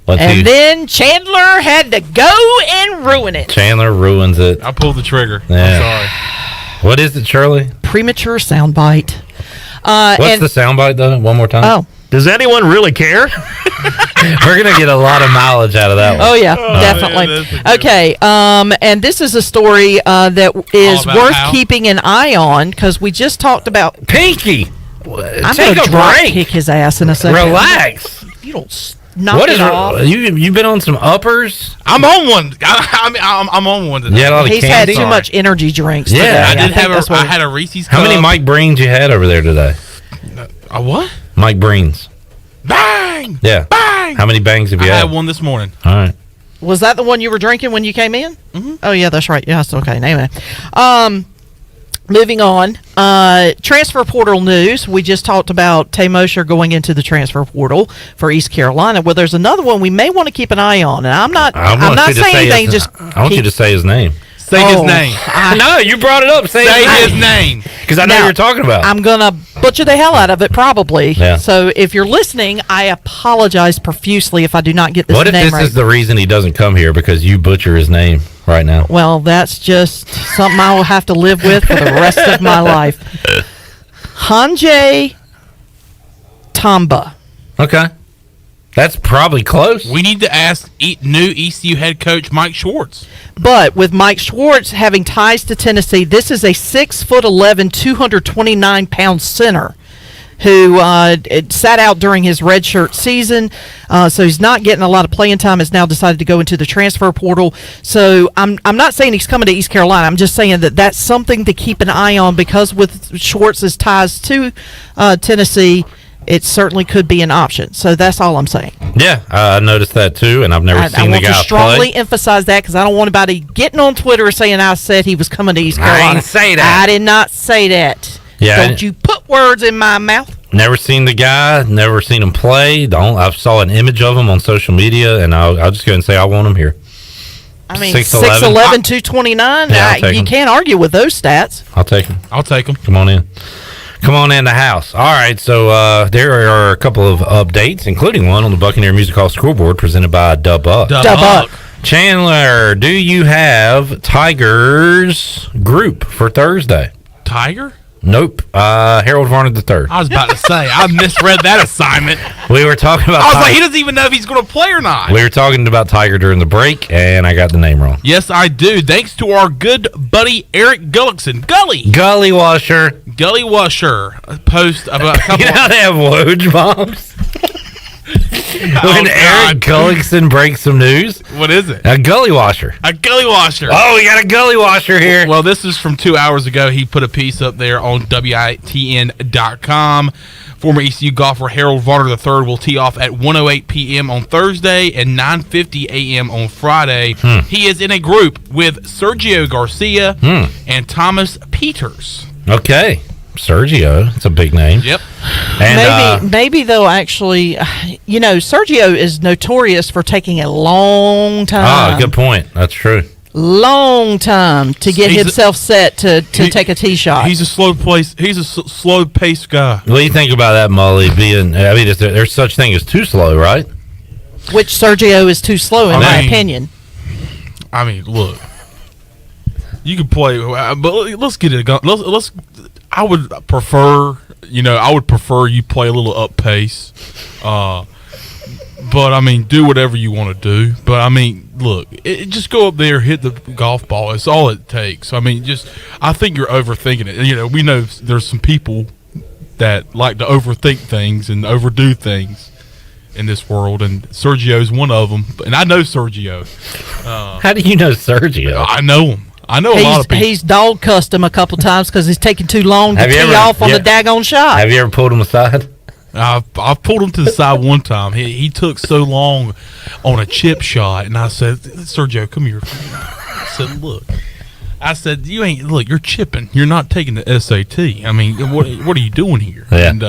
Then Chandler had to go and ruin it. Chandler ruins it. I pulled the trigger. Yeah. I'm sorry. What is it, Shirley? Premature soundbite. What's the soundbite, though? One more time. Oh. Does anyone really care? We're going to get a lot of mileage out of that one. Oh, yeah, definitely. Okay, and this is a story that is worth keeping an eye on because we just talked about... Pinky! I'm take gonna a drop break. kick his ass in a second. Relax. If you don't knock it off. You've been on some uppers? I'm on one. I'm on one today. Yeah, He's had too much energy drinks. Yeah, today. I did have I had a Reese's How many Cup. Mike Breens you had over there today? A what? Mike Breens. Bang! Yeah. Bang! How many bangs have you I had? had one this morning. All right. Was that the one you were drinking when you came in? Mm-hmm. Oh, yeah, that's right. Yeah, it's okay. Name it. Moving on. Transfer portal news. We just talked about Tay Mosher going into the transfer portal for East Carolina. Well, there's another one we may want to keep an eye on. And I'm not saying anything. I want you to say his name. Say his name. No, you brought it up. Say his name. Because I know you're talking about. I'm going to butcher the hell out of it, probably. Yeah. So if you're listening, I apologize profusely if I do not get this What if name this right. is the reason he doesn't come here because you butcher his name right now? Well, that's just something I will have to live with for the rest of my life. Hanjay Tamba. Okay. That's probably close. We need to ask new ECU head coach Mike Schwartz. But with Mike Schwartz having ties to Tennessee, this is a 6'11", 229-pound center who sat out during his redshirt season, so he's not getting a lot of playing time. Has now decided to go into the transfer portal. So I'm not saying he's coming to East Carolina. I'm just saying that that's something to keep an eye on because with Schwartz's ties to Tennessee, it certainly could be an option. So that's all I'm saying. Yeah, I noticed that too, and I've never seen the guy I want to strongly play. emphasize that because I don't want anybody getting on Twitter saying I said he was coming to East Carolina. I didn't say that. I did not say that. Yeah, Don't you put words in my mouth. Never seen the guy. Never seen him play. I saw an image of him on social media, and I'll just go and say I want him here. I mean, 6'11", 229. Yeah, I'll take You him. can't argue with those stats. I'll take him. I'll take him. Come on in. Come on in the house. All right, so there are a couple of updates, including one on the Buccaneer Music Hall scoreboard presented by Dubuck. Dubuck. Chandler, do you have Tiger's group for Thursday? Tiger? Nope. Harold Varner III. I was about to say, I misread that assignment. We were talking about I was like, Tiger. he doesn't even know if he's going to play or not. We were talking about Tiger during the break, and I got the name wrong. Yes, I do. Thanks to our good buddy Eric Gullickson. Gully Washer. Gully Washer post about a couple. You know how they have Woj bombs? When Eric Gullickson breaks some news. What is it? A gully washer. A gully washer. Oh, we got a gully washer here. Well, this is from 2 hours ago. He put a piece up there on WITN.com. Former ECU golfer Harold Varner III will tee off at 1:08 p.m. on Thursday and 9:50 a.m. on Friday. He is in a group with Sergio Garcia and Thomas Peters. Okay. Sergio. It's a big name. Yep. And, maybe though, actually, Sergio is notorious for taking a long time. good point. That's true. Long time to get himself set to take a tee shot. He's a slow paced guy. What do you think about that, Molly? There's such thing as too slow, right? Which Sergio is too slow, in my opinion. I mean, look, you can play, but let's get it. Let's. I would prefer, you play a little up pace, but I mean, do whatever you want to do. But I mean, look, just go up there, hit the golf ball. It's all it takes. I mean, I think you're overthinking it. We know there's some people that like to overthink things and overdo things in this world, and Sergio's one of them. And I know Sergio. How do you know Sergio? I know him. I know a lot of people. He's dog cussed him a couple times because he's taking too long to tee off on the daggone shot. Have you ever pulled him aside? I've pulled him to the side one time. He took so long on a chip shot, and I said, Sergio, come here. I said, look. You're chipping. You're not taking the SAT. I mean, what are you doing here? Yeah. And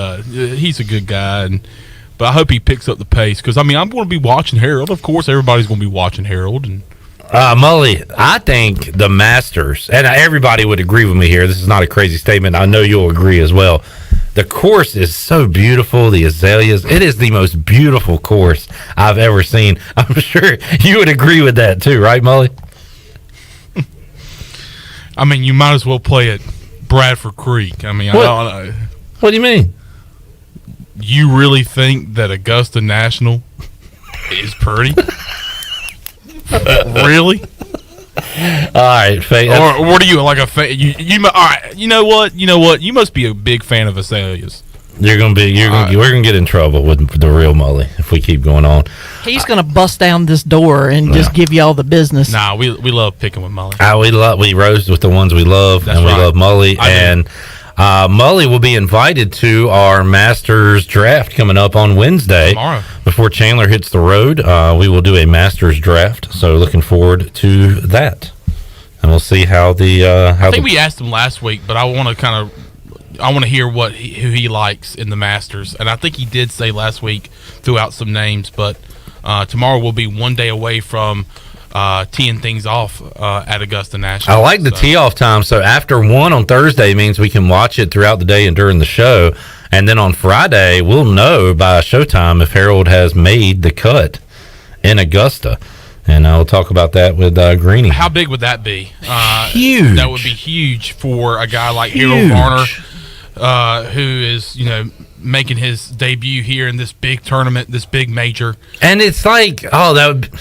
he's a good guy, but I hope he picks up the pace because, I mean, I'm going to be watching Harold. Of course, everybody's going to be watching Harold. And Mully, I think the Masters, and everybody would agree with me here. This is not a crazy statement. I know you'll agree as well. The course is so beautiful, the azaleas. It is the most beautiful course I've ever seen. I'm sure you would agree with that too, right, Mully? I mean, you might as well play at Bradford Creek. I mean, What do you mean? You really think that Augusta National is pretty? Really? All right, or what are you like a fan? All right, you know what? You must be a big fan of azaleas. we're gonna get in trouble with the real Mully if we keep going on. He's going to bust down this door and just give you all the business. Nah, we love picking with Mully. We roast with the ones we love, and we love Mully. And Mully will be invited to our Masters draft coming up on Wednesday. Tomorrow. Before Chandler hits the road, we will do a Masters draft. So looking forward to that. And we'll see how I think we asked him last week, but I want to hear who he likes in the Masters. And I think he did say last week, threw out some names, but tomorrow we'll be 1 day away from teeing things off at Augusta National. I like the tee off time. So after 1 on Thursday means we can watch it throughout the day and during the show. And then on Friday, we'll know by showtime if Harold has made the cut in Augusta. And we'll talk about that with Greeny. How big would that be? Huge. That would be huge for a guy like Harold Varner, who is, making his debut here in this big tournament, this big major. And it's like, that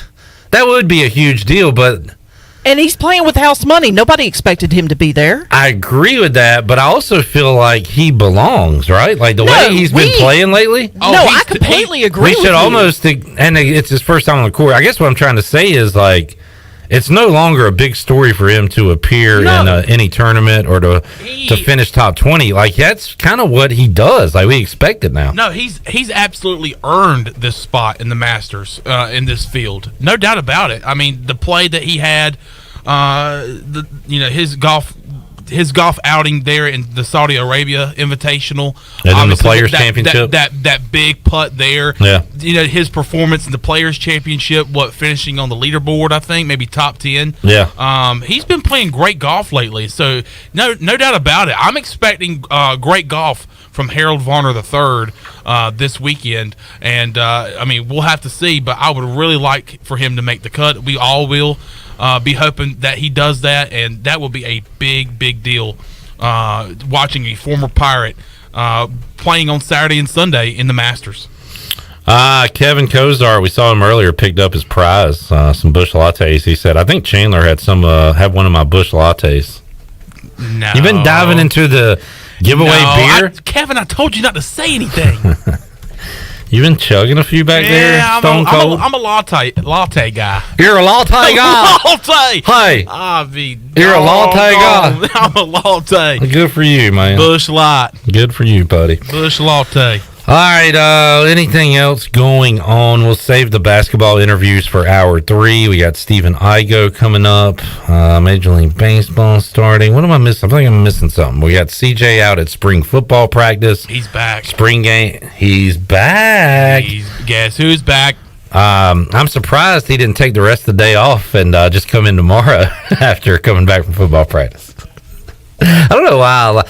would be a huge deal, but... And he's playing with house money. Nobody expected him to be there. I agree with that, but I also feel like he belongs, right? Like the way he's been playing lately. I completely agree with you. We should almost, and it's his first time on the court. I guess what I'm trying to say is, like, it's no longer a big story for him to appear in any tournament or to finish top 20. Like, that's kind of what he does. Like, we expect it now. No, he's absolutely earned this spot in the Masters in this field. No doubt about it. I mean, the play that he had, his golf outing there in the Saudi Arabia Invitational, and then the Players Championship, that big putt there. Yeah, his performance in the Players Championship, finishing on the leaderboard, I think maybe top 10. Yeah, he's been playing great golf lately, so no doubt about it. I'm expecting great golf from Harold Varner III this weekend, and we'll have to see. But I would really like for him to make the cut. We all will. Be hoping that he does that, and that will be a big deal. Watching a former Pirate playing on Saturday and Sunday in the Masters. Kevin Kozar, we saw him earlier, picked up his prize, some Busch Lattes. He said, "I think Chandler had had one of my Busch Lattes." No, you've been diving into the giveaway beer, Kevin. I told you not to say anything. You've been chugging a few back there, Stone Cold? I'm a latte guy. You're a latte guy? Latte! Hey, you're a latte guy? I'm a latte. Good for you, man. Busch Light. Good for you, buddy. Busch Latte. All right, anything else going on? We'll save the basketball interviews for hour 3. We got Stephen Igoe coming up. Major League Baseball starting. What am I missing? I think I'm missing something. We got CJ out at spring football practice. He's back. Spring game. He's back. Guess who's back? I'm surprised he didn't take the rest of the day off and just come in tomorrow after coming back from football practice. I don't know why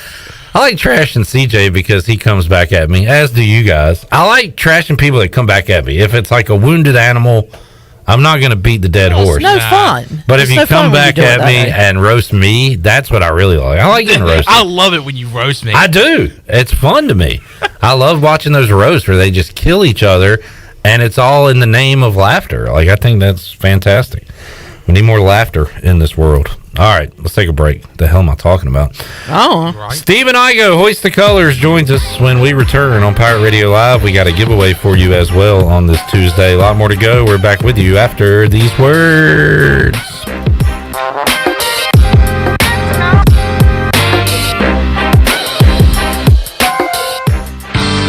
I like trashing CJ because he comes back at me, as do you guys. I like trashing people that come back at me. If it's like a wounded animal, I'm not going to beat the dead horse. It's no fun. But if you come back at me and roast me, that's what I really like. I like getting roasted. I love it when you roast me. I do. It's fun to me. I love watching those roasts where they just kill each other, and it's all in the name of laughter. Like, I think that's fantastic. We need more laughter in this world. All right, let's take a break. The hell am I talking about? Oh. Stephen Igoe, Hoist the Colors, joins us when we return on Pirate Radio Live. We got a giveaway for you as well on this Tuesday. A lot more to go. We're back with you after these words.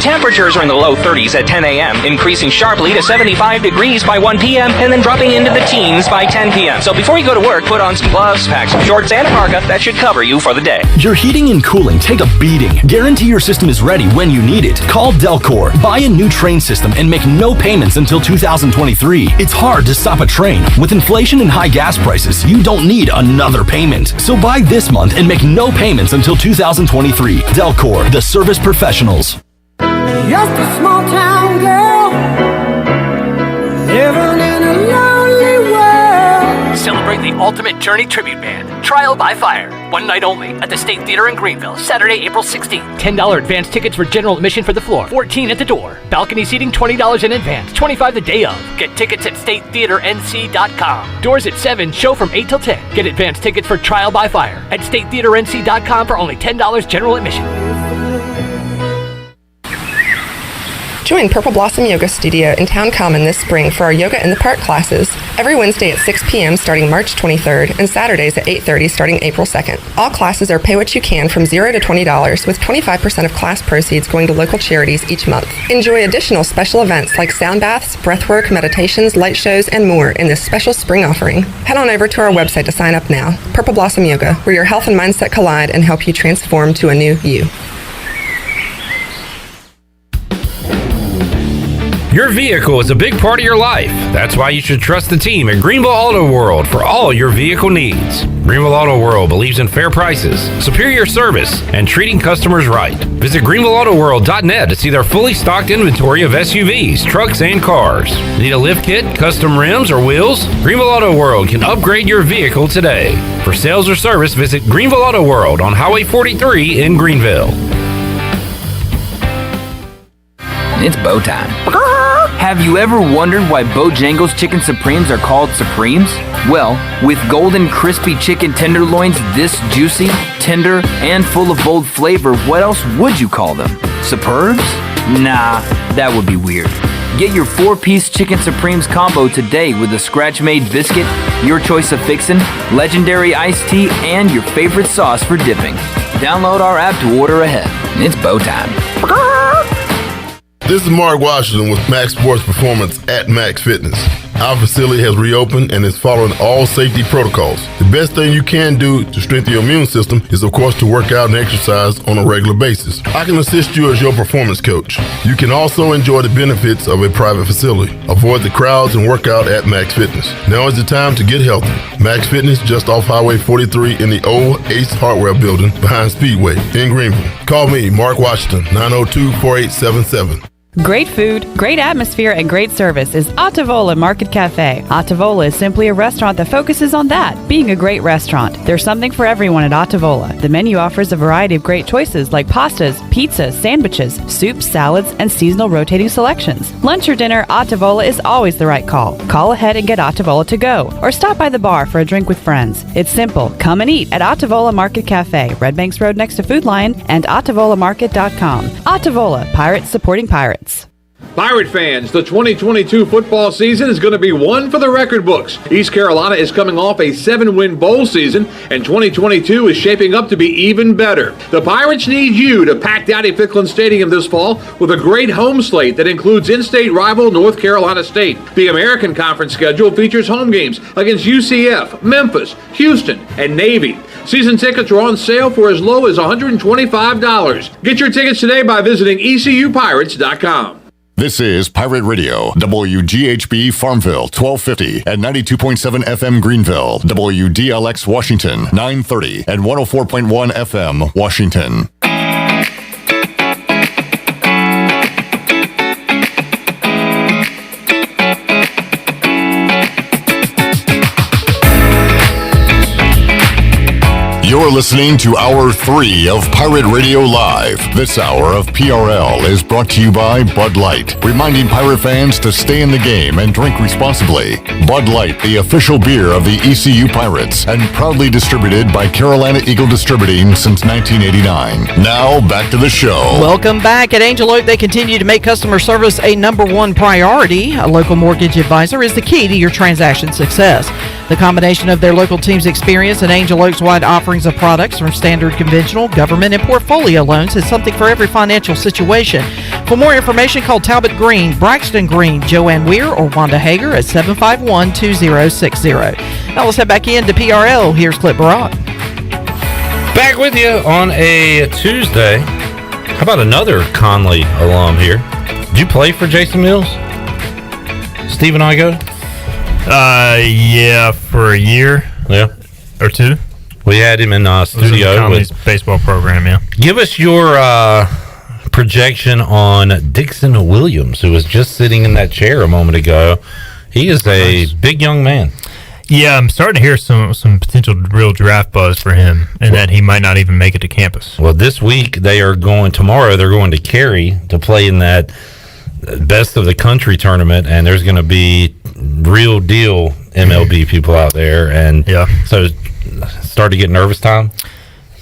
Temperatures are in the low 30s at 10 a.m., increasing sharply to 75 degrees by 1 p.m., and then dropping into the teens by 10 p.m. So before you go to work, put on some gloves, pack some shorts, and a parka. That should cover you for the day. Your heating and cooling take a beating. Guarantee your system is ready when you need it. Call Delcor. Buy a new train system and make no payments until 2023. It's hard to stop a train. With inflation and high gas prices, you don't need another payment. So buy this month and make no payments until 2023. Delcor, the service professionals. Just a small town girl living in a lonely world. Celebrate the ultimate Journey tribute band, Trial by Fire. One night only at the State Theater in Greenville, Saturday, April 16th. $10 advance tickets for general admission for the floor, $14 at the door. Balcony seating, $20 in advance, $25 the day of. Get tickets at statetheaternc.com. Doors at 7, show from 8 till 10. Get advance tickets for Trial by Fire at statetheaternc.com for only $10 general admission. Join Purple Blossom Yoga Studio in Town Common this spring for our Yoga in the Park classes, every Wednesday at 6 p.m. starting March 23rd and Saturdays at 8:30 starting April 2nd. All classes are pay what you can from $0 to $20, with 25% of class proceeds going to local charities each month. Enjoy additional special events like sound baths, breathwork, meditations, light shows, and more in this special spring offering. Head on over to our website to sign up now. Purple Blossom Yoga, where your health and mindset collide and help you transform to a new you. Your vehicle is a big part of your life. That's why you should trust the team at Greenville Auto World for all your vehicle needs. Greenville Auto World believes in fair prices, superior service, and treating customers right. Visit greenvilleautoworld.net to see their fully stocked inventory of SUVs, trucks, and cars. Need a lift kit, custom rims, or wheels? Greenville Auto World can upgrade your vehicle today. For sales or service, visit Greenville Auto World on Highway 43 in Greenville. It's bow time. Have you ever wondered why Bojangles Chicken Supremes are called Supremes? Well, with golden crispy chicken tenderloins this juicy, tender, and full of bold flavor, what else would you call them? Superbs? Nah, that would be weird. Get your 4-piece Chicken Supremes combo today with a scratch-made biscuit, your choice of fixin', legendary iced tea, and your favorite sauce for dipping. Download our app to order ahead. It's bow time. This is Mark Washington with Max Sports Performance at Max Fitness. Our facility has reopened and is following all safety protocols. The best thing you can do to strengthen your immune system is, of course, to work out and exercise on a regular basis. I can assist you as your performance coach. You can also enjoy the benefits of a private facility. Avoid the crowds and work out at Max Fitness. Now is the time to get healthy. Max Fitness, just off Highway 43 in the old Ace Hardware building behind Speedway in Greenville. Call me, Mark Washington, 902-4877. Great food, great atmosphere, and great service is Ottavola Market Cafe. Ottavola is simply a restaurant that focuses on that, being a great restaurant. There's something for everyone at Ottavola. The menu offers a variety of great choices like pastas, pizzas, sandwiches, soups, salads, and seasonal rotating selections. Lunch or dinner, Ottavola is always the right call. Call ahead and get Ottavola to go, or stop by the bar for a drink with friends. It's simple. Come and eat at Ottavola Market Cafe, Red Banks Road next to Food Lion, and OttavolaMarket.com. Ottavola, Pirates supporting Pirates. Pirate fans, the 2022 football season is going to be one for the record books. East Carolina is coming off a 7-win bowl season, and 2022 is shaping up to be even better. The Pirates need you to pack Dowdy Ficklen Stadium this fall with a great home slate that includes in-state rival North Carolina State. The American Conference schedule features home games against UCF, Memphis, Houston, and Navy. Season tickets are on sale for as low as $125. Get your tickets today by visiting ECUPirates.com. This is Pirate Radio, WGHB Farmville, 1250 and 92.7 FM Greenville, WDLX Washington, 930 and 104.1 FM Washington. You're listening to Hour 3 of Pirate Radio Live. This hour of PRL is brought to you by Bud Light, reminding Pirate fans to stay in the game and drink responsibly. Bud Light, the official beer of the ECU Pirates, and proudly distributed by Carolina Eagle Distributing since 1989. Now, back to the show. Welcome back. At Angel Oak, they continue to make customer service a #1 priority. A local mortgage advisor is the key to your transaction success. The combination of their local team's experience and Angel Oak's wide offerings of products from standard, conventional, government, and portfolio loans is something for every financial situation. For more information, call Talbot Green, Braxton Green, Joanne Weir, or Wanda Hager at 751-2060. Now let's head back into PRL. Here's Clip Barat. Back with you on a Tuesday. How about another Conley alum here? Did you play for Jason Mills? Stephen Igoe? Yeah, for a year. Yeah. Or two. We had him in studio with baseball program, yeah. Give us your projection on Dixon Williams, who was just sitting in that chair a moment ago. He is a big young man. Yeah, I'm starting to hear some potential real draft buzz for him, and that he might not even make it to campus. Well, this week tomorrow they're going to Cary to play in that best of the country tournament, and there's going to be real deal MLB people out there, and so start to get nervous time.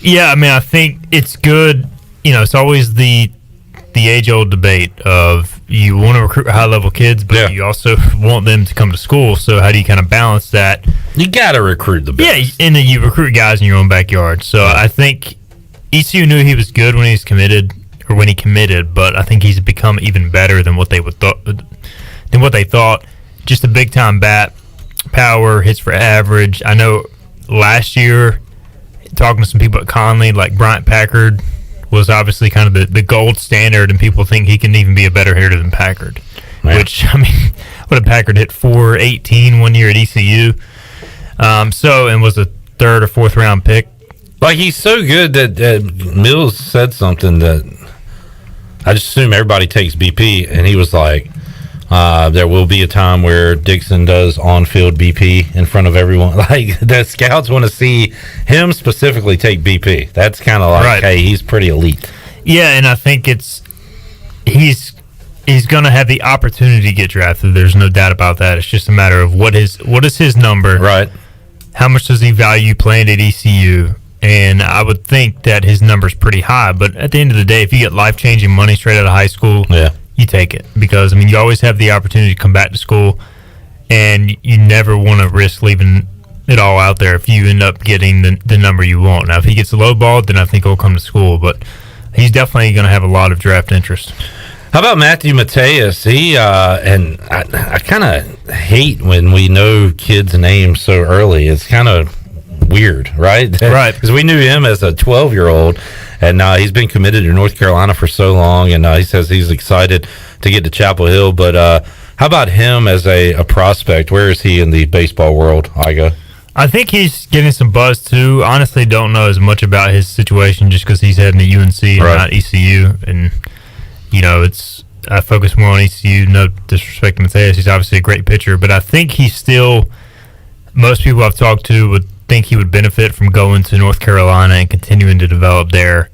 Yeah, I mean, I think it's good. You know, it's always the age-old debate of you want to recruit high-level kids, but you also want them to come to school. So how do you kind of balance that? You got to recruit the best. Yeah, and then you recruit guys in your own backyard. So I think ECU knew he was good when he committed, but I think he's become even better than what they thought. Just a big-time bat, power, hits for average. I know last year, talking to some people at Conley, like Bryant Packard was obviously kind of the gold standard, and people think he can even be a better hitter than Packard. Man. Which, I mean, what did Packard hit? 418 one year at ECU. And was a 3rd or 4th round pick. Like, he's so good that Mills said something that I just assume everybody takes BP, and he was like, there will be a time where Dixon does on-field BP in front of everyone. Like, the scouts want to see him specifically take BP. That's kind of like, hey, he's pretty elite. Yeah, and I think he's going to have the opportunity to get drafted. There's no doubt about that. It's just a matter of what is his number. Right. How much does he value playing at ECU? And I would think that his number's pretty high. But at the end of the day, if you get life-changing money straight out of high school, you take it. Because, I mean, you always have the opportunity to come back to school, and you never want to risk leaving it all out there if you end up getting the number you want. Now, if he gets lowballed, then I think he'll come to school. But he's definitely going to have a lot of draft interest. How about Matthew Mateus? He and I kind of hate when we know kids' names so early. It's kind of weird, right? Right. Because we knew him as a 12-year-old, and he's been committed to North Carolina for so long, and he says he's excited to get to Chapel Hill. But how about him as a prospect? Where is he in the baseball world, Igoe? I think he's getting some buzz, too. Honestly, don't know as much about his situation just because he's heading to UNC and not ECU, and you know, I focus more on ECU. No disrespect to Mateus, he's obviously a great pitcher, but I think he's still. Most people I've talked to would think he would benefit from going to North Carolina and continuing to develop there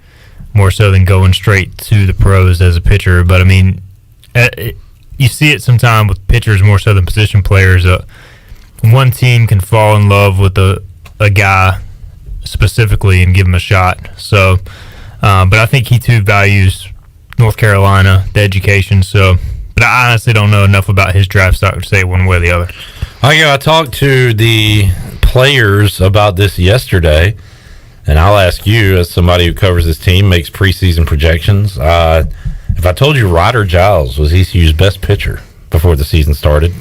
more so than going straight to the pros as a pitcher. But I mean, you see it sometimes with pitchers more so than position players. One team can fall in love with a guy specifically and give him a shot. So, but I think he too values North Carolina, the education. So, but I honestly don't know enough about his draft stock to say one way or the other. I talked to the players about this yesterday, and I'll ask you, as somebody who covers this team, makes preseason projections. If I told you Ryder Giles was ECU's best pitcher before the season started,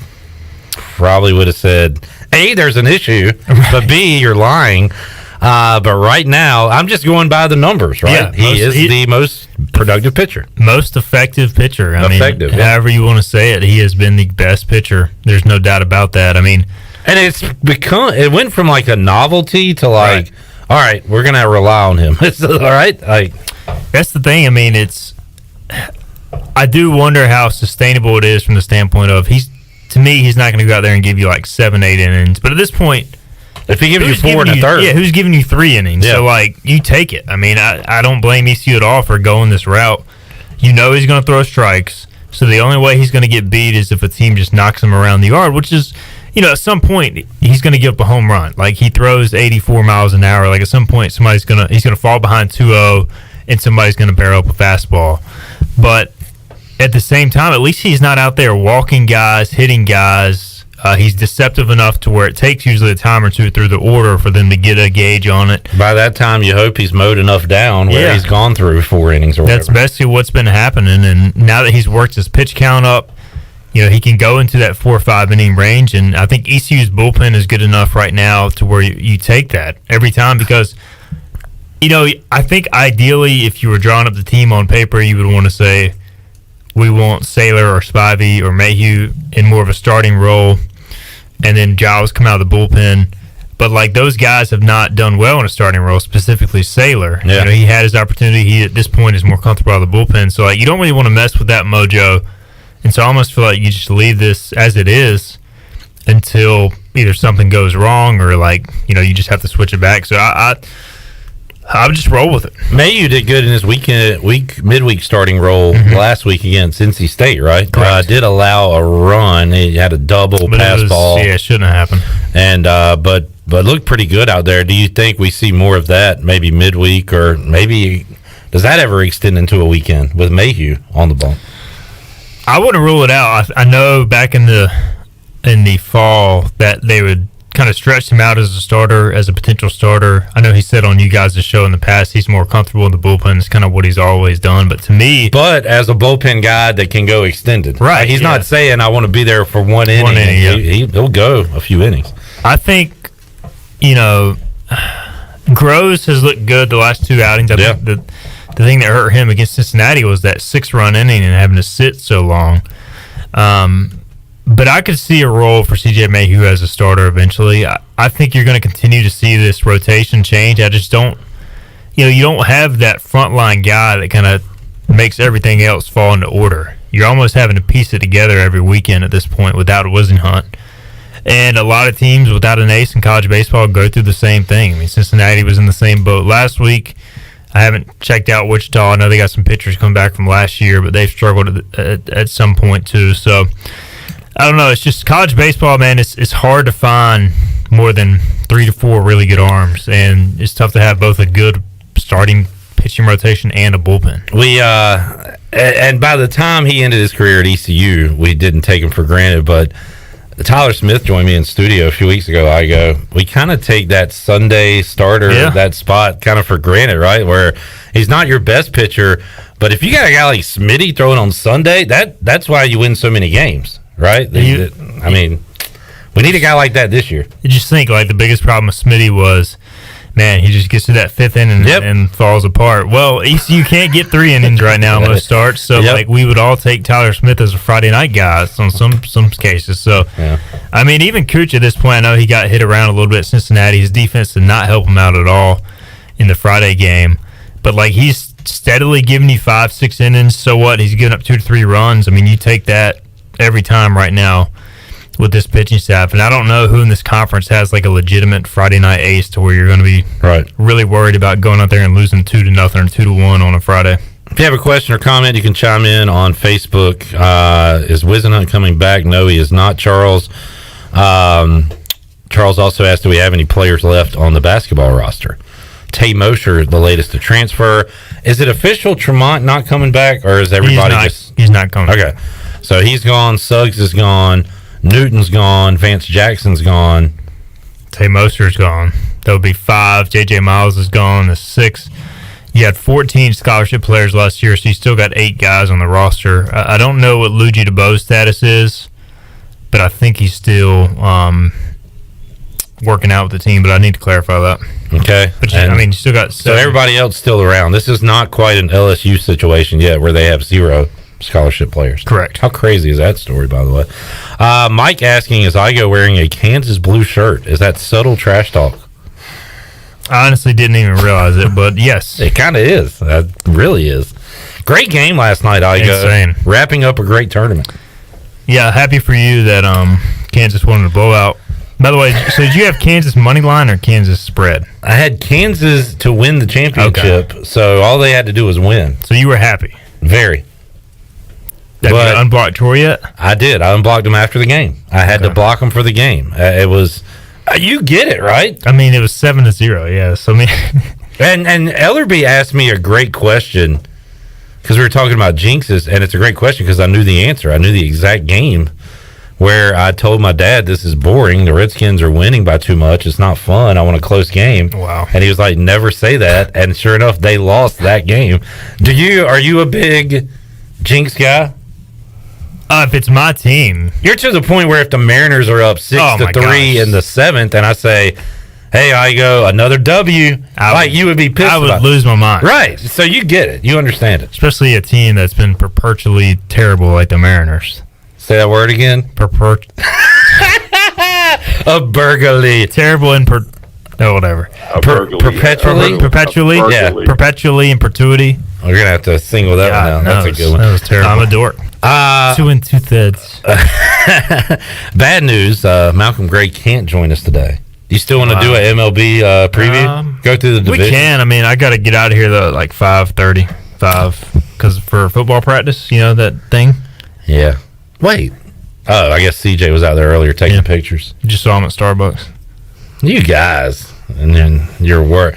probably would have said, A, there's an issue, but B, you're lying. But right now, I'm just going by the numbers, right? Yeah, he is the most productive pitcher. Most effective pitcher. I mean, however you want to say it, he has been the best pitcher. There's no doubt about that. I mean, and it went from like a novelty to like, all right, we're going to rely on him. It's all right. That's the thing. I mean, I do wonder how sustainable it is from the standpoint of to me, he's not going to go out there and give you like 7-8 innings. But at this point, if he gives you 4 and a third, who's giving you 3 innings? Yeah. So like, you take it. I mean, I don't blame ECU at all for going this route. You know he's going to throw strikes. So the only way he's going to get beat is if a team just knocks him around the yard, which is, you know, at some point he's going to give up a home run. Like, he throws 84 miles an hour. Like, at some point he's going to fall behind 2-0 and somebody's going to barrel up a fastball. But at the same time, at least he's not out there walking guys, hitting guys. He's deceptive enough to where it takes usually a time or two through the order for them to get a gauge on it. By that time, you hope he's mowed enough down where he's gone through 4 innings or whatever. That's basically what's been happening. And now that he's worked his pitch count up, you know, he can go into that 4 or 5 inning range. And I think ECU's bullpen is good enough right now to where you take that every time because, you know, I think ideally if you were drawing up the team on paper, you would want to say, we want Saylor or Spivey or Mayhew in more of a starting role, and then Giles come out of the bullpen. But, like, those guys have not done well in a starting role, specifically Saylor. Yeah. You know, he had his opportunity. He, at this point, is more comfortable out of the bullpen. So, like, you don't really want to mess with that mojo. And so I almost feel like you just leave this as it is until either something goes wrong or, like, you know, you just have to switch it back. So I would just roll with it. Mayhew did good in his midweek starting role last week against NC State, right? Did allow a run. He had a double pass ball. Yeah, it shouldn't have happened. And but looked pretty good out there. Do you think we see more of that maybe midweek, or maybe does that ever extend into a weekend with Mayhew on the ball? I wouldn't rule it out. I know back in the fall that they would kind of stretch him out as a starter, as a potential starter. I know he said on you guys' show in the past he's more comfortable in the bullpen. It's kind of what he's always done. But to me, as a bullpen guy that can go extended, right? He's not saying I want to be there for one inning. He'll go a few innings. I think Groves has looked good the last 2 outings. I think the thing that hurt him against Cincinnati was that 6-run inning and having to sit so long. But I could see a role for C.J. Mayhew as a starter eventually. I think you're going to continue to see this rotation change. I just don't, you don't have that frontline guy that kind of makes everything else fall into order. You're almost having to piece it together every weekend at this point without a Wisenhunt. And a lot of teams without an ace in college baseball go through the same thing. I mean, Cincinnati was in the same boat last week. I haven't checked out Wichita. I know they got some pitchers coming back from last year, but they've struggled at some point too. So I don't know. It's just college baseball, man. It's hard to find more than 3 to 4 really good arms, and it's tough to have both a good starting pitching rotation and a bullpen. We and by the time he ended his career at ECU, we didn't take him for granted. But Tyler Smith joined me in studio a few weeks ago. We kind of take that Sunday starter, that spot, kind of for granted, right? Where he's not your best pitcher, but if you got a guy like Smitty throwing on Sunday, that's why you win so many games. Right? I mean, we need a guy like that this year. You just think, the biggest problem with Smitty was, man, he just gets to that 5th inning and falls apart. Well, ECU can't get 3 innings right now in most starts, so, we would all take Tyler Smith as a Friday night guy on some cases. So, I mean, even Cooch at this point, I know he got hit around a little bit at Cincinnati. His defense did not help him out at all in the Friday game. But, he's steadily giving you 5-6 innings. So what? He's giving up 2 to 3 runs. I mean, you take that every time right now with this pitching staff, and I don't know who in this conference has a legitimate Friday night ace to where you're going to be really worried about going out there and losing 2-0 or 2-1 on a Friday. If you have a question or comment, you can chime in on Facebook. Is Wisenhunt coming back? No, he is not, Charles. Charles also asked, do we have any players left on the basketball roster? Tay Mosher, the latest to transfer. Is it official Tremont not coming back, or is everybody he's not coming back? Okay. So he's gone, Suggs is gone, Newton's gone, Vance Jackson's gone. Tay Mosher's gone. There'll be 5. J.J. Miles is gone. The 6. You had 14 scholarship players last year, so you still got 8 guys on the roster. I don't know what Luigi DeBoe's status is, but I think he's still working out with the team, but I need to clarify that. Okay. But you still got 7. So everybody else still around. This is not quite an LSU situation yet where they have 0 scholarship players. Correct. How crazy is that story, by the way? Mike asking, is Igoe wearing a Kansas blue shirt? Is that subtle trash talk? I honestly didn't even realize it, but yes. It kind of is. It really is. Great game last night, Igoe. Insane. Wrapping up a great tournament. Yeah, happy for you that Kansas won the blowout. By the way, so did you have Kansas money line or Kansas spread? I had Kansas to win the championship, so all they had to do was win. So you were happy? Very. Have you unblocked Troy yet? I did. I unblocked him after the game. I had to block him for the game. It was, you get it, right? I mean, it was 7-0. Yeah. So and Ellerbe asked me a great question because we were talking about jinxes, and it's a great question because I knew the answer. I knew the exact game where I told my dad, "This is boring. The Redskins are winning by too much. It's not fun. I want a close game." Wow. And he was like, "Never say that." And sure enough, they lost that game. Are you a big jinx guy? If it's my team, you're to the point where if the Mariners are up 6-3 in the 7th, and I say, "Hey, Igoe, another W," you would be pissed. I would lose my mind. Right. So you get it. You understand it. Especially a team that's been perpetually terrible like the Mariners. Say that word again. A burglary. Terrible and whatever. Perpetually. Yeah. Perpetually in perpetuity. We're gonna have to single that one out. That's a good one. That was terrible. I'm a dork. 2 2/3. Bad news. Malcolm Gray can't join us today. You still want to do an MLB preview? Go through the division. We can. I mean, I got to get out of here though, like 5:35, because for football practice, that thing. Yeah. Wait. Oh, I guess CJ was out there earlier taking pictures. Just saw him at Starbucks. You guys, and then your work.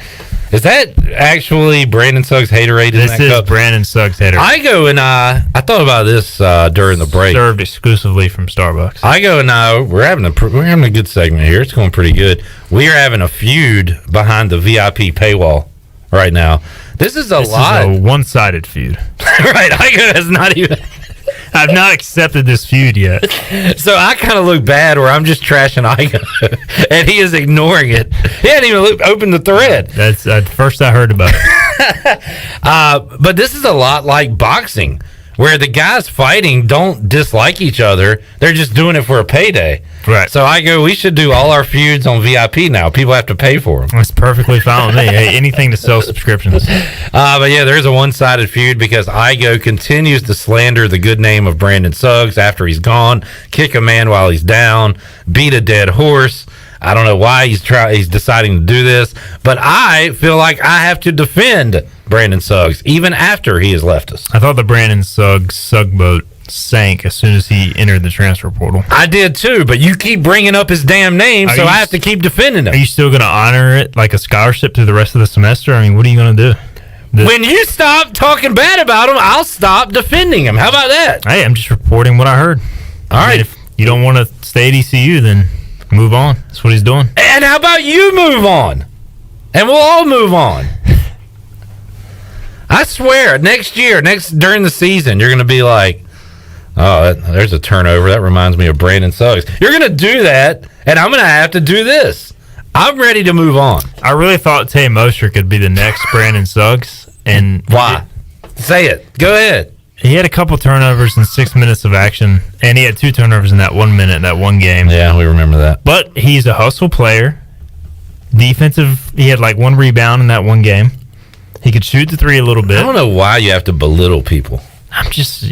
Is that actually Brandon Suggs Haterade in that This is cup? Brandon Suggs Haterade. Igoe and I thought about this during the break. Served exclusively from Starbucks. Igoe and I, we're having a good segment here. It's going pretty good. We are having a feud behind the VIP paywall right now. This is a one-sided feud. Right, Igoe has not even... I've not accepted this feud yet. So I kind of look bad where I'm just trashing Igoe, and he is ignoring it. He hadn't even opened the thread. That's first I heard about it. But this is a lot like boxing, where the guys fighting don't dislike each other. They're just doing it for a payday. Right. So we should do all our feuds on VIP now. People have to pay for them. That's perfectly fine with me. Hey, anything to sell subscriptions. But yeah, there's a one-sided feud because Igoe continues to slander the good name of Brandon Suggs after he's gone, kick a man while he's down, beat a dead horse. I don't know why he's deciding to do this, but I feel like I have to defend Brandon Suggs even after he has left us. I thought the Brandon Suggs Sugboat sank as soon as he entered the transfer portal. I did too, but you keep bringing up his damn name, so I have to keep defending him. Are you still going to honor it like a scholarship through the rest of the semester? I mean, what are you going to do? When you stop talking bad about him, I'll stop defending him. How about that? Hey, I'm just reporting what I heard. All right. If you don't want to stay at ECU, then move on. That's what he's doing. And how about you move on? And we'll all move on. I swear, next year, during the season, you're going to be like, oh, there's a turnover. That reminds me of Brandon Suggs. You're going to do that, and I'm going to have to do this. I'm ready to move on. I really thought Tay Mosher could be the next Brandon Suggs. And why? Say it. Go ahead. He had a couple turnovers in 6 minutes of action, and he had 2 turnovers in that 1 minute, that one game. Yeah, we remember that. But he's a hustle player. Defensive, he had like 1 rebound in that one game. He could shoot the 3 a little bit. I don't know why you have to belittle people. I'm just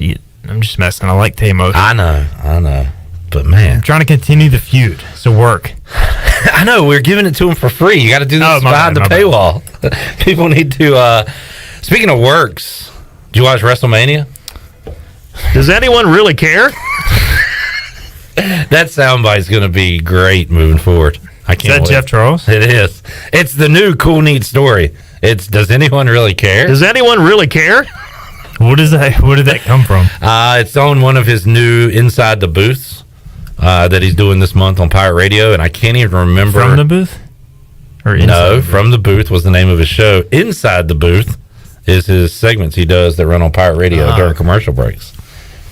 messing. I like Tay Mosher. I know. But man, I'm trying to continue the feud. So work. I know, we're giving it to him for free. You got to do this behind the paywall. People need to. Speaking of works, did you watch Wrestlemania? Does anyone really care? That soundbite's going to be great moving forward. I can't. Is that wait. Jeff Charles? It is. It's the new cool, neat story. It's does anyone really care? Does anyone really care? What is that? Where did that come from? It's on one of his new Inside the Booths that he's doing this month on Pirate Radio, and I can't even remember. From the Booth? Or no, From the Booth was the name of his show. Inside the Booth is his segments he does that run on Pirate Radio during commercial breaks.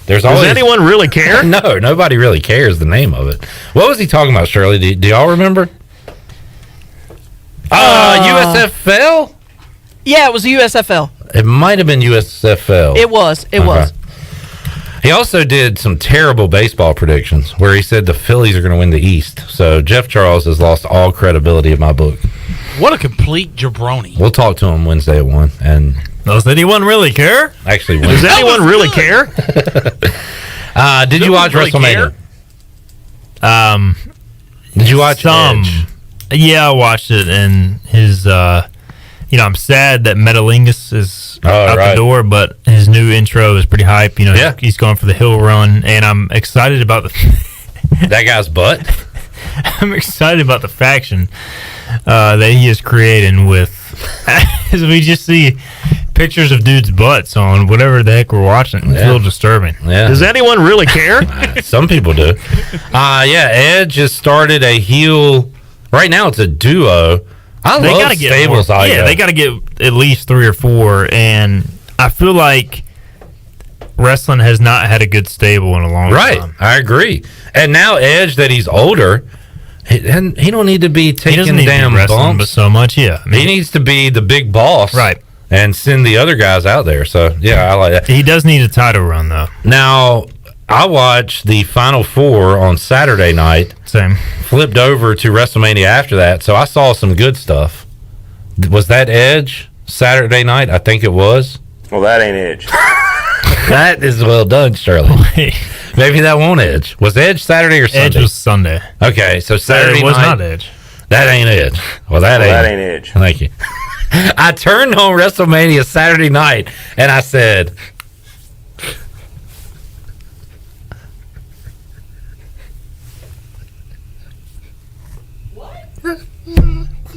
Does anyone really care? No, nobody really cares the name of it. What was he talking about, Shirley? Do y'all remember? USFL? Yeah, it was the USFL. It might have been USFL. It was. It was. He also did some terrible baseball predictions where he said the Phillies are going to win the East. So Jeff Charles has lost all credibility in my book. What a complete jabroni. We'll talk to him Wednesday at 1. And does anyone really care? Actually, does anyone really care? Did you watch WrestleMania? Did you watch Edge? Yeah, I watched it, and his I'm sad that Metalingus is out the door, but his new intro is pretty hype. He's going for the hill run, and I'm excited about that guy's butt. I'm excited about the faction that he is creating with. As we just see pictures of dudes' butts on whatever the heck we're watching. It's a little disturbing. Yeah. Does anyone really care? Some people do. Edge has started a heel. Right now, it's a duo. I love stables. They got to get at least 3 or 4, and I feel like wrestling has not had a good stable in a long time. Right, I agree. And now Edge, that he's older, he don't need to be taking damn bumps, but so much. Yeah, he needs to be the big boss, right, and send the other guys out there. So yeah, I like that. He does need a title run though. Now I watched the Final Four on Saturday night. Same. Flipped over to WrestleMania after that, so I saw some good stuff. Was that Edge Saturday night? I think it was. Well, that ain't Edge. That is well done, Shirley. Maybe that won't Edge. Was Edge Saturday or Sunday? Edge was Sunday. Okay, so Saturday was night not Edge. That ain't Edge. Well, that ain't Edge. Thank you. I turned on WrestleMania Saturday night, and I said,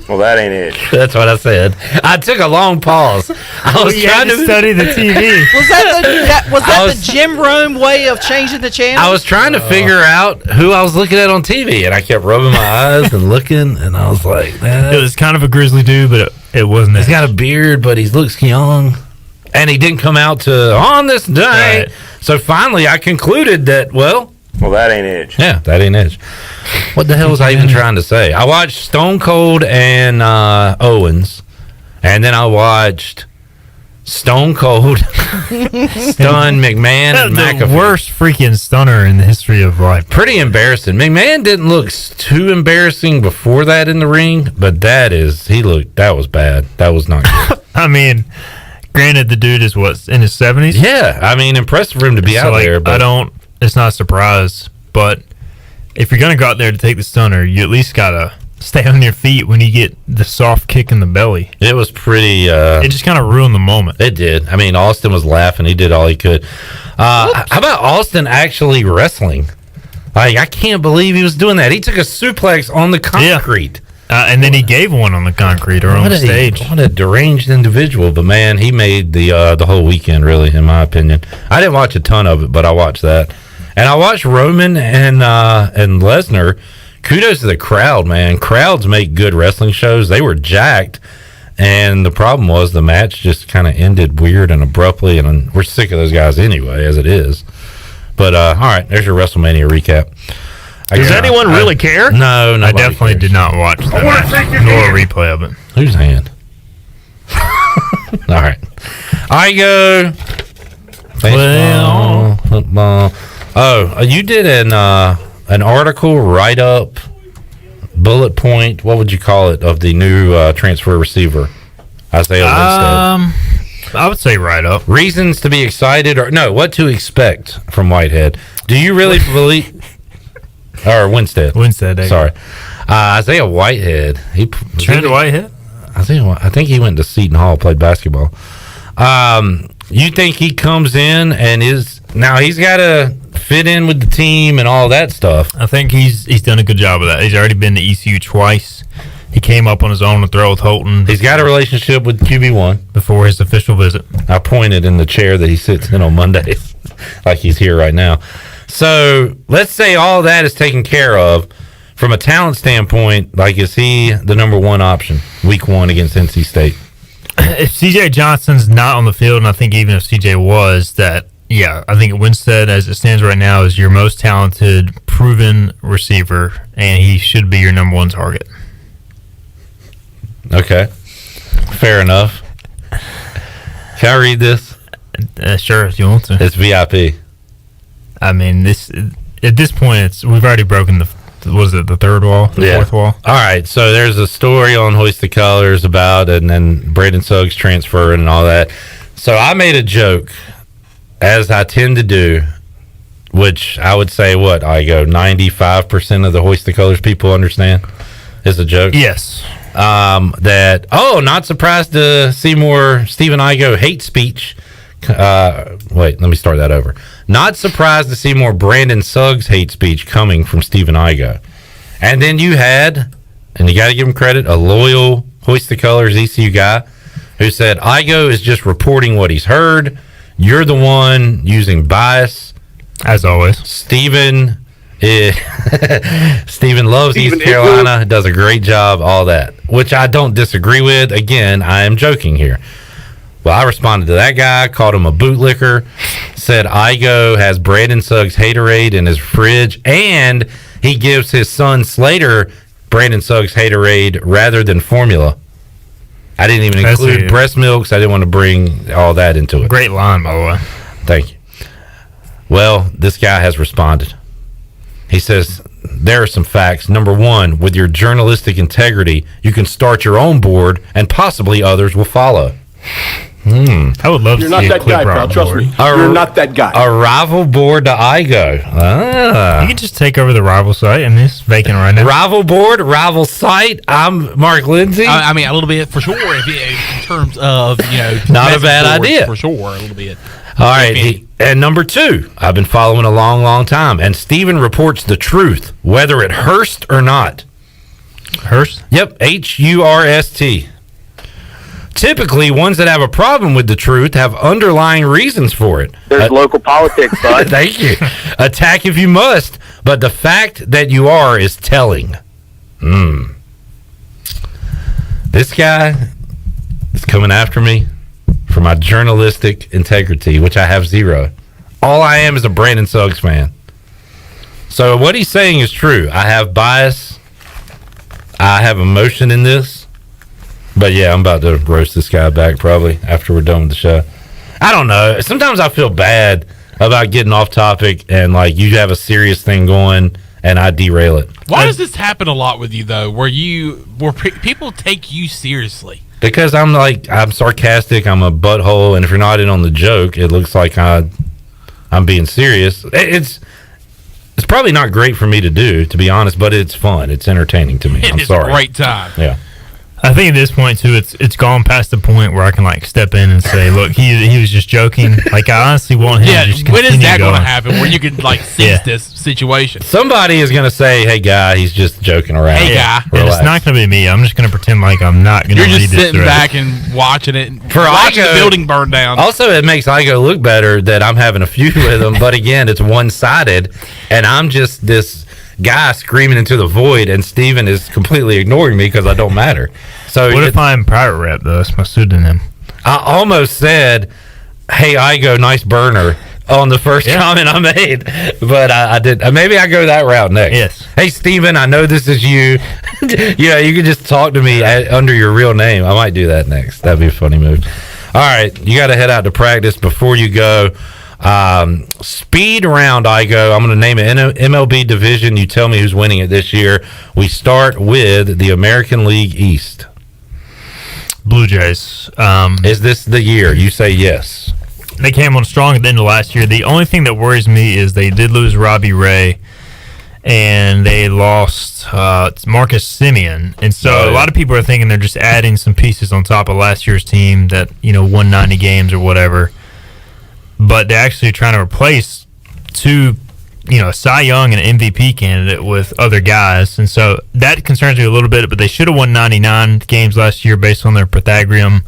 Well, that ain't it. That's what I said. I took a long pause. I was trying to study the TV. Was that the Jim Rome way of changing the channel? I was trying to figure out who I was looking at on TV, and I kept rubbing my eyes and looking, and I was like, it was kind of a grizzly dude, but it wasn't. He's got a beard, but he looks young, and he didn't come out to on this day. Right. So finally, I concluded that, well, that ain't Edge. Yeah, that ain't Edge. What the hell was I even trying to say? I watched Stone Cold and Owens, and then I watched Stone Cold stun McMahon and McAfee. The worst freaking stunner in the history of life. Pretty embarrassing. McMahon didn't look too embarrassing before that in the ring, but that was bad. That was not good. I mean, granted, the dude is in his 70s? Yeah, I mean, impressive for him to be out there. But it's not a surprise, but if you're going to go out there to take the stunner, you at least got to stay on your feet when you get the soft kick in the belly. It was pretty... it just kind of ruined the moment. It did. I mean, Austin was laughing. He did all he could. How about Austin actually wrestling? Like, I can't believe he was doing that. He took a suplex on the concrete. Yeah. And then he gave one on the concrete or on the stage. What a deranged individual. But, man, he made the whole weekend, really, in my opinion. I didn't watch a ton of it, but I watched that. And I watched Roman and Lesnar. Kudos to the crowd, man. Crowds make good wrestling shows. They were jacked. And the problem was the match just kind of ended weird and abruptly. And we're sick of those guys anyway, as it is. But, all right, there's your WrestleMania recap. Does anyone really care? No, I definitely did not watch that match, nor a replay of it. Whose hand? All right. Igoe. Baseball, football. Oh, you did an article, write-up, bullet point, what would you call it, of the new transfer receiver, Isaiah Winstead? I would say write-up. Reasons to be excited, or no, what to expect from Whitehead. Do you really believe... Or Winstead. Sorry. Isaiah Whitehead. Whitehead? I think he went to Seton Hall, played basketball. You think he comes in and now he's got to fit in with the team and all that stuff? I think he's done a good job of that. He's already been to ECU twice. He came up on his own to throw with Holton. He's got a relationship with QB1 before his official visit. I pointed in the chair that he sits in on Mondays, like he's here right now. So let's say all that is taken care of from a talent standpoint. Like, is he the number one option week one against NC State? If CJ Johnson's not on the field, and I think even if CJ was, I think Winstead, as it stands right now, is your most talented, proven receiver, and he should be your number one target. Okay. Fair enough. Can I read this? Sure, if you want to. It's VIP. I mean, at this point, we've already broken the third wall, the fourth wall? All right, so there's a story on Hoist the Colors about it, and then Braden Suggs transferring and all that. So I made a joke, as I tend to do, which I would say, 95% of the Hoist the Colors people understand is a joke? Yes. Not surprised to see more Stephen Igoe hate speech. Let me start that over. Not surprised to see more Brandon Suggs hate speech coming from Stephen Igoe. And then you had, and you got to give him credit, a loyal Hoist the Colors ECU guy who said Igoe is just reporting what he's heard. You're the one using bias. As always. Stephen loves East Carolina, does a great job, all that, which I don't disagree with. Again, I am joking here. Well, I responded to that guy, called him a bootlicker, said Igoe has Brandon Suggs Haterade in his fridge, and he gives his son Slater Brandon Suggs Haterade rather than formula. I didn't even include breast milk, so I didn't want to bring all that into it. Great line, by the way. Thank you. Well, this guy has responded. He says, there are some facts. Number one, with your journalistic integrity, you can start your own board, and possibly others will follow. I would love You're to see not that guy, pal. Trust me. You're not that guy. A rival board to Igoe. You can just take over the rival site, and it's vacant right now. Rival board, rival site. I'm Mark Lindsay. I mean, a little bit for sure. In terms of not a bad idea for sure. A little bit. All right. And number two, I've been following a long, long time, and Steven reports the truth, whether it hurts or not. Hurst? Yep, Hurst. Typically, ones that have a problem with the truth have underlying reasons for it. There's local politics, bud. Thank you. Attack if you must, but the fact that you are is telling. This guy is coming after me for my journalistic integrity, which I have zero. All I am is a Brandon Suggs fan. So what he's saying is true. I have bias. I have emotion in this. But yeah, I'm about to roast this guy back probably after we're done with the show. I don't know. Sometimes I feel bad about getting off topic and like you have a serious thing going and I derail it. Why does this happen a lot with you though? Where people take you seriously? Because I'm sarcastic. I'm a butthole, and if you're not in on the joke, it looks like I'm being serious. It's probably not great for me to do, to be honest, but it's fun. It's entertaining to me. I'm sorry. It's a great time. Yeah. I think at this point too, it's gone past the point where I can like step in and say, "Look, he was just joking." Like I honestly want him to just when is continue that going to going. happen? Where you can like cease this situation? Somebody is going to say, "Hey, guy, he's just joking around." Hey, guy. And it's not going to be me. I'm just going to pretend like I'm not going to read You're this. just sitting thread. back and watching it. For watching Igoe, the building burn down. Also, it makes Igoe look better that I'm having a feud with him. But again, it's one-sided, and I'm just this guy screaming into the void, and Steven is completely ignoring me because I don't matter. So What if I'm pirate rep though? That's my pseudonym. I almost said, "Hey, Igoe, nice burner," on the first comment I made, but I did. Maybe I go that route next. Yes. Hey, Steven, I know this is you. Yeah, you can just talk to me under your real name. I might do that next. That'd be a funny move. All right, you got to head out to practice. Before you go, speed round, Igoe. I'm going to name an MLB division. You tell me who's winning it this year. We start with the American League East. Blue Jays. Is this the year? You say yes. They came on strong at the end of last year. The only thing that worries me is they did lose Robbie Ray, and they lost Marcus Semien. And so a lot of people are thinking they're just adding some pieces on top of last year's team that, won 90 games or whatever. But they're actually trying to replace two, a Cy Young and an MVP candidate with other guys. And so that concerns me a little bit, but they should have won 99 games last year based on their Pythagorean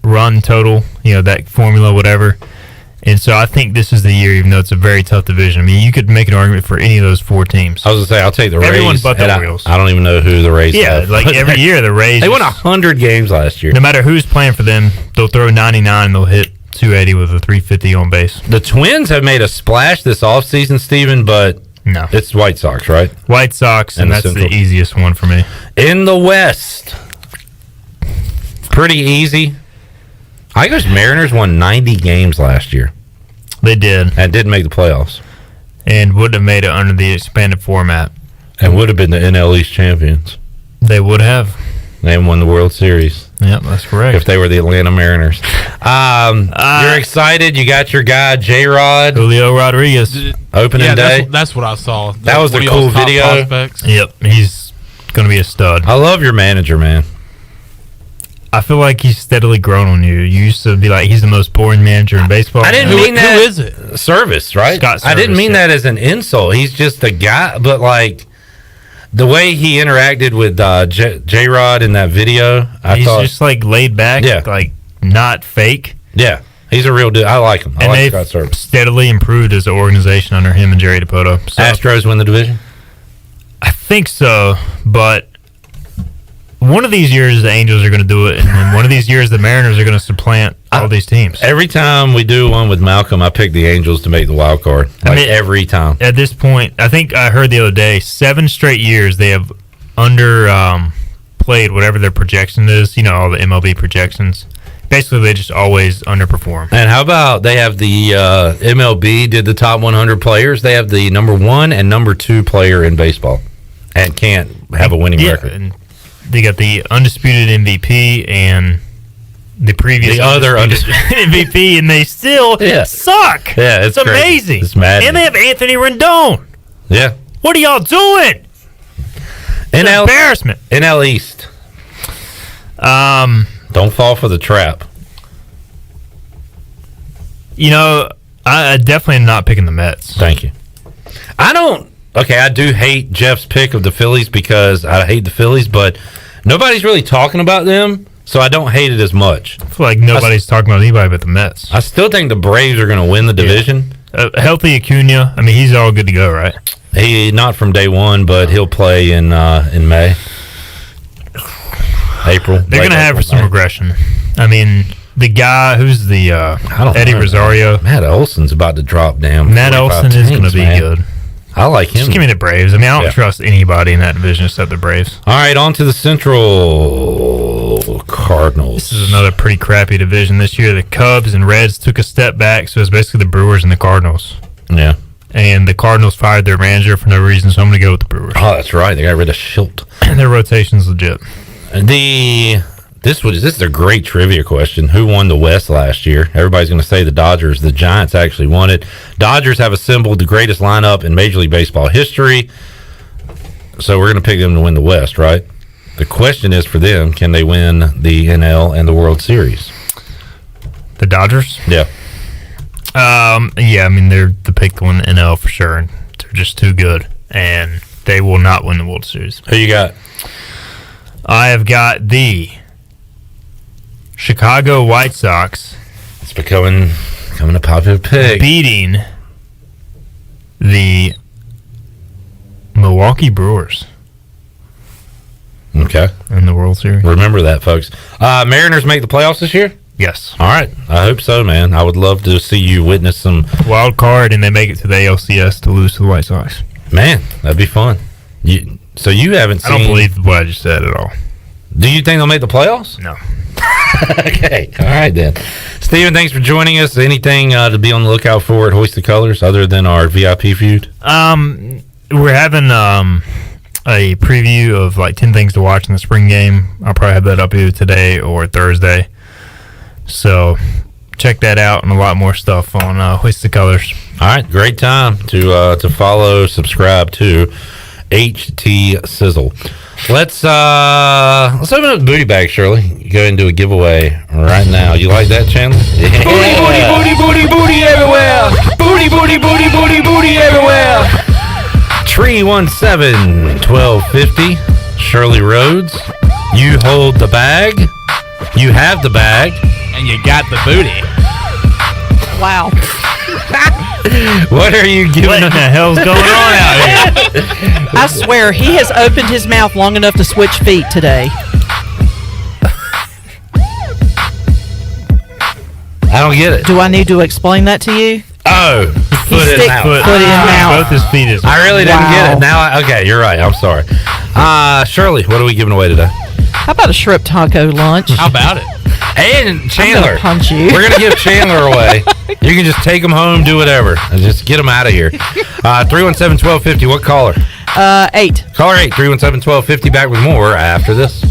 run total, that formula, whatever. And so I think this is the year, even though it's a very tough division. I mean, you could make an argument for any of those four teams. I was going to say, I'll take the Rays. Everyone but the Orioles. I don't even know who the Rays have. Like every year, the Rays. They won 100 games last year. No matter who's playing for them, they'll throw 99 and they'll hit 280 with a 350 on base. The Twins have made a splash this offseason, Steven, but no, it's White Sox, right? White Sox, and that's the easiest one for me. In the West, pretty easy. Igoe's Mariners won 90 games last year. They did. And didn't make the playoffs. And would have made it under the expanded format. And would have been the NL East champions. They would have. They won the World Series. Yep, that's correct. If they were the Atlanta Mariners. You're excited. You got your guy, J-Rod. Julio Rodriguez. Opening day. That's what I saw. That was the cool video. Prospects. Yep, he's going to be a stud. I love your manager, man. I feel like he's steadily grown on you. You used to be like, he's the most boring manager in baseball. I didn't mean that. Who is it? Service, right? Scott Service, I didn't mean that as an insult. He's just a guy, but like the way he interacted with J-Rod in that video, I thought just like laid back, like not fake. Yeah, he's a real dude. I like him. I like Scott Service. Steadily improved as an organization under him and Jerry DiPoto. So, Astros win the division? I think so, but one of these years the Angels are going to do it, and then one of these years the Mariners are going to supplant all these teams. Every time we do one with Malcolm, I pick the Angels to make the wild card. Every time. At this point, I think I heard the other day, 7 straight years they have played whatever their projection is, all the MLB projections. Basically, they just always underperform. And how about they have the MLB did the top 100 players. They have the number 1 and number 2 player in baseball and can't have a winning record. And they got the undisputed MVP and the previous other undisputed MVP, and they still suck. Yeah, it's amazing. It's mad. And they have Anthony Rendon. Yeah. What are y'all doing? It's an embarrassment. NL East. Don't fall for the trap. I definitely am not picking the Mets. Thank you. I don't okay, I do hate Jeff's pick of the Phillies because I hate the Phillies, but nobody's really talking about them, so I don't hate it as much. I feel like nobody's talking about anybody but the Mets. I still think the Braves are going to win the division. Healthy Acuna, I mean, he's all good to go, right? He not from day one, but he'll play in May, April. They're going to have some regression. I mean, the guy who's the Eddie Rosario. Matt Olson's about to drop down. Matt Olson is going to be good. I like him. Just give me the Braves. I mean, I don't trust anybody in that division except the Braves. All right, on to the Central Cardinals. This is another pretty crappy division this year. The Cubs and Reds took a step back, so it's basically the Brewers and the Cardinals. Yeah. And the Cardinals fired their manager for no reason, so I'm going to go with the Brewers. Oh, that's right. They got rid of Schilt. Their rotation's legit. This is a great trivia question. Who won the West last year? Everybody's going to say the Dodgers. The Giants actually won it. Dodgers have assembled the greatest lineup in Major League Baseball history. So we're going to pick them to win the West, right? The question is for them, can they win the NL and the World Series? The Dodgers? Yeah. Yeah, I mean, they're the pick to win the NL for sure. They're just too good, and they will not win the World Series. Who you got? I have got the Chicago White Sox. It's becoming a popular pick. Beating the Milwaukee Brewers. Okay. In the World Series. Remember that, folks. Mariners make the playoffs this year? Yes. All right. I hope so, man. I would love to see you witness some wild card, and they make it to the ALCS to lose to the White Sox. Man, that'd be fun. So you haven't seen... I don't believe what I just said at all. Do you think they'll make the playoffs? No. Okay. All right, then. Steven, thanks for joining us. Anything to be on the lookout for at Hoist the Colors other than our VIP feud? We're having a preview of like 10 things to watch in the spring game. I'll probably have that up either today or Thursday. So check that out and a lot more stuff on Hoist the Colors. All right. Great time to follow, subscribe to HT Sizzle. Let's open up the booty bag, Shirley. You go and do a giveaway right now. You like that, Chandler? Yeah. Booty, booty, booty, booty everywhere. Booty, booty, booty, booty, booty everywhere. Tree 17-1250. Shirley Rhodes. You hold the bag. You have the bag. And you got the booty. Wow. What are you giving? What the hell's going on out here? I swear, he has opened his mouth long enough to switch feet today. I don't get it. Do I need to explain that to you? Oh, foot in mouth. Foot in mouth. Both his feet is. I really didn't get it. Now, okay, you're right. I'm sorry. Shirley, what are we giving away today? How about a shrimp taco lunch? How about it? And Chandler, punch you. We're gonna give Chandler away. You can just take him home, do whatever, and just get him out of here. 317-1250. What caller? 8. Caller 8. 317-1250. Back with more after this.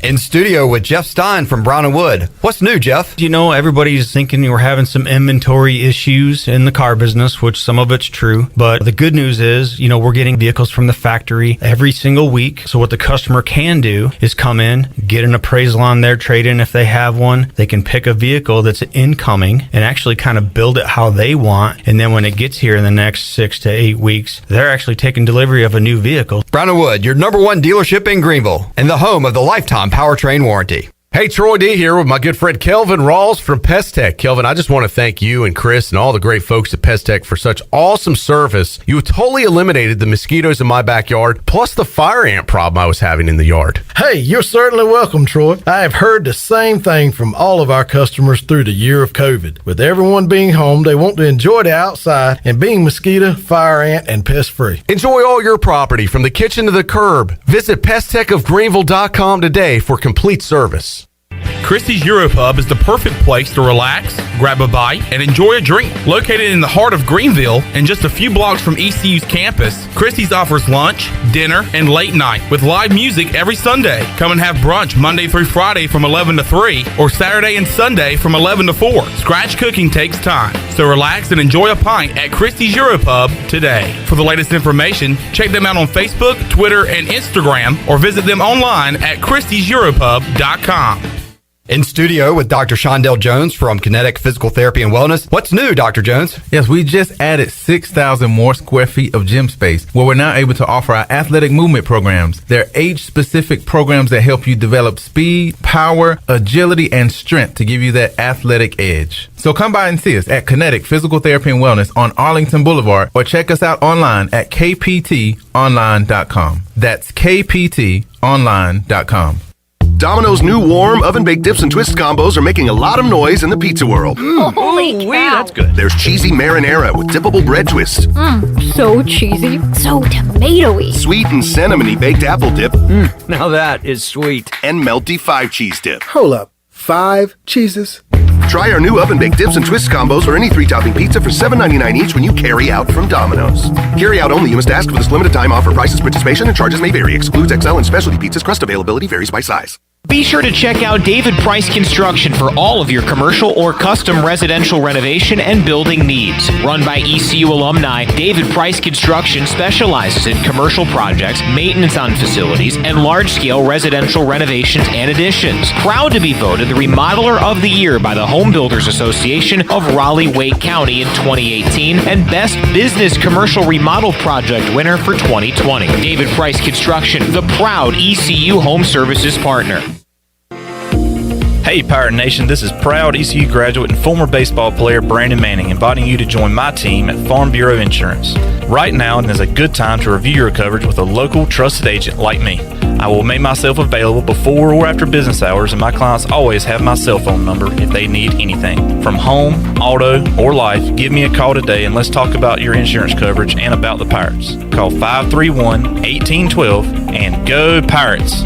In studio with Jeff Stein from Brown & Wood. What's new, Jeff? You know, everybody's thinking we're having some inventory issues in the car business, which some of it's true. But the good news is, you know, we're getting vehicles from the factory every single week. So what the customer can do is come in, get an appraisal on their trade-in if they have one. They can pick a vehicle that's incoming and actually kind of build it how they want. And then when it gets here in the next 6 to 8 weeks, they're actually taking delivery of a new vehicle. Brown & Wood, your #1 dealership in Greenville and the home of the lifetime powertrain warranty. Hey, Troy D here with my good friend Kelvin Rawls from Pest Tech. Kelvin, I just want to thank you and Chris and all the great folks at Pest Tech for such awesome service. You totally eliminated the mosquitoes in my backyard, plus the fire ant problem I was having in the yard. Hey, you're certainly welcome, Troy. I have heard the same thing from all of our customers through the year of COVID. With everyone being home, they want to enjoy the outside and being mosquito, fire ant, and pest free. Enjoy all your property from the kitchen to the curb. Visit pesttechofgreenville.com today for complete service. Christie's Europub is the perfect place to relax, grab a bite, and enjoy a drink. Located in the heart of Greenville and just a few blocks from ECU's campus, Christie's offers lunch, dinner, and late night with live music every Sunday. Come and have brunch Monday through Friday from 11 to 3 or Saturday and Sunday from 11 to 4. Scratch cooking takes time, so relax and enjoy a pint at Christie's Europub today. For the latest information, check them out on Facebook, Twitter, and Instagram or visit them online at christieseuropub.com. In studio with Dr. Shondell Jones from Kinetic Physical Therapy and Wellness. What's new, Dr. Jones? Yes, we just added 6,000 more square feet of gym space where we're now able to offer our athletic movement programs. They're age-specific programs that help you develop speed, power, agility, and strength to give you that athletic edge. So come by and see us at Kinetic Physical Therapy and Wellness on Arlington Boulevard or check us out online at kptonline.com. That's kptonline.com. Domino's new warm oven-baked dips and twist combos are making a lot of noise in the pizza world. Holy cow. That's good. There's cheesy marinara with dippable bread twists. So cheesy. So tomatoey. Sweet and cinnamony baked apple dip. Now that is sweet. And melty 5-cheese dip. Hold up. 5 cheeses? Try our new oven-baked dips and twist combos or any 3-topping pizza for $7.99 each when you carry out from Domino's. Carry out only. You must ask for this limited time offer. Prices, participation, and charges may vary. Excludes XL and specialty pizzas. Crust availability varies by size. Be sure to check out David Price Construction for all of your commercial or custom residential renovation and building needs. Run by ECU alumni, David Price Construction specializes in commercial projects, maintenance on facilities, and large-scale residential renovations and additions. Proud to be voted the Remodeler of the Year by the Home Builders Association of Raleigh-Wake County in 2018 and Best Business Commercial Remodel Project winner for 2020. David Price Construction, the proud ECU Home Services partner. Hey Pirate Nation, this is proud ECU graduate and former baseball player Brandon Manning inviting you to join my team at Farm Bureau Insurance. Right now is a good time to review your coverage with a local trusted agent like me. I will make myself available before or after business hours, and my clients always have my cell phone number if they need anything. From home, auto, or life, give me a call today and let's talk about your insurance coverage and about the Pirates. Call 531-1812 and go Pirates!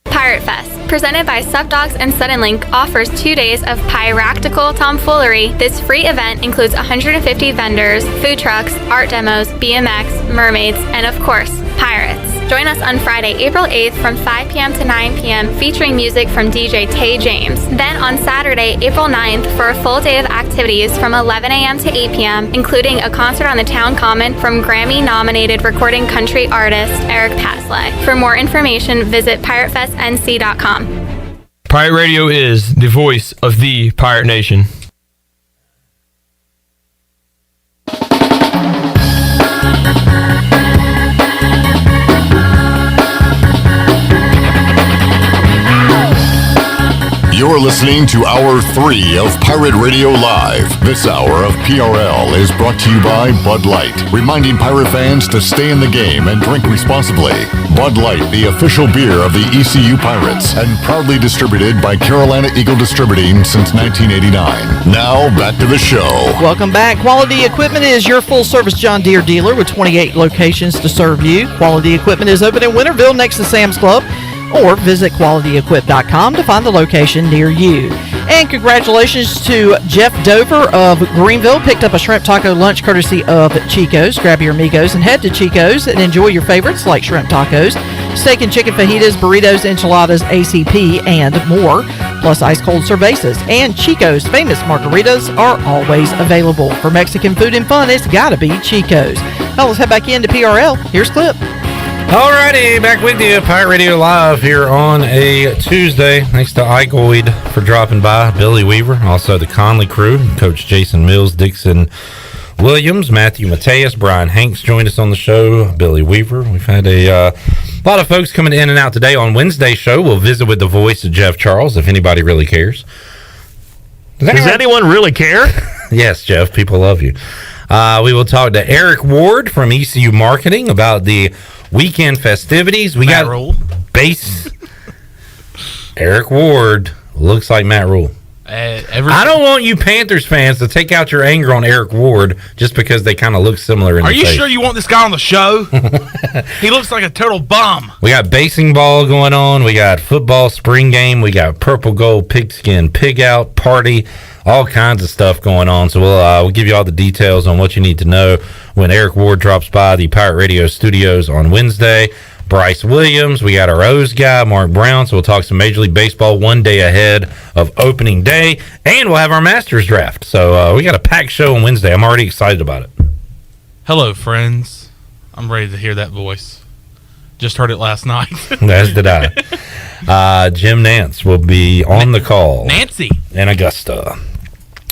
Pirate Fest, presented by Subdogs and Suddenlink, offers 2 days of piractical tomfoolery. This free event includes 150 vendors, food trucks, art demos, BMX, mermaids, and of course, pirates. Join us on Friday, April 8th from 5 p.m. to 9 p.m. featuring music from DJ Tay James. Then on Saturday, April 9th for a full day of activities from 11 a.m. to 8 p.m., including a concert on the Town Common from Grammy-nominated recording country artist Eric Pasley. For more information, visit piratefestnc.com. Pirate Radio is the voice of the Pirate Nation. You're listening to Hour 3 of Pirate Radio Live. This hour of PRL is brought to you by Bud Light, reminding pirate fans to stay in the game and drink responsibly. Bud Light, the official beer of the ECU Pirates, and proudly distributed by Carolina Eagle Distributing since 1989. Now, back to the show. Welcome back. Quality Equipment is your full-service John Deere dealer with 28 locations to serve you. Quality Equipment is open in Winterville next to Sam's Club, or visit qualityequip.com to find the location near you. And congratulations to Jeff Dover of Greenville. Picked up a shrimp taco lunch courtesy of Chico's. Grab your amigos and head to Chico's and enjoy your favorites like shrimp tacos, steak and chicken fajitas, burritos, enchiladas, ACP, and more, plus ice-cold cervezas. And Chico's famous margaritas are always available. For Mexican food and fun, it's gotta be Chico's. Now let's head back into PRL. Here's Clip. Alrighty, back with you, Pirate Radio Live here on a Tuesday. Thanks to Igoe for dropping by, Billy Weaver, also the Conley crew, Coach Jason Mills, Dixon Williams, Matthew Mateus, Brian Hanks joined us on the show, Billy Weaver. We've had a lot of folks coming in and out today. On Wednesday's show, we'll visit with the voice of Jeff Charles, if anybody really cares. Does anyone really care? Yes, Jeff, people love you. We will talk to Eric Ward from ECU Marketing about the weekend festivities. We got Rule. Base. Eric Ward looks like Matt Rule. I don't want you Panthers fans to take out your anger on Eric Ward just because they kind of look similar in the face. Are you sure you want this guy on the show? He looks like a total bum. We got basing ball going on. We got football spring game. We got purple gold pigskin pig out party. All kinds of stuff going on. So we'll give you all the details on what you need to know when Eric Ward drops by the Pirate Radio studios on Wednesday. Bryce Williams, we got our O's guy, Mark Brown, so we'll talk some Major League Baseball one day ahead of opening day, and we'll have our Masters draft. So we got a packed show on Wednesday. I'm already excited about it. Hello, friends. I'm ready to hear that voice. Just heard it last night. As did I. Jim Nance will be on the call. Nancy. In Augusta.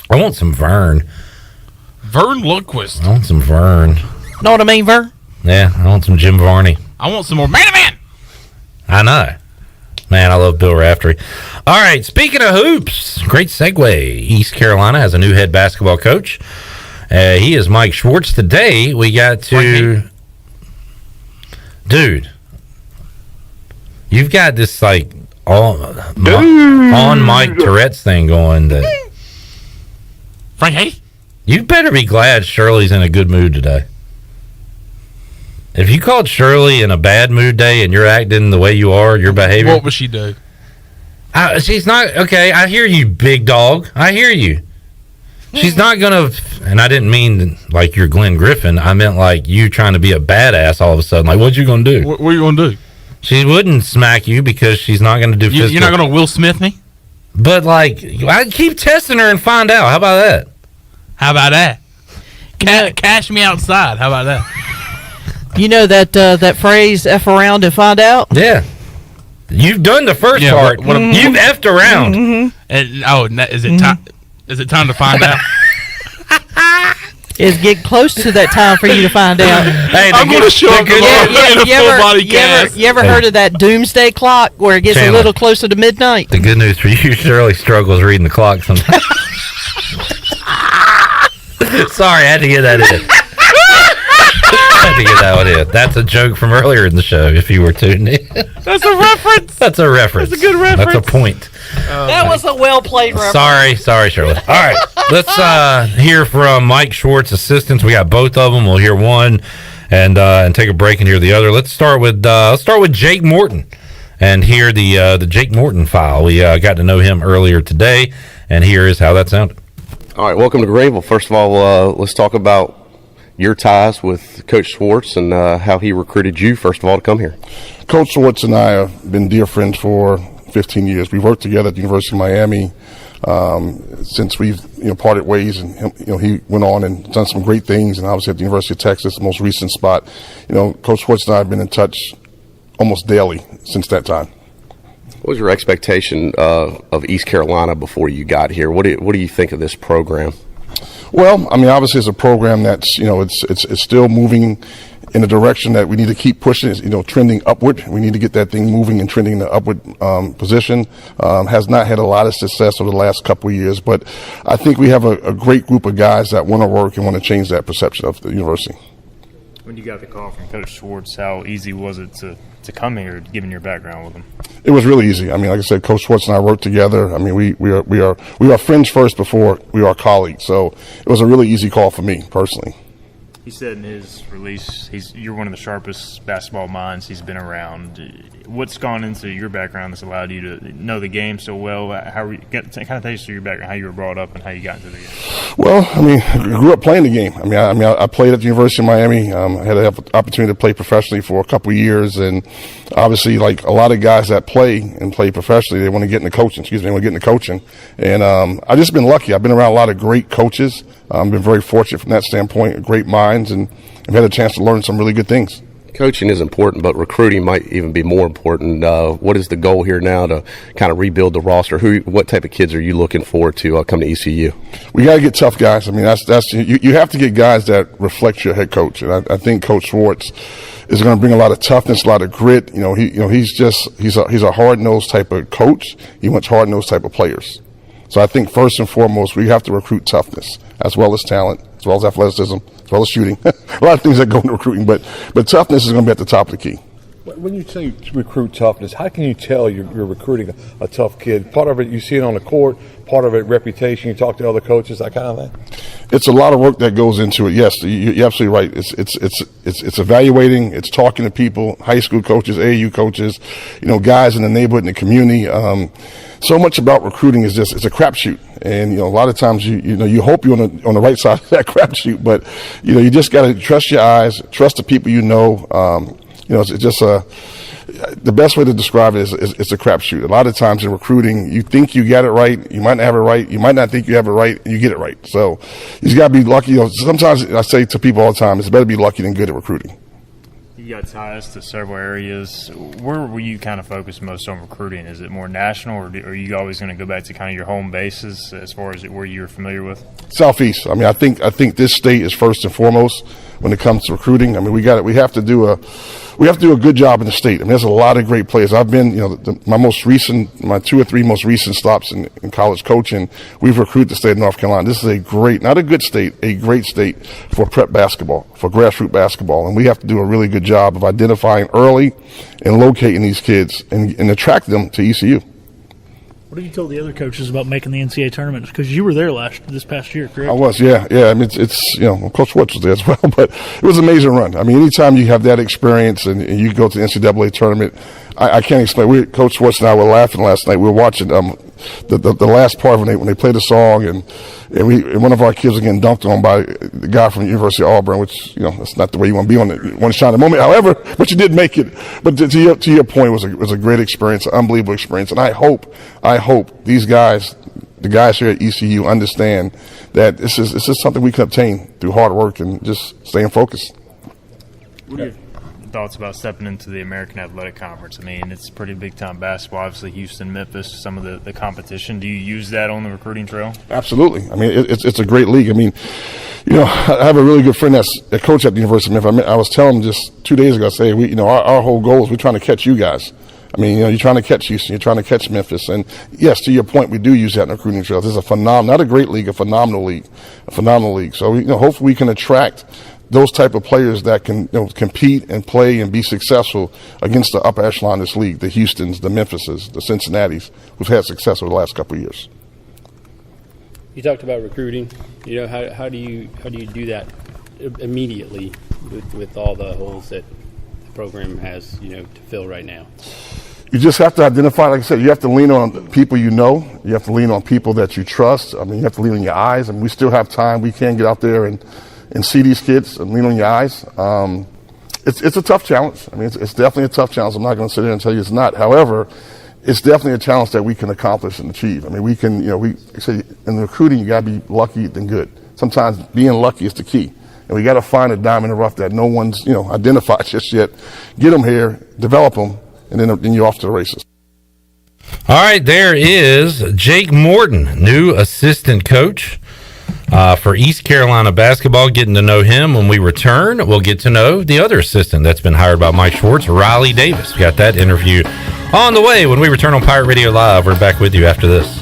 I want some Vern. Vern Lundquist. I want some Vern. Know what I mean, Vern? Yeah, I want some Jim Varney. I want some more man-to-man. I know. Man, I love Bill Raftery. All right, speaking of hoops, great segue. East Carolina has a new head basketball coach. He is Mike Schwartz. Today, we got to... Dude, you've got this, like, on Mike Tourette's thing going. Frank Hay? You better be glad Shirley's in a good mood today. If you called Shirley in a bad mood day and you're acting the way you are, your behavior... What would she do? She's not... Okay, I hear you, big dog. I hear you. She's not going to... And I didn't mean like you're Glenn Griffin. I meant like you trying to be a badass all of a sudden. Like, what you going to do? What are you going to do? She wouldn't smack you because she's not going to do physical... You're not going to Will Smith me? But, like, I keep testing her and find out. How about that? How about that? Cash me outside. How about that? You know that phrase, F around and find out? Yeah. You've done the first part. You've effed around. Mm-hmm. And, is it time? Is it time to find out? It's getting close to that time for you to find out. Hey, I'm going to show up tomorrow in a full body cast. You ever heard of that doomsday clock where it gets Chandler, a little closer to midnight? The good news for you, Shirley struggles reading the clock sometimes. Sorry, I had to get that in. I had to get that one in. That's a joke from earlier in the show, if you were tuning in. That's a reference. That's a reference. That's a good reference. That's a point. That was a well-played reference. Sorry, Shirley. All right, let's hear from Mike Schwartz, assistants. We got both of them. We'll hear one and take a break and hear the other. Let's start with Jake Morton and hear the Jake Morton file. We got to know him earlier today, and here is how that sounded. All right, welcome to Greenville. First of all, let's talk about your ties with Coach Schwartz and how he recruited you, first of all, to come here. Coach Schwartz and I have been dear friends for 15 years. We've worked together at the University of Miami since we've parted ways, and he went on and done some great things, and obviously at the University of Texas, the most recent spot. Coach Schwartz and I have been in touch almost daily since that time. What was your expectation of East Carolina before you got here? What do you think of this program? Well, I mean, obviously it's a program that's, it's still moving in a direction that we need to keep pushing, trending upward. We need to get that thing moving and trending in the upward position. Has not had a lot of success over the last couple of years, but I think we have a great group of guys that want to work and want to change that perception of the university. When you got the call from Coach Schwartz, how easy was it to come here, given your background with him? It was really easy. I mean, like I said, Coach Schwartz and I worked together. I mean, we are friends first before we are colleagues. So it was a really easy call for me personally. He said in his release, you're one of the sharpest basketball minds he's been around. What's gone into your background that's allowed you to know the game so well? How kind of tell us your background, how you were brought up and how you got into the game. Well, I mean, I grew up playing the game. I played at the University of Miami. I had the opportunity to play professionally for a couple of years, and obviously, like a lot of guys that play professionally, they want to get into coaching. They want to get into coaching, and I've just been lucky. I've been around a lot of great coaches. I've been very fortunate from that standpoint, great minds, and I've had a chance to learn some really good things. Coaching is important, but recruiting might even be more important. What is the goal here now to kind of rebuild the roster? What type of kids are you looking for to come to ECU? We got to get tough guys. I mean, that's you have to get guys that reflect your head coach, and I think Coach Schwartz is going to bring a lot of toughness, a lot of grit. He's a hard-nosed type of coach. He wants hard-nosed type of players. So I think first and foremost, we have to recruit toughness as well as talent, as well as athleticism, as well as shooting. A lot of things that go into recruiting, but toughness is going to be at the top of the key. When you say recruit toughness, how can you tell you're recruiting a tough kid? Part of it, you see it on the court. Part of it, reputation. You talk to other coaches, that kind of thing. It's a lot of work that goes into it. Yes, you're absolutely right. It's evaluating. It's talking to people, high school coaches, AAU coaches, guys in the neighborhood, in the community. So much about recruiting is just it's a crapshoot, and a lot of times you hope you're on the right side of that crapshoot, but you just got to trust your eyes, trust the people it's just the best way to describe it is it's a crapshoot. A lot of times in recruiting, you think you got it right, you might not have it right, you might not think you have it right, and you get it right. So you just got to be lucky. Sometimes I say to people all the time, it's better to be lucky than good at recruiting. You got ties to several areas. Where will you kind of focus most on recruiting? Is it more national, or are you always going to go back to kind of your home bases as far as where you're familiar with? Southeast. I mean, I think this state is first and foremost when it comes to recruiting. I mean, we have to do a good job in the state. I mean, there's a lot of great players. I've been, my 2 or 3 most recent stops in college coaching, we've recruited the state of North Carolina. This is a great, not a good state, a great state for prep basketball, for grassroots basketball. And we have to do a really good job of identifying early and locating these kids and attract them to ECU. What have you told the other coaches about making the NCAA tournament? Because you were there this past year, correct? I was, yeah. I mean, it's Coach Woods was there as well, but it was an amazing run. I mean, anytime you have that experience and you go to the NCAA tournament, I can't explain. Coach Woods and I were laughing last night. We were watching the last part when they played the song, and one of our kids was getting dunked on by the guy from the University of Auburn, which that's not the way you want to be on it. You want to shine the moment. However, but you did make it. But to your point, it was a great experience, an unbelievable experience, and I hope these guys, the guys here at ECU, understand that this is something we can obtain through hard work and just staying focused. What are your thoughts about stepping into the American Athletic Conference? I mean, it's pretty big-time basketball. Obviously, Houston, Memphis, some of the competition. Do you use that on the recruiting trail? Absolutely. I mean, it's a great league. I mean, I have a really good friend that's a coach at the University of Memphis. I was telling him just 2 days ago, I say, our whole goal is we're trying to catch you guys. I mean, you're trying to catch Houston, you're trying to catch Memphis. And yes, to your point, we do use that in the recruiting trail. This is a phenomenal, not a great league, a phenomenal league. So, hopefully we can attract those type of players that can compete and play and be successful against the upper echelon of this league, the Houstons, the Memphises, the Cincinnatis, who've had success over the last couple of years. You talked about recruiting. How do you do that immediately with all the holes that the program has to fill right now? You just have to identify, like I said, you have to lean on people you know. You have to lean on people that you trust. I mean, you have to lean on your eyes. I mean, we still have time. We can get out there and see these kids and lean on your eyes. It's a tough challenge. I mean, it's definitely a tough challenge. I'm not going to sit here and tell you it's not. However, it's definitely a challenge that we can accomplish and achieve. I mean, we can, we say in recruiting, you got to be lucky than good. Sometimes being lucky is the key. And we got to find a diamond in the rough that no one's, identified just yet. Get them here, develop them, and then you're off to the races. All right, there is Jake Morton, new assistant coach for East Carolina basketball. Getting to know him. When we return, we'll get to know the other assistant that's been hired by Mike Schwartz, Riley Davis. We got that interview on the way when we return on Pirate Radio Live. We're back with you after this.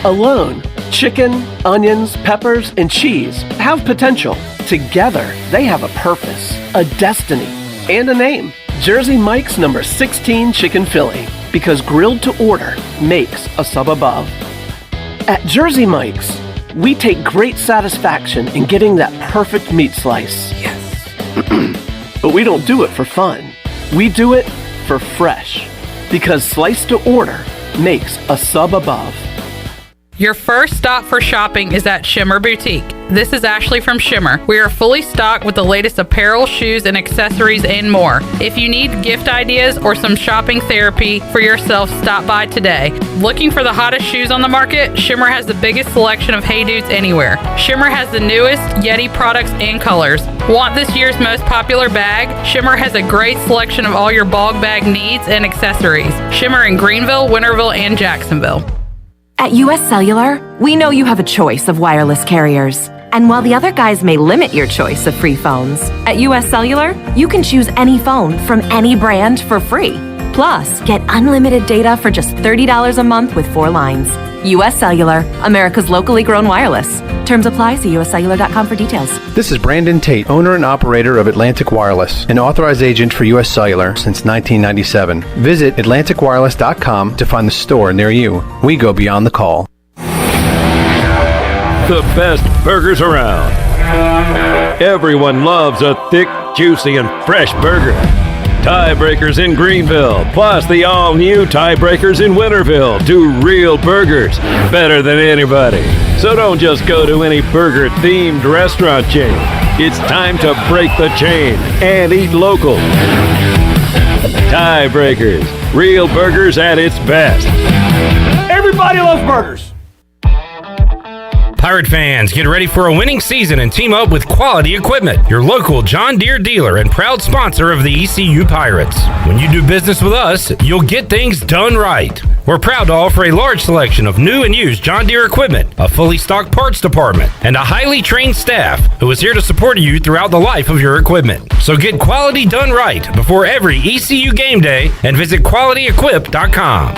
Alone, chicken, onions, peppers, and cheese have potential. Together, they have a purpose, a destiny, and a name. Jersey Mike's number 16 Chicken Philly, because grilled to order makes a sub above. At Jersey Mike's, we take great satisfaction in getting that perfect meat slice. Yes. But we don't do it for fun. We do it for fresh, because slice to order makes a sub above. Your first stop for shopping is at Shimmer Boutique. This is Ashley from Shimmer. We are fully stocked with the latest apparel, shoes, and accessories and more. If you need gift ideas or some shopping therapy for yourself, stop by today. Looking for the hottest shoes on the market? Shimmer has the biggest selection of Hey Dudes anywhere. Shimmer has the newest Yeti products and colors. Want this year's most popular bag? Shimmer has a great selection of all your bog bag needs and accessories. Shimmer in Greenville, Winterville, and Jacksonville. At US Cellular, we know you have a choice of wireless carriers. And while the other guys may limit your choice of free phones, at US Cellular, you can choose any phone from any brand for free. Plus, get unlimited data for just $30 a month with 4 lines. US Cellular, America's locally grown wireless. Terms apply. See uscellular.com for details. This is Brandon Tate, owner and operator of Atlantic Wireless, an authorized agent for US Cellular since 1997. Visit atlanticwireless.com to find the store near you. We go beyond the call. The best burgers around. Everyone loves a thick, juicy, and fresh burger. Tiebreakers in Greenville, plus the all-new Tiebreakers in Winterville. Do real burgers better than anybody. So don't just go to any burger-themed restaurant chain. It's time to break the chain and eat local. Tiebreakers, real burgers at its best. Everybody loves burgers. Pirate fans, get ready for a winning season and team up with Quality Equipment, your local John Deere dealer and proud sponsor of the ECU Pirates. When you do business with us, you'll get things done right. We're proud to offer a large selection of new and used John Deere equipment, a fully stocked parts department, and a highly trained staff who is here to support you throughout the life of your equipment. So get quality done right before every ECU game day and visit qualityequip.com.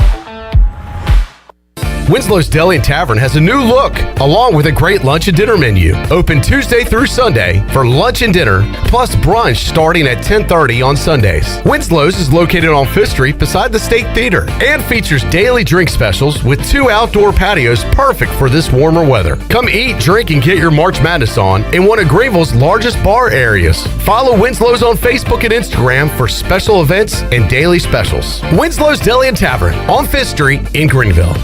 Winslow's Deli and Tavern has a new look, along with a great lunch and dinner menu. Open Tuesday through Sunday for lunch and dinner, plus brunch starting at 10:30 on Sundays. Winslow's is located on 5th Street beside the State Theater and features daily drink specials with 2 outdoor patios perfect for this warmer weather. Come eat, drink, and get your March Madness on in one of Greenville's largest bar areas. Follow Winslow's on Facebook and Instagram for special events and daily specials. Winslow's Deli and Tavern on 5th Street in Greenville.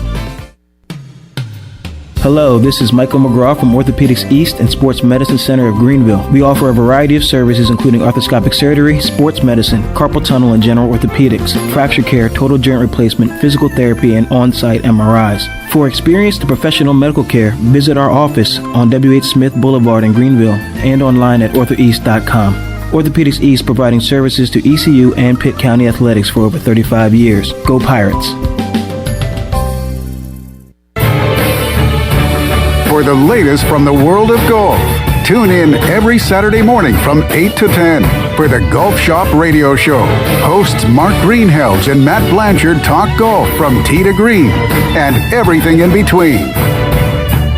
Hello, this is Michael McGraw from Orthopedics East and Sports Medicine Center of Greenville. We offer a variety of services including arthroscopic surgery, sports medicine, carpal tunnel and general orthopedics, fracture care, total joint replacement, physical therapy, and on-site MRIs. For experienced professional medical care, visit our office on W.H. Smith Boulevard in Greenville and online at orthoeast.com. Orthopedics East providing services to ECU and Pitt County Athletics for over 35 years. Go Pirates! For the latest from the world of golf, tune in every Saturday morning from 8 to 10 for the Golf Shop Radio Show. Hosts Mark Greenhelds and Matt Blanchard talk golf from tee to green and everything in between.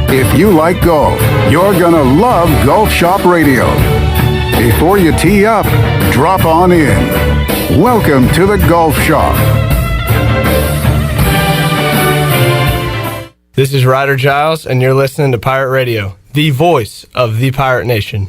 If you like golf, you're gonna love Golf Shop Radio. Before you tee up, drop on in. Welcome to the Golf Shop. This is Ryder Giles, and you're listening to Pirate Radio, the voice of the Pirate Nation.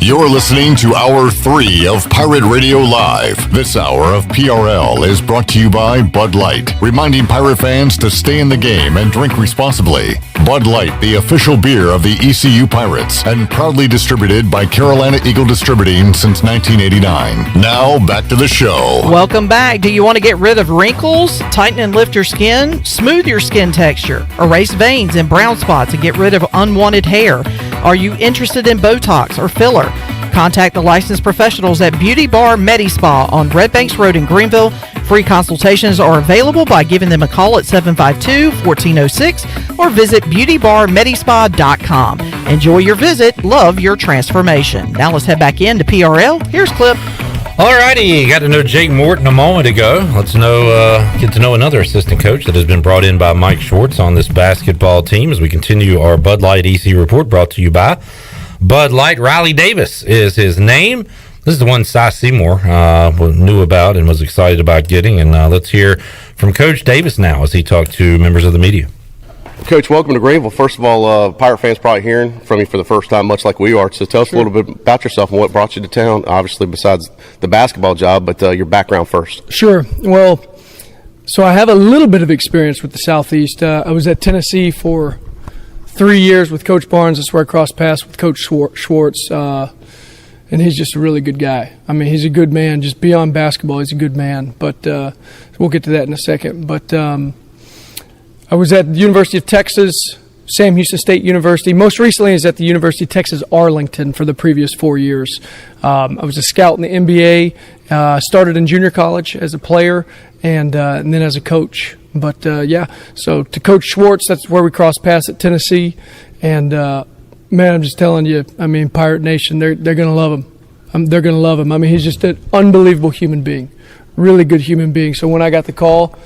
You're listening to Hour 3 of Pirate Radio Live. This hour of PRL is brought to you by Bud Light, reminding Pirate fans to stay in the game and drink responsibly. Bud Light, the official beer of the ECU Pirates, and proudly distributed by Carolina Eagle Distributing since 1989. Now, back to the show. Welcome back. Do you want to get rid of wrinkles, tighten and lift your skin, smooth your skin texture, erase veins and brown spots, and get rid of unwanted hair? Are you interested in Botox or filler? Contact the licensed professionals at Beauty Bar Medi-Spa on Red Banks Road in Greenville. Free consultations are available by giving them a call at 752-1406 or visit beautybarmedispa.com. Enjoy your visit. Love your transformation. Now let's head back into PRL. Here's Clip. Alrighty, got to know Jake Morton a moment ago. Let's get to know another assistant coach that has been brought in by Mike Schwartz on this basketball team as we continue our Bud Light EC report brought to you by Bud Light. Riley Davis is his name. This is the one Cy Seymour knew about and was excited about getting. And let's hear from Coach Davis now as he talked to members of the media. Coach, welcome to Greenville. First of all, Pirate fans probably hearing from you for the first time, much like we are. So tell us a little bit about yourself and what brought you to town, obviously besides the basketball job, but your background first. Sure. Well, so I have a little bit of experience with the Southeast. I was at Tennessee for 3 years with Coach Barnes. That's where I crossed paths with Coach Schwartz, and he's just a really good guy. I mean, he's a good man. Just beyond basketball, he's a good man. But we'll get to that in a second. But I was at the University of Texas, Sam Houston State University. Most recently, I was at the University of Texas Arlington for the previous 4 years. I was a scout in the NBA, started in junior college as a player, and then as a coach. But, so to Coach Schwartz, that's where we crossed paths at Tennessee. And, man, I'm just telling you, I mean, Pirate Nation, they're going to love him. They're going to love him. I mean, he's just an unbelievable human being, really good human being. So when I got the call,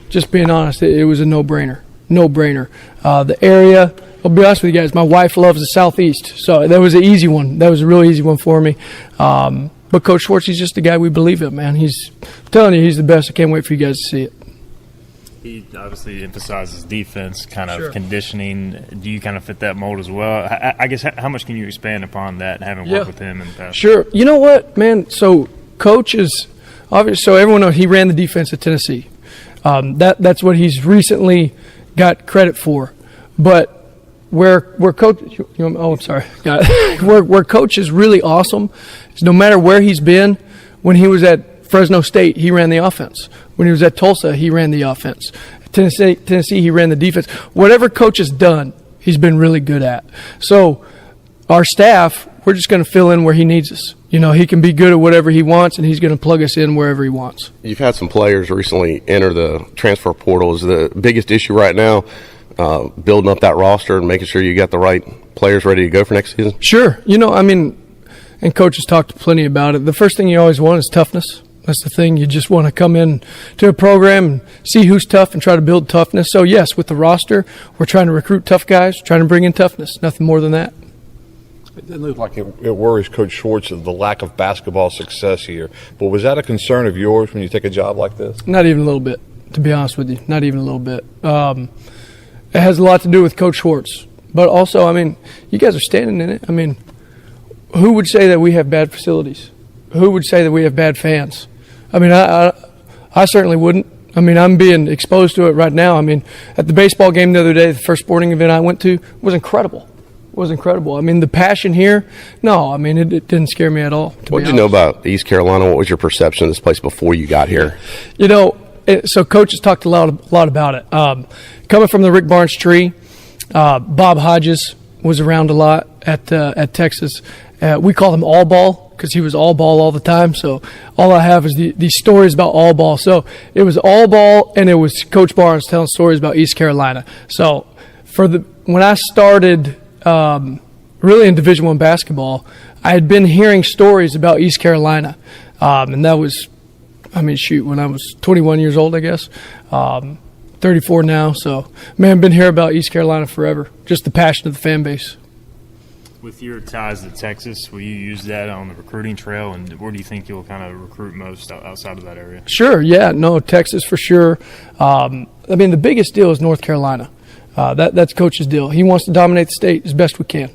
just being honest, it was a no-brainer. No-brainer. The area, I'll be honest with you guys, my wife loves the Southeast, so that was an easy one. That was a really easy one for me. But Coach Schwartz, he's just the guy we believe in, man. I'm telling you, he's the best. I can't wait for you guys to see it. He obviously emphasizes defense, kind of conditioning. Do you kind of fit that mold as well? I guess how much can you expand upon that, having worked with him in the past? Sure. You know what, man? So Coach is obvious. So everyone knows he ran the defense at Tennessee. That's what he's recently got credit for. But where Coach, I'm sorry, where Coach is really awesome is no matter where he's been. When he was at Fresno State, he ran the offense. When he was at Tulsa, he ran the offense. Tennessee, he ran the defense. Whatever coach has done, he's been really good at. So our staff, we're just going to fill in where he needs us. You know, he can be good at whatever he wants, and he's going to plug us in wherever he wants. You've had some players recently enter the transfer portal. Is the biggest issue right now building up that roster and making sure you got the right players ready to go for next season? Sure. You know, I mean, and Coach has talked plenty about it. The first thing you always want is toughness. That's the thing. You just want to come in to a program and see who's tough and try to build toughness. So, yes, with the roster, we're trying to recruit tough guys, trying to bring in toughness. Nothing more than that. It doesn't look like it worries Coach Schwartz of the lack of basketball success here. But was that a concern of yours when you take a job like this? Not even a little bit, to be honest with you. Not even a little bit. It has a lot to do with Coach Schwartz. But also, I mean, you guys are standing in it. I mean, who would say that we have bad facilities? Who would say that we have bad fans? I mean, I certainly wouldn't. I mean, I'm being exposed to it right now. I mean, at the baseball game the other day, the first sporting event I went to was incredible. It was incredible. I mean, the passion here, no, I mean, it didn't scare me at all. What did you know about East Carolina? What was your perception of this place before you got here? You know, so Coach has talked a lot about it. Coming from the Rick Barnes tree, Bob Hodges was around a lot at Texas. We call him All Ball because he was all ball all the time. So all I have is these stories about all ball. So it was all ball, and it was Coach Barnes telling stories about East Carolina. So when I started really in Division I basketball, I had been hearing stories about East Carolina, and that was, I mean, shoot, when I was 21 years old, I guess. 34 now, so man, I've been hearing about East Carolina forever. Just the passion of the fan base. With your ties to Texas, will you use that on the recruiting trail, and where do you think you'll kind of recruit most outside of that area? Sure, yeah, no, Texas for sure. I mean, the biggest deal is North Carolina. That's Coach's deal. He wants to dominate the state as best we can.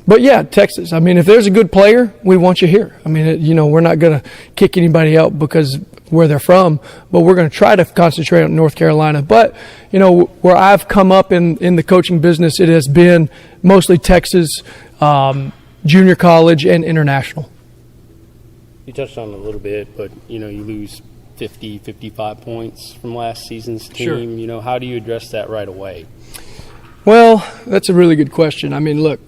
But yeah, Texas. I mean, if there's a good player, we want you here. I mean, you know, we're not going to kick anybody out because where they're from, but we're going to try to concentrate on North Carolina. But, you know, where I've come up in the coaching business, it has been mostly Texas, junior college, and international. You touched on it a little bit, but, you know, you lose 50, 55 points from last season's team. Sure. You know, how do you address that right away? Well, that's a really good question. I mean, look,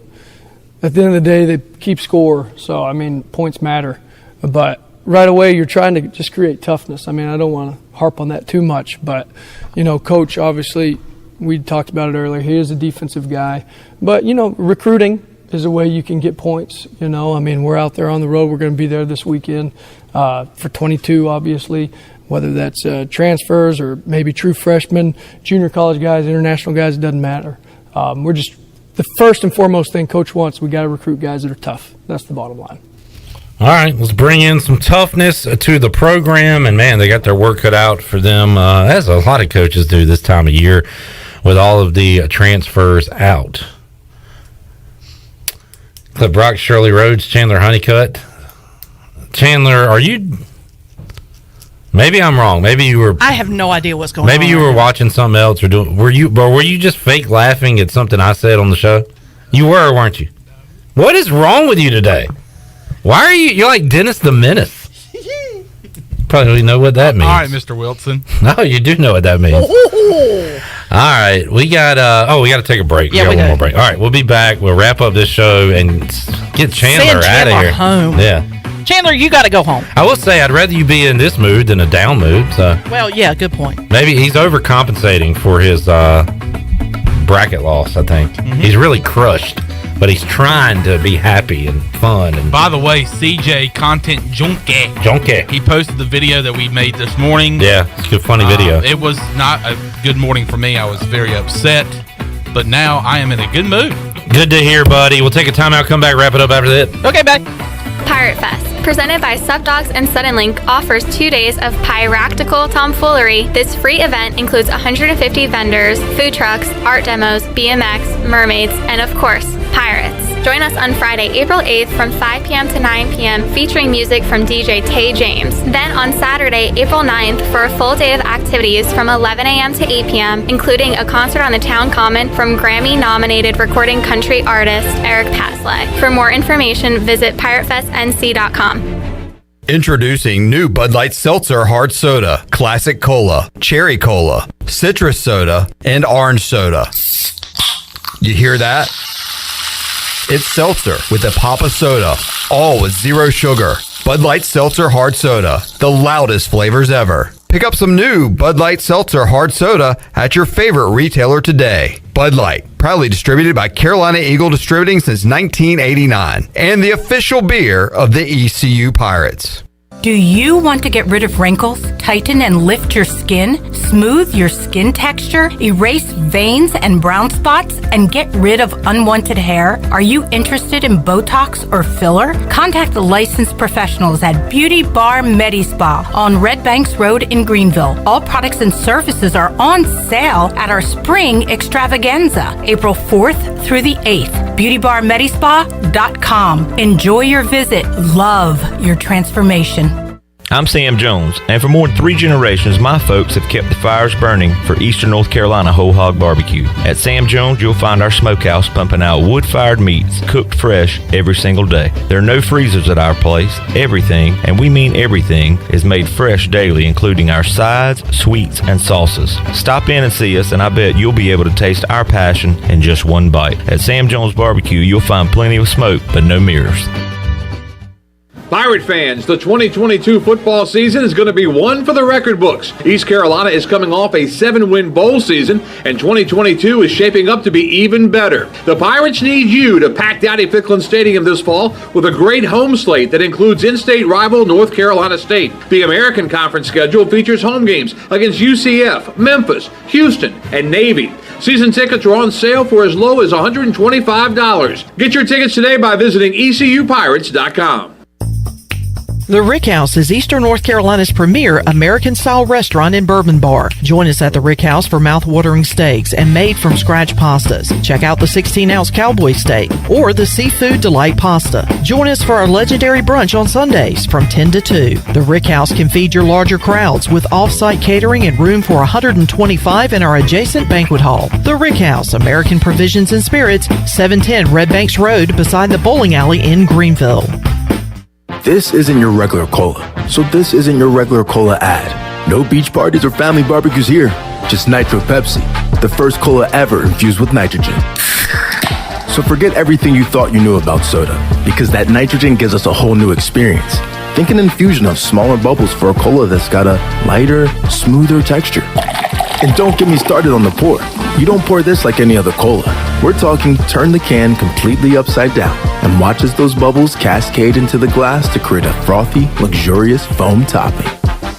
at the end of the day, they keep score. So, I mean, points matter. But right away, you're trying to just create toughness. I mean, I don't want to harp on that too much. But, you know, Coach, obviously, we talked about it earlier. He is a defensive guy. But, you know, recruiting is a way you can get points. You know, I mean, we're out there on the road. We're going to be there this weekend for 22, obviously, whether that's transfers or maybe true freshmen, junior college guys, international guys, it doesn't matter. We're just the first and foremost thing Coach wants, we got to recruit guys that are tough. That's the bottom line. All right, let's bring in some toughness to the program. And, man, they got their work cut out for them, as a lot of coaches do this time of year with all of the transfers out. Clip Brock, Shirley Rhodes, Chandler Honeycutt. Chandler, are you – maybe I'm wrong. Maybe you were – I have no idea what's going on. Maybe you were watching something else or doing – were you just fake laughing at something I said on the show? You were, weren't you? What is wrong with you today? Why are you're like Dennis the Menace. Probably don't even know what that means. All right, Mr. Wilson. No, you do know what that means. All right, we got we got to take a break. Yeah, we got one more break. All right, we'll be back. We'll wrap up this show and get Chandler out of here. Home. Yeah. Chandler, you got to go home. I will say I'd rather you be in this mood than a down mood. So well, yeah, good point. Maybe he's overcompensating for his bracket loss, I think. Mm-hmm. He's really crushed. But he's trying to be happy and fun. And by the way, CJ, Content Junkie. He posted the video that we made this morning. Yeah, it's a good, funny video. It was not a good morning for me. I was very upset. But now I am in a good mood. Good to hear, buddy. We'll take a timeout, come back, wrap it up after that. Okay, bye. Pirate Fest, presented by Subdogs and Suddenlink, offers 2 days of piractical tomfoolery. This free event includes 150 vendors, food trucks, art demos, BMX, mermaids, and of course, pirates. Join us on Friday, April 8th from 5 p.m. to 9 p.m. featuring music from DJ Tay James. Then on Saturday, April 9th for a full day of activities from 11 a.m. to 8 p.m., including a concert on the Town Common from Grammy-nominated recording country artist Eric Pasley. For more information, visit piratefestnc.com. Introducing new Bud Light Seltzer Hard Soda, Classic Cola, Cherry Cola, Citrus Soda, and Orange Soda. You hear that? It's seltzer with a pop of soda, all with zero sugar. Bud Light Seltzer Hard Soda, the loudest flavors ever. Pick up some new Bud Light Seltzer Hard Soda at your favorite retailer today. Bud Light, proudly distributed by Carolina Eagle Distributing since 1989, and the official beer of the ECU Pirates. Do you want to get rid of wrinkles, tighten and lift your skin, smooth your skin texture, erase veins and brown spots, and get rid of unwanted hair? Are you interested in Botox or filler? Contact the licensed professionals at Beauty Bar Medi-Spa on Red Banks Road in Greenville. All products and services are on sale at our Spring Extravaganza, April 4th through the 8th. BeautyBarMedispa.com. Enjoy your visit. Love your transformation. I'm Sam Jones, and for more than 3 generations, my folks have kept the fires burning for Eastern North Carolina Whole Hog Barbecue. At Sam Jones, you'll find our smokehouse pumping out wood-fired meats, cooked fresh every single day. There are no freezers at our place. Everything, and we mean everything, is made fresh daily, including our sides, sweets, and sauces. Stop in and see us, and I bet you'll be able to taste our passion in just one bite. At Sam Jones Barbecue, you'll find plenty of smoke, but no mirrors. Pirate fans, the 2022 football season is going to be one for the record books. East Carolina is coming off a 7-win bowl season, and 2022 is shaping up to be even better. The Pirates need you to pack Dowdy-Ficklin Stadium this fall with a great home slate that includes in-state rival North Carolina State. The American Conference schedule features home games against UCF, Memphis, Houston, and Navy. Season tickets are on sale for as low as $125. Get your tickets today by visiting ECUPirates.com. The Rick House is Eastern North Carolina's premier American-style restaurant and bourbon bar. Join us at the Rick House for mouth-watering steaks and made-from-scratch pastas. Check out the 16-ounce cowboy steak or the seafood delight pasta. Join us for our legendary brunch on Sundays from 10 to 2. The Rick House can feed your larger crowds with off-site catering and room for 125 in our adjacent banquet hall. The Rick House, American Provisions and Spirits, 710 Red Banks Road beside the bowling alley in Greenville. This isn't your regular cola, so this isn't your regular cola ad. No beach parties or family barbecues here, just Nitro Pepsi, the first cola ever infused with nitrogen. So forget everything you thought you knew about soda, because that nitrogen gives us a whole new experience. Think an infusion of smaller bubbles for a cola that's got a lighter, smoother texture. And don't get me started on the pour. You don't pour this like any other cola. We're talking turn the can completely upside down and watch as those bubbles cascade into the glass to create a frothy, luxurious foam topping.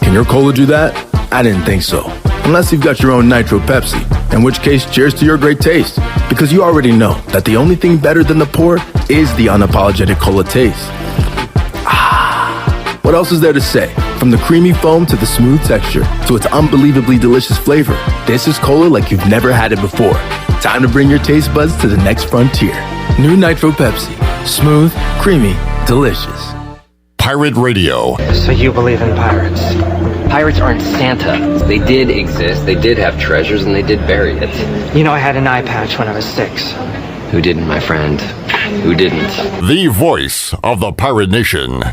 Can your cola do that? I didn't think so. Unless you've got your own Nitro Pepsi, in which case cheers to your great taste. Because you already know that the only thing better than the pour is the unapologetic cola taste. What else is there to say? From the creamy foam to the smooth texture to its unbelievably delicious flavor, this is cola like you've never had it before. Time to bring your taste buds to the next frontier. New Nitro Pepsi. Smooth, creamy, delicious. Pirate Radio. So you believe in pirates? Pirates aren't Santa. They did exist, they did have treasures, and they did bury it. You know, I had an eye patch when I was 6. Who didn't, my friend? Who didn't? The voice of the Pirate Nation.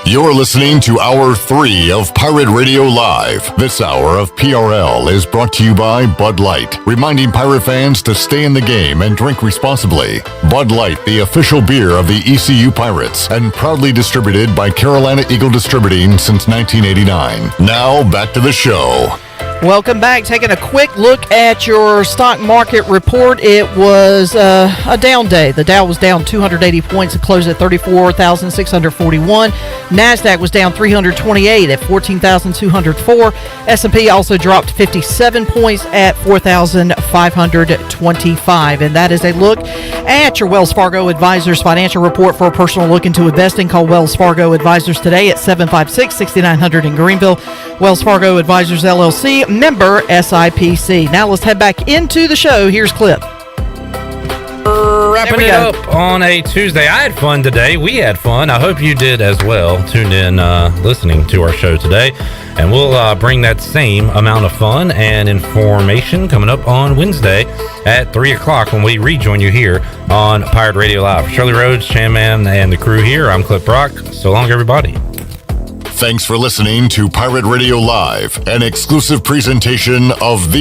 You're listening to Hour 3 of Pirate Radio Live. This hour of PRL is brought to you by Bud Light, reminding pirate fans to stay in the game and drink responsibly. Bud Light, the official beer of the ECU Pirates, and proudly distributed by Carolina Eagle Distributing since 1989. Now, back to the show. Welcome back. Taking a quick look at your stock market report. It was a down day. The Dow was down 280 points and closed at 34,641. NASDAQ was down 328 at 14,204. S&P also dropped 57 points at 4,525. And that is a look at your Wells Fargo Advisors financial report. For a personal look into investing, call Wells Fargo Advisors today at 756-6900 in Greenville. Wells Fargo Advisors, LLC, member SIPC. Now let's head back into the show. Here's Clip. Wrapping it up on a Tuesday. I had fun today. We had fun. I hope you did as well. Tuned in, listening to our show today. And we'll bring that same amount of fun and information coming up on Wednesday at 3 o'clock when we rejoin you here on Pirate Radio Live. For Shirley Rhodes, Chanman, and the crew here, I'm Clip Brock. So long, everybody. Thanks for listening to Pirate Radio Live, an exclusive presentation of the